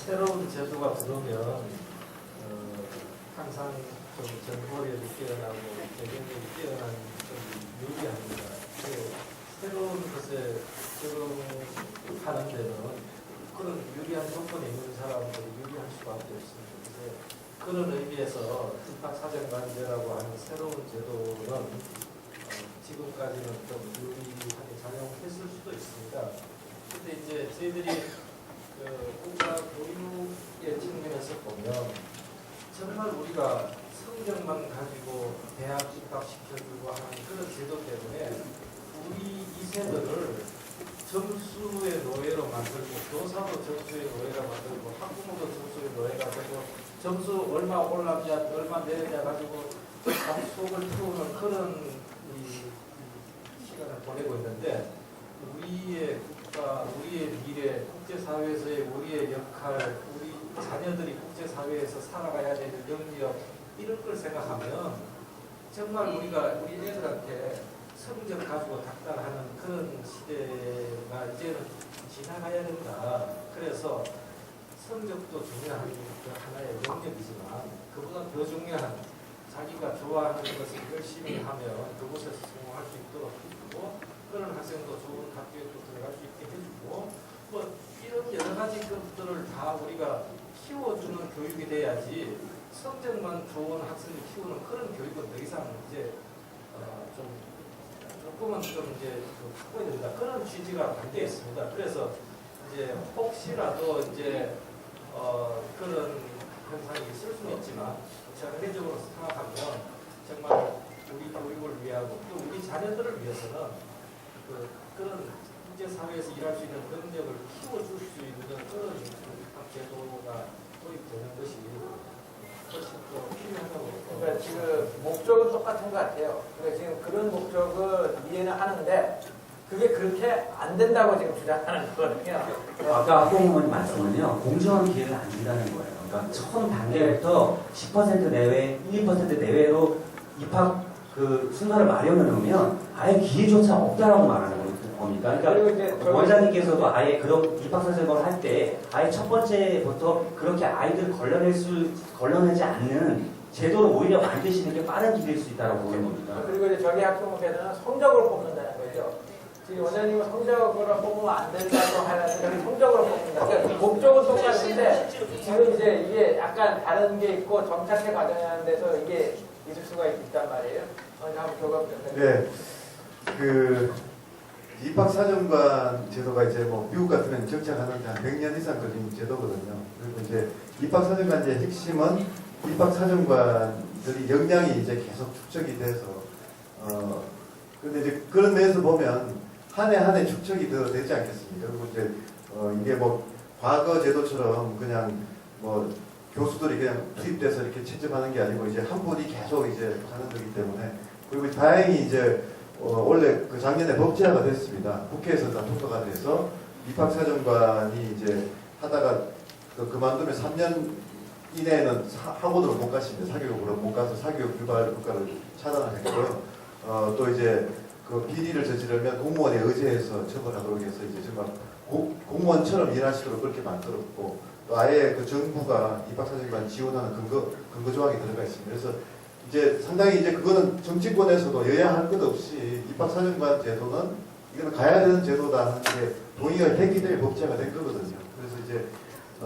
새로운 제도가 들어오면 항상 좀 정보력이 뛰어나고 개념력이 뛰어난 좀 유리합니다. 새로운 것에 적응하는 데는 그런 유리한 조건이 있는 사람들이 유리할 수밖에 없습니다. 그런 의미에서 입학사정관제라고 하는 새로운 제도는 지금까지는 좀 유리하게 작용했을 수도 있습니다. 근데 이제 저희들이 국가 교육의 측면에서 보면 정말 우리가 성적만 가지고 대학 입학시켜주고 하는 그런 제도 때문에 우리 2세들을 점수의 노예로 만들고 교사도 점수의 노예가 만들고 학부모도 점수의 노예가 되고 점수 얼마 올랐냐 얼마 내렸냐 가지고 속을 태우는 그런 시간을 보내고 있는데 우리의 국가, 우리의 미래, 국제사회에서의 우리의 역할, 우리 자녀들이 국제사회에서 살아가야 되는 영역 이런 걸 생각하면 정말 우리가 우리 애들한테 성적 가지고 닥달하는 그런 시대가 이제는 지나가야 된다. 그래서 성적도 중요한 하나의 영역이지만 그보다 더 중요한 자기가 좋아하는 것을 열심히 하면 그곳에서 성공할 수 있도록 해주고 그런 학생도 좋은 학교에 또 들어갈 수 있게 해주고 뭐 이런 여러 가지 것들을 다 우리가 키워주는 교육이 돼야지 성적만 좋은 학생을 키우는 그런 교육은 더 이상 이제 좀 조금은 좀 이제 바꿔야 된다 그런 취지가 반대했습니다. 그래서 이제 혹시라도 이제 그런 현상이 있을 수는 있지만 전체적으로 생각하면 정말 우리 교육을 위하고 또 우리 자녀들을 위해서는 그런 국제 사회에서 일할 수 있는 능력을 키워줄 수 있는 그런 입학 제도가 도입되는 것이 훨씬 더 필요하다고.
그러니까 지금 목적은 똑같은 것 같아요. 그러니까 지금 그런 목적은 이해는 하는데 그게 그렇게 안 된다고 지금 주장하는 거거든요.
아까 학부모님 말씀은요, 공정한 기회를 안 준다는 거예요. 그러니까 처음 단계부터 10% 내외, 1% 내외로 입학 그 순서를 마련해 놓으면 아예 기회조차 없다라고 말하는 겁니다. 그러니까 원장님께서도 아예 그런 입학 선생님을 할 때 아예 첫 번째부터 그렇게 아이들 걸러내지 않는 제도를 오히려 만드시는 게 빠른 길일 수 있다고 보는 겁니다.
그리고 이제 저희 학부모께서는 성적으로 뽑는다는 거죠. 지금 원장님은 성적으로 뽑으면 안 된다고 하는데 저희 성적으로 뽑는다. 그러니까 목적은 똑같은데 지금 이제 이게 약간 다른 게 있고 정착해 과정하는 데서 이게 있을 수가 있단 말이에요. 한번 교감 좀
네, 그 입학사정관 제도가 이제 뭐 미국 같으면 정착하는데 한 100년 이상 걸린 제도거든요. 그리고 이제 입학사정관제의 핵심은 입학사정관들이 역량이 이제 계속 축적이 돼서 근데 이제 그런 면에서 보면 한 해 축적이 더 되지 않겠습니까? 그리고 이제 이게 뭐 과거 제도처럼 그냥 뭐 교수들이 그냥 투입돼서 이렇게 채점하는 게 아니고 이제 한 분이 계속 이제 하는 거기 때문에 그리고 다행히 이제 원래 그 작년에 법제화가 됐습니다. 국회에서 다 통과가 돼서 입학사정관이 이제 하다가 그만두면 3년 이내에는 학원으로 못 가십니다. 사교육으로 못 가서 사교육 유발 국가를 차단하겠고요. 또 이제 그 비리를 저지르면 공무원에 의제해서 처벌하도록 해서 이제 정말 공무원처럼 일하시도록 그렇게 만들었고 또 아예 그 정부가 입학사정관 지원하는 근거 조항이 들어가 있습니다. 그래서 이제 상당히 이제 그거는 정치권에서도 여야 할 것 없이 입학사정관 제도는 이거는 가야 되는 제도다 하는 게 동의가 됐기 때문에 법제화가 된 거거든요. 그래서 이제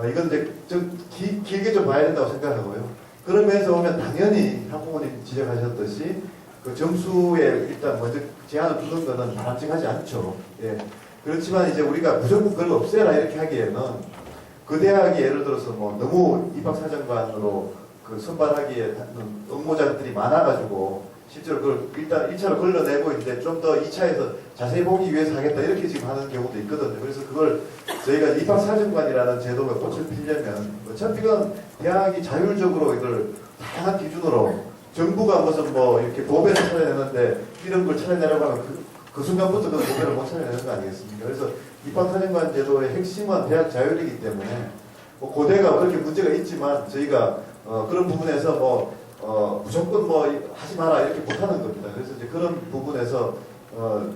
이건 이제 좀 길게 좀 봐야 된다고 생각하고요. 그런 면에서 보면 당연히 학부모님 지적하셨듯이 그 점수에 일단 먼저 제한을 두는 거는 바람직하지 않죠. 예. 그렇지만 이제 우리가 무조건 그걸 없애라 이렇게 하기에는 그 대학이 예를 들어서 뭐 너무 입학사정관으로 그 선발하기에 응모자들이 많아가지고 실제로 그걸 일단 1차로 걸러내고 이제 좀 더 2차에서 자세히 보기 위해서 하겠다 이렇게 지금 하는 경우도 있거든요. 그래서 그걸 저희가 입학사정관이라는 제도가 꽃을 피려면 어차피 그건 대학이 자율적으로 이걸 다양한 기준으로 정부가 무슨 뭐 이렇게 보배를 찾아내는데 이런 걸 찾아내려고 하면 그 순간부터 그 보배를 못 찾아내는 거 아니겠습니까? 그래서 입학사정관 제도의 핵심은 대학 자율이기 때문에 뭐 고대가 그렇게 문제가 있지만 저희가 그런 부분에서 무조건 뭐 하지 마라 이렇게 못하는 겁니다. 그래서 이제 그런 부분에서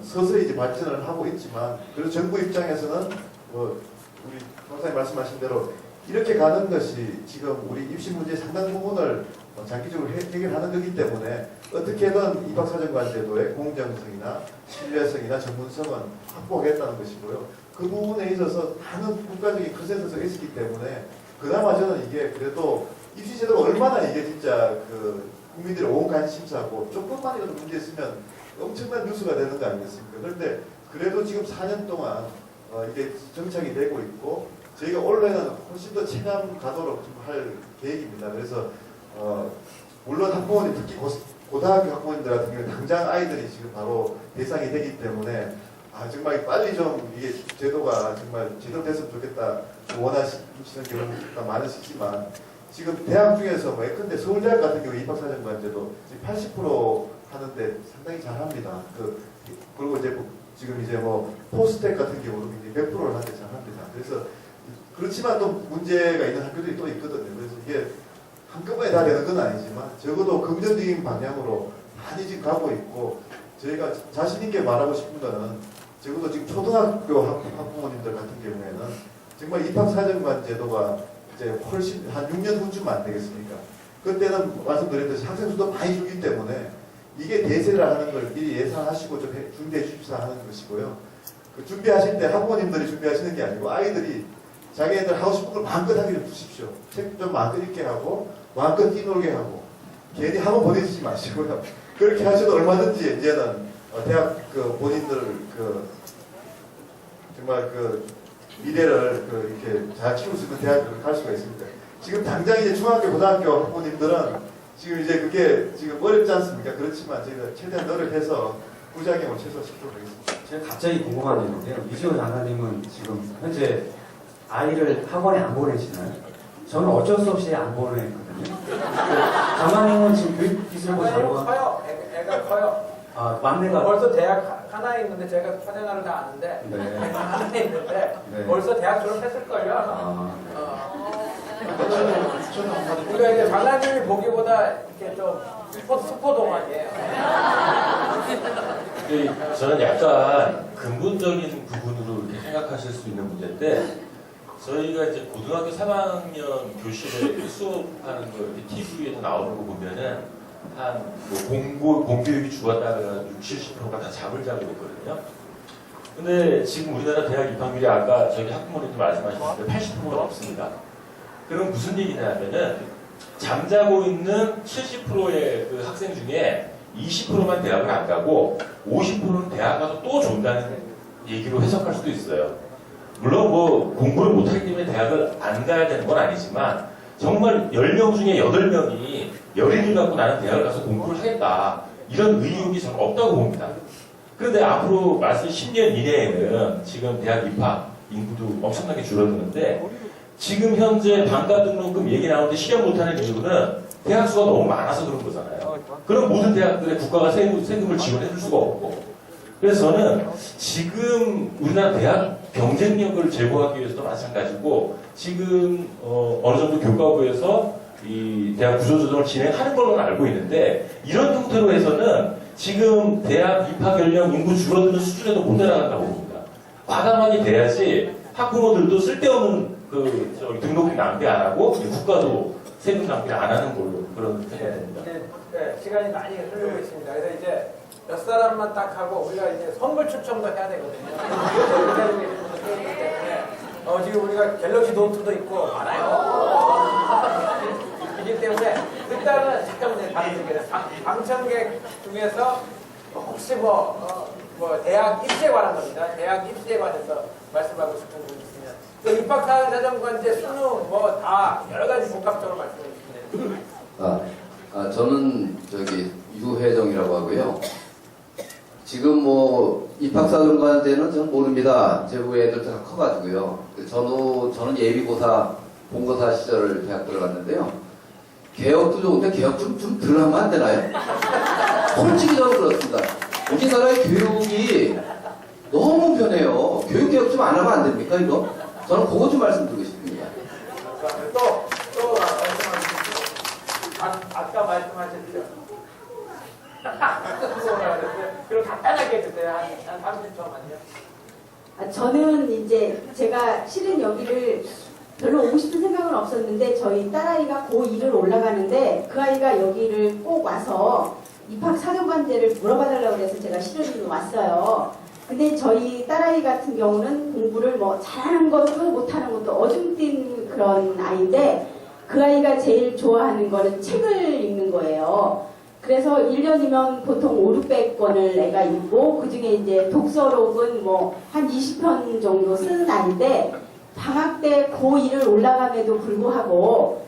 서서히 이제 발전을 하고 있지만 그래서 정부 입장에서는 우리 박사님 말씀하신 대로 이렇게 가는 것이 지금 우리 입시 문제의 상당 부분을 장기적으로 해결하는 거기 때문에 어떻게든 입학사정관 제도의 공정성이나 신뢰성이나 전문성은 확보하겠다는 것이고요. 그 부분에 있어서 많은 국가적인 컨센서스가 있었기 때문에 그나마 저는 이게 그래도 입시제도가 얼마나 이게 진짜 그 국민들의 온 관심사고 조금만이라도 문제 있으면 엄청난 뉴스가 되는 거 아니겠습니까? 그런데 그래도 지금 4년 동안 이게 정착이 되고 있고 저희가 올해는 훨씬 더 체감 가도록 좀 할 계획입니다. 그래서 물론 학부모님 특히 고등학교 학부모님들 같은 경우는 당장 아이들이 지금 바로 대상이 되기 때문에 정말 빨리 좀 이게 제도가 정말 제대로 됐으면 좋겠다 원하시는 경우가 많으시지만 지금 대학 중에서 뭐 예컨대 서울대학 같은 경우 입학사정관 제도 80% 하는데 상당히 잘합니다. 그리고 이제 지금 이제 뭐 포스텍 같은 경우도 굉장히 100%를 하는데 잘합니다. 그래서 그렇지만 또 문제가 있는 학교들이 또 있거든요. 그래서 이게 한꺼번에 다 되는 건 아니지만 적어도 긍정적인 방향으로 많이 지금 가고 있고 저희가 자신 있게 말하고 싶은 거는 적어도 지금 초등학교 학부모님들 같은 경우에는 정말 입학사정관 제도가 이제 훨씬 한 6년 후쯤 안 되겠습니까? 그때는 말씀드렸듯이 학생 수도 많이 줄기 때문에 이게 대세를 하는 걸 미리 예상하시고 좀 준비해 주십사 하는 것이고요. 그 준비하실 때 학부모님들이 준비하시는 게 아니고 아이들이 자기네들 하고 싶은 걸 마음껏 하기를 두십시오. 책 좀 마음껏 읽게 하고 마음껏 뛰놀게 하고 괜히 한번 보내주지 마시고요. 그렇게 하셔도 얼마든지 이제는 대학 그 본인들 그 정말 그 미래를 그 이렇게 잘 키울 수 있는 대학을 갈 수가 있습니다. 지금 당장 이제 중학교, 고등학교 학부모님들은 지금 이제 그게 지금 어렵지 않습니까? 그렇지만 저희가 최대한 노력해서 부작용을 최소화시키도록 하겠습니다.
제가 갑자기 궁금한 게 있는데요. 이시호 장관님은 지금 현재 아이를 학원에 안 보내시나요? 저는 어쩔 수 없이 안 보내거든요. 장관님은 지금 교육기술부 장관.
커요. 애가 커요.
아, 막내가.
벌써 대학 하나에 있는데 제가 사생활을 다 아는데
네.
하나에 있는데
네.
벌써 대학 졸업했을걸요.
아,
그러니까 이제 장관님이 보기보다 이렇게 좀 스포 동안이에요.
저는 약간 근본적인 부분으로 이렇게 생각하실 수 있는 문제인데 저희가 이제 고등학교 3학년 교실에 수업하는 거 이렇게 TV에서 나오는 거 보면은 한뭐 공교육이 죽었다가 60~70%가 다 잡을 자고 있거든요. 근데 지금 우리나라 대학 입학률이 아까 저기 학부모님도 말씀하셨는데 80%가 넘습니다. 그럼 무슨 얘기냐면은 잠자고 있는 70%의 그 학생 중에 20%만 대학을 안 가고 50%는 대학 가서 또 존다는 얘기로 해석할 수도 있어요. 물론 뭐 공부를 못하기 때문에 대학을 안 가야 되는 건 아니지만 정말 10명 중에 8명이 열의를 갖고 나는 대학을 가서 공부를 하겠다 이런 의욕이 저는 없다고 봅니다. 그런데 앞으로 말씀 10년 이내에는 지금 대학 입학 인구도 엄청나게 줄어드는데 지금 현재 반값 등록금 얘기 나오는데 실현 못하는 이유는 대학 수가 너무 많아서 그런 거잖아요. 그럼 모든 대학들의 국가가 세금을 지원해 줄 수가 없고 그래서 저는 지금 우리나라 대학 경쟁력을 제고하기 위해서도 마찬가지고 지금 어느 정도 교과부에서 이 대학 구조조정을 진행하는 걸로는 알고 있는데 이런 형태로 해서는 지금 대학 입학 연령 인구 줄어드는 수준에도 못 내려간다고 봅니다. 과감하게 돼야지 학부모들도 쓸데없는 그 등록금 낭비 안 하고 국가도 세금 낭비 안 하는 걸로 그런 생각이 듭니다.
네, 시간이 많이 흐르고 있습니다. 그래서 이제 몇 사람만 딱 하고 우리가 이제 선물 추첨도 해야 되거든요. 기다리고 계신 분들 있기 때문에 지금 우리가 갤럭시 노트도 있고 많아요. 이기 때문에 일단은 잠깐만 이제 다른 얘기를 방청객 중에서 혹시 뭐 대학 입시에 관한 겁니다. 대학 입시에 관해서 말씀하고 싶은 분 있으면 그 입학 사정관제 수능 뭐 다 여러 가지 복합적으로 말씀해 주시네요.
저는 유혜정이라고 하고요. 지금 뭐 입학사정관제는 저는 모릅니다. 제 후에 애들 다 커가지고요. 저는 예비고사, 본고사 시절을 대학 들어갔는데요. 개혁도 좋은데 개혁 좀 덜 하면 안 되나요? 솔직히 저는 그렇습니다. 우리나라의 교육이 너무 변해요. 교육 개혁 좀 안 하면 안 됩니까 이거? 저는 그거 좀 말씀드리고 싶습니다.
또 아까 말씀하셨죠. 그럼 간단하게 해주세요. 한 30초만요.
저는 이제 제가 실은 여기를 별로 오고 싶은 생각은 없었는데 저희 딸아이가 고2를 올라가는데 그 아이가 여기를 꼭 와서 입학 사정관제를 물어봐달라고 해서 제가 실은 왔어요. 근데 저희 딸아이 같은 경우는 공부를 뭐 잘하는 것도 못하는 것도 어중뛴 그런 아이인데 그 아이가 제일 좋아하는 거는 책을 읽는 거예요. 그래서 1년이면 보통 500~600권을 애가 읽고 그 중에 이제 독서록은 뭐 한 20편 정도 쓰는 아이인데 방학 때 고1을 올라감에도 불구하고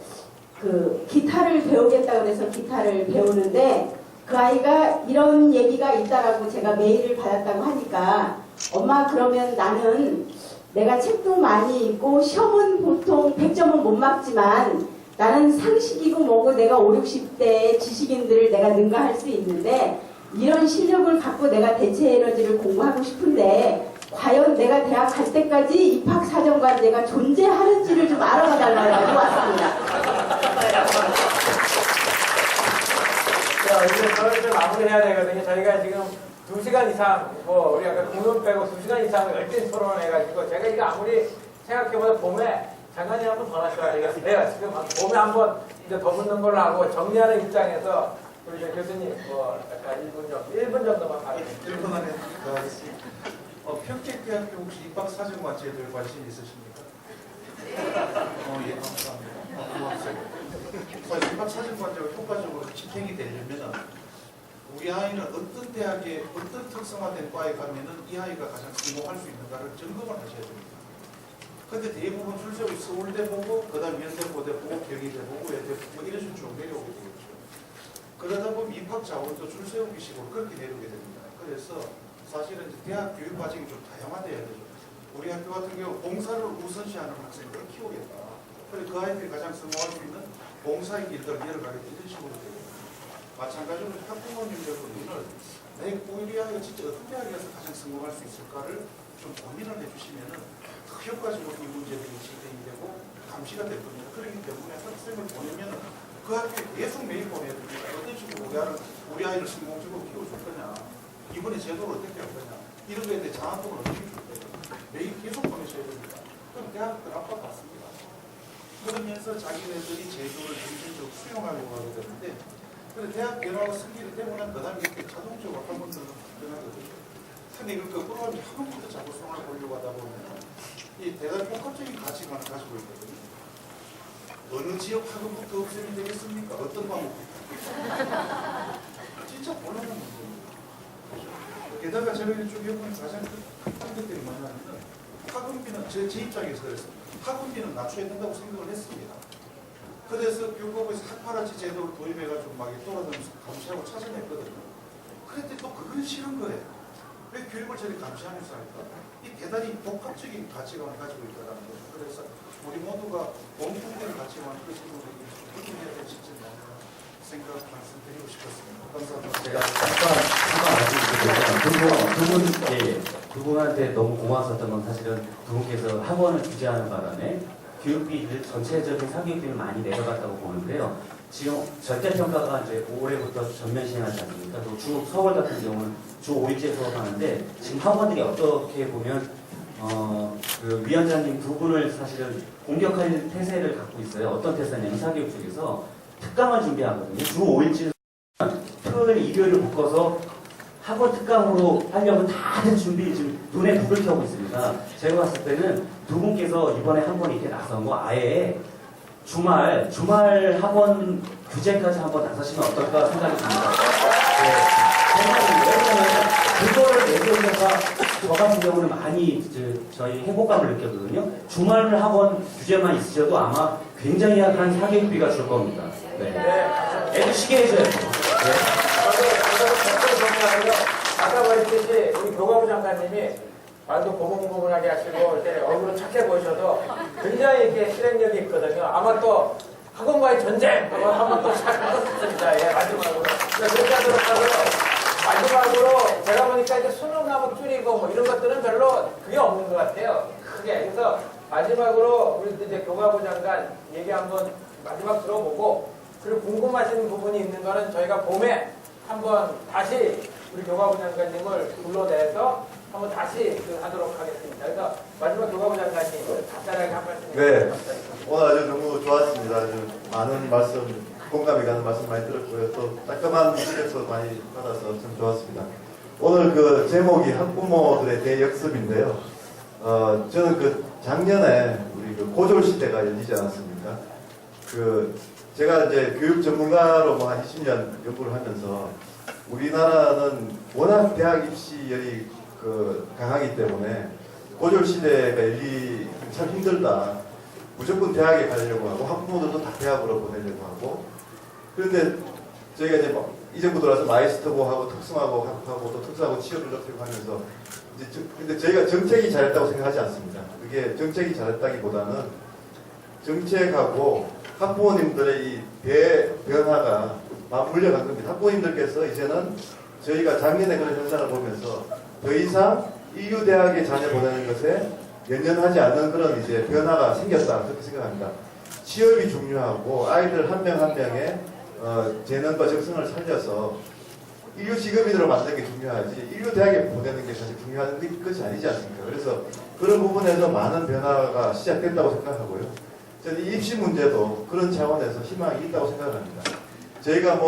그 기타를 배우겠다고 해서 기타를 배우는데 그 아이가 이런 얘기가 있다라고 제가 메일을 받았다고 하니까 엄마 그러면 나는 내가 책도 많이 읽고 시험은 보통 100점은 못 맞지만 나는 상식이고 뭐고 내가 50~60대의 지식인들을 내가 능가할 수 있는데 이런 실력을 갖고 내가 대체 에너지를 공부하고 싶은데 과연 내가 대학 갈 때까지 입학사정관제가 존재하는지를 좀 알아봐 달라고 왔습니다.
이제 저를 좀 마무리해야 되거든요. 저희가 지금 2시간 이상, 뭐, 우리 아까 공론 빼고 2시간 이상을 열띤 토론을 해가지고, 제가 이거 아무리 생각해보다 봄에 장관님 한번 더 하셔야 되겠어요. 지금 봄에 한번 이제 더 붙는 걸로 하고, 정리하는 입장에서, 우리 교수님, 뭐, 약간 1분 정도만 가르쳐주세요.
1분 안에 하겠습니다. 평택대학교 혹시 입학사정관제도에 관심 있으십니까? 예, 감사합니다. 고맙습니다. 입학사정관제가 효과적으로 집행이 되려면은 우리 아이는 어떤 대학에 어떤 특성화된 과에 가면은 이 아이가 가장 성공할 수 있는가를 점검을 하셔야 됩니다. 근데 대부분 출석이 서울대 보고 그다음 연대 고대 보고 경희대 보고 예대 보고 이런 식으로 쭉 내려오게 되겠죠. 그러다 보면 입학 자원도 줄 세우기 식으로 그렇게 내려오게 됩니다. 그래서 사실은 이제 대학 교육 과정이 좀 다양화돼야 되죠. 우리 학교 같은 경우 봉사를 우선시하는 학생들을 키우겠다. 그래서 그 아이들이 가장 성공할 수 있는 봉사의 길들을 내려가게 이런 식으로 되고 마찬가지로 학부모님 여러분은 내 우리 아이가 진짜 어떤 대학에 가서 가장 성공할 수 있을까를 좀 고민을 해주시면은 효과적으로 이 문제들이 진행이 되고 감시가 될 겁니다. 그렇기 때문에 학생을 보내면 그 학교에 계속 매일 보내야 됩니다. 어떤 식으로 우리 아이를 성공적으로 키워줄 거냐, 이번에 제도를 어떻게 할 거냐, 이런 거에 대해 장학금을 어떻게 줄 거냐, 매일 계속 보내셔야 됩니다. 그럼 대학들 압박받습니다. 그러면서 자기네들이 제도를 정신적으로 수용하려고 하게 되는데, 그래서 대학 변화가 승기를 되고 난 그 다음에 이렇게 자동적으로 학원들은 변하거든요. 근데 이걸 거꾸로 하면 학원부터 자꾸 수용을 보려고 하다 보면 이 대단히 복합적인 가치관을 가지고 있거든요. 어느 지역 학원부터 없애면 되겠습니까? 어떤 과목부터? 진짜 곤란한 문제입니다. 게다가 제가 이쪽 여러분 가장 큰 것들이 뭐냐면 학원비는 제 입장에서 그래서 학원비는 낮춰야 된다고 생각을 했습니다. 그래서 교육부에서 학파라치 제도를 도입해가지고 막 돌아다니면서 감시하고 찾아냈거든요. 그런데 또 그건 싫은 거예요. 왜 교육을 저리 감시하면서 할까? 이 대단히 복합적인 가치관을 가지고 있다는 거죠. 그래서 우리 모두가 공통된 가치관을 가지고 이해해야 될 시점이 아닌가 생각 말씀드리고 싶었습니다. 감사합니다.
제가 잠깐 두 분한테 너무 고마웠었던 건 사실은 두 분께서 학원을 규제하는 바람에 교육비를 전체적인 사교육비를 많이 내려갔다고 보는데요. 지금 절대평가가 이제 올해부터 전면 시행하지 않습니까? 또 서울 같은 경우는 주 5일제 수업하는데 지금 학원들이 어떻게 보면 그 위원장님 두 분을 사실은 공격할 태세를 갖고 있어요. 어떤 태세냐면 사교육 쪽에서 특강을 준비하거든요. 주 5일제 토요일, 일요일을 묶어서 학원 특강으로 하려고 다들 준비 지금 눈에 불을 켜고 있습니다. 제가 봤을 때는 두 분께서 이번에 한 번 이렇게 나선 거 아예 주말 학원 규제까지 한번 나서시면 어떨까 생각이 듭니다. 왜냐면 그거를 내세우면서 저 같은 경우는 많이 저희 행복감을 느꼈거든요. 주말 학원 규제만 있으셔도 아마 굉장히 한 사교육비가 줄 겁니다. 네. 애들 쉬게 해줘야죠. 네.
아까 말했듯이 우리 교과부 장관님이 말도 고분고분하게 하시고 이제 얼굴은 착해 보이셔도 굉장히 이렇게 실행력이 있거든요. 아마 또 학원과의 전쟁 한번 또 시작할 것 같습니다. 예, 마지막으로. 그렇게 하도록 하고요. 마지막으로 제가 보니까 이제 수능 과목 줄이고 뭐 이런 것들은 별로 그게 없는 것 같아요. 크게. 그래서 마지막으로 우리 이제 교과부 장관 얘기 한번 마지막 들어보고 그리고 궁금하신 부분이 있는 거는 저희가 봄에 한번 다시 우리 교과부 장관님을 불러내서 한번 다시 하도록 하겠습니다. 그래서 마지막 교과부 장관님 간단하게 한 말씀
네, 오늘 아주 너무 좋았습니다. 아주 많은 말씀, 공감이 가는 말씀 많이 들었고요. 또 따끔한 스트레스 많이 받아서 참 좋았습니다. 오늘 그 제목이 학부모들의 대역습인데요. 저는 그 작년에 우리 그 고졸 시대가 열리지 않았습니까? 제가 이제 교육 전문가로 뭐 한 20년 연구를 하면서 우리나라는 워낙 대학 입시열이 강하기 때문에 고졸 시대가 열리 참 힘들다. 무조건 대학에 가려고 하고 학부모들도 다 대학으로 보내려고 하고 그런데 저희가 이제 이전부 들어와서 마이스터고 하고 특성하고 하고 또 특성하고 취업을 이렇게 하면서 근데 저희가 정책이 잘했다고 생각하지 않습니다. 그게 정책이 잘했다기보다는 정책하고 학부모님들의 이 대변화가 맞물려 간 겁니다. 학부모님들께서 이제는 저희가 작년에 그런 현상을 보면서 더 이상 인류대학에 자녀 보내는 것에 연연하지 않는 그런 이제 변화가 생겼다 그렇게 생각합니다. 취업이 중요하고 아이들 한 명 한 명의 재능과 적성을 살려서 인류 직업인으로 만드는 게 중요하지 인류대학에 보내는 게 사실 중요한 것이 아니지 않습니까? 그래서 그런 부분에서 많은 변화가 시작된다고 생각하고요. 저는 이 입시 문제도 그런 차원에서 희망이 있다고 생각합니다. 저희가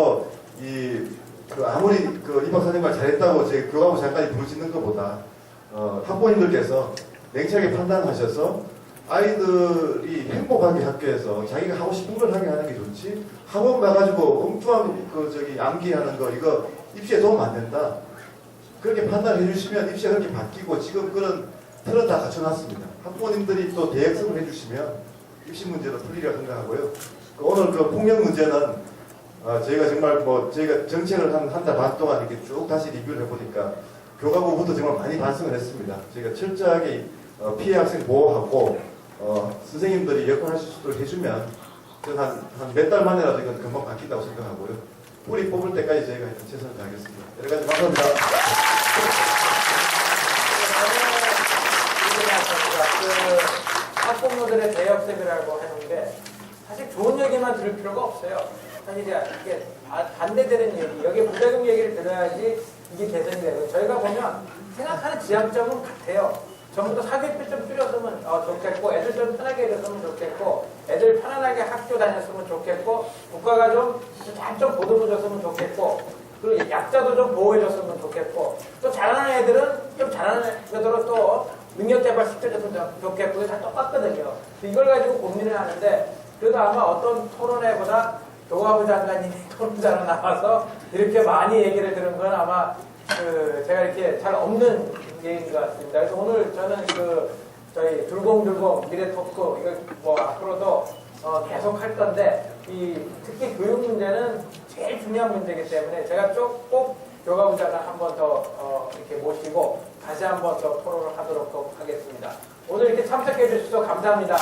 아무리 입학사정관 잘했다고 제 교과부 장관이 부르짖는 것보다 학부모님들께서 냉철하게 판단하셔서 아이들이 행복하게 학교에서 자기가 하고 싶은 걸 하게 하는 게 좋지, 학원 가가지고 엉뚱한 암기하는 거 이거 입시에 도움 안 된다. 그렇게 판단해 주시면 입시가 그렇게 바뀌고, 지금 그런 틀은 다 갖춰놨습니다. 학부모님들이 또 대역습을 해주시면 입시 문제도 풀리리라 생각하고요. 오늘 그 폭력 문제는 저희가 정말 저희가 정책을 한 달 반 동안 이렇게 쭉 다시 리뷰를 해보니까 교과부부터 정말 많이 반성을 했습니다. 저희가 철저하게 피해 학생 보호하고 선생님들이 역할하실 수 있도록 해주면 저는 한 몇 달 만에라도 이건 금방 바뀐다고 생각하고요. 뿌리 뽑을 때까지 저희가 최선을 다하겠습니다. 여러 가지 감사합니다.
학부모들의 대역습이라고 하는 게 사실 좋은 얘기만 들을 필요가 없어요. 사실 이게 반대되는 얘기, 여기에 부작용 얘기를 들어야지 이게 개선이 되고, 저희가 보면 생각하는 지향점은 같아요. 전부 다 사교육비 좀 줄였으면 좋겠고, 애들 좀 편하게 해줬으면 좋겠고, 애들 편안하게 학교 다녔으면 좋겠고, 국가가 좀 보듬어줬으면 좋겠고, 그리고 약자도 좀 보호해줬으면 좋겠고, 또 잘하는 애들은 좀 잘하는 애들로 또 능력 개발시켜줬으면 좋겠고, 이게 다 똑같거든요. 이걸 가지고 고민을 하는데, 그래도 아마 어떤 토론회보다 교과부 장관님이 토론자로 나와서 이렇게 많이 얘기를 들은 건 아마 제가 이렇게 잘 없는 얘기인 것 같습니다. 그래서 오늘 저는 저희 둘공둘공 미래 토크 이거 앞으로도 계속 할 건데, 특히 교육 문제는 제일 중요한 문제이기 때문에 제가 꼭 교과부 장관 한 번 더 이렇게 모시고 다시 한 번 더 토론을 하도록 하겠습니다. 오늘 이렇게 참석해 주셔서 감사합니다.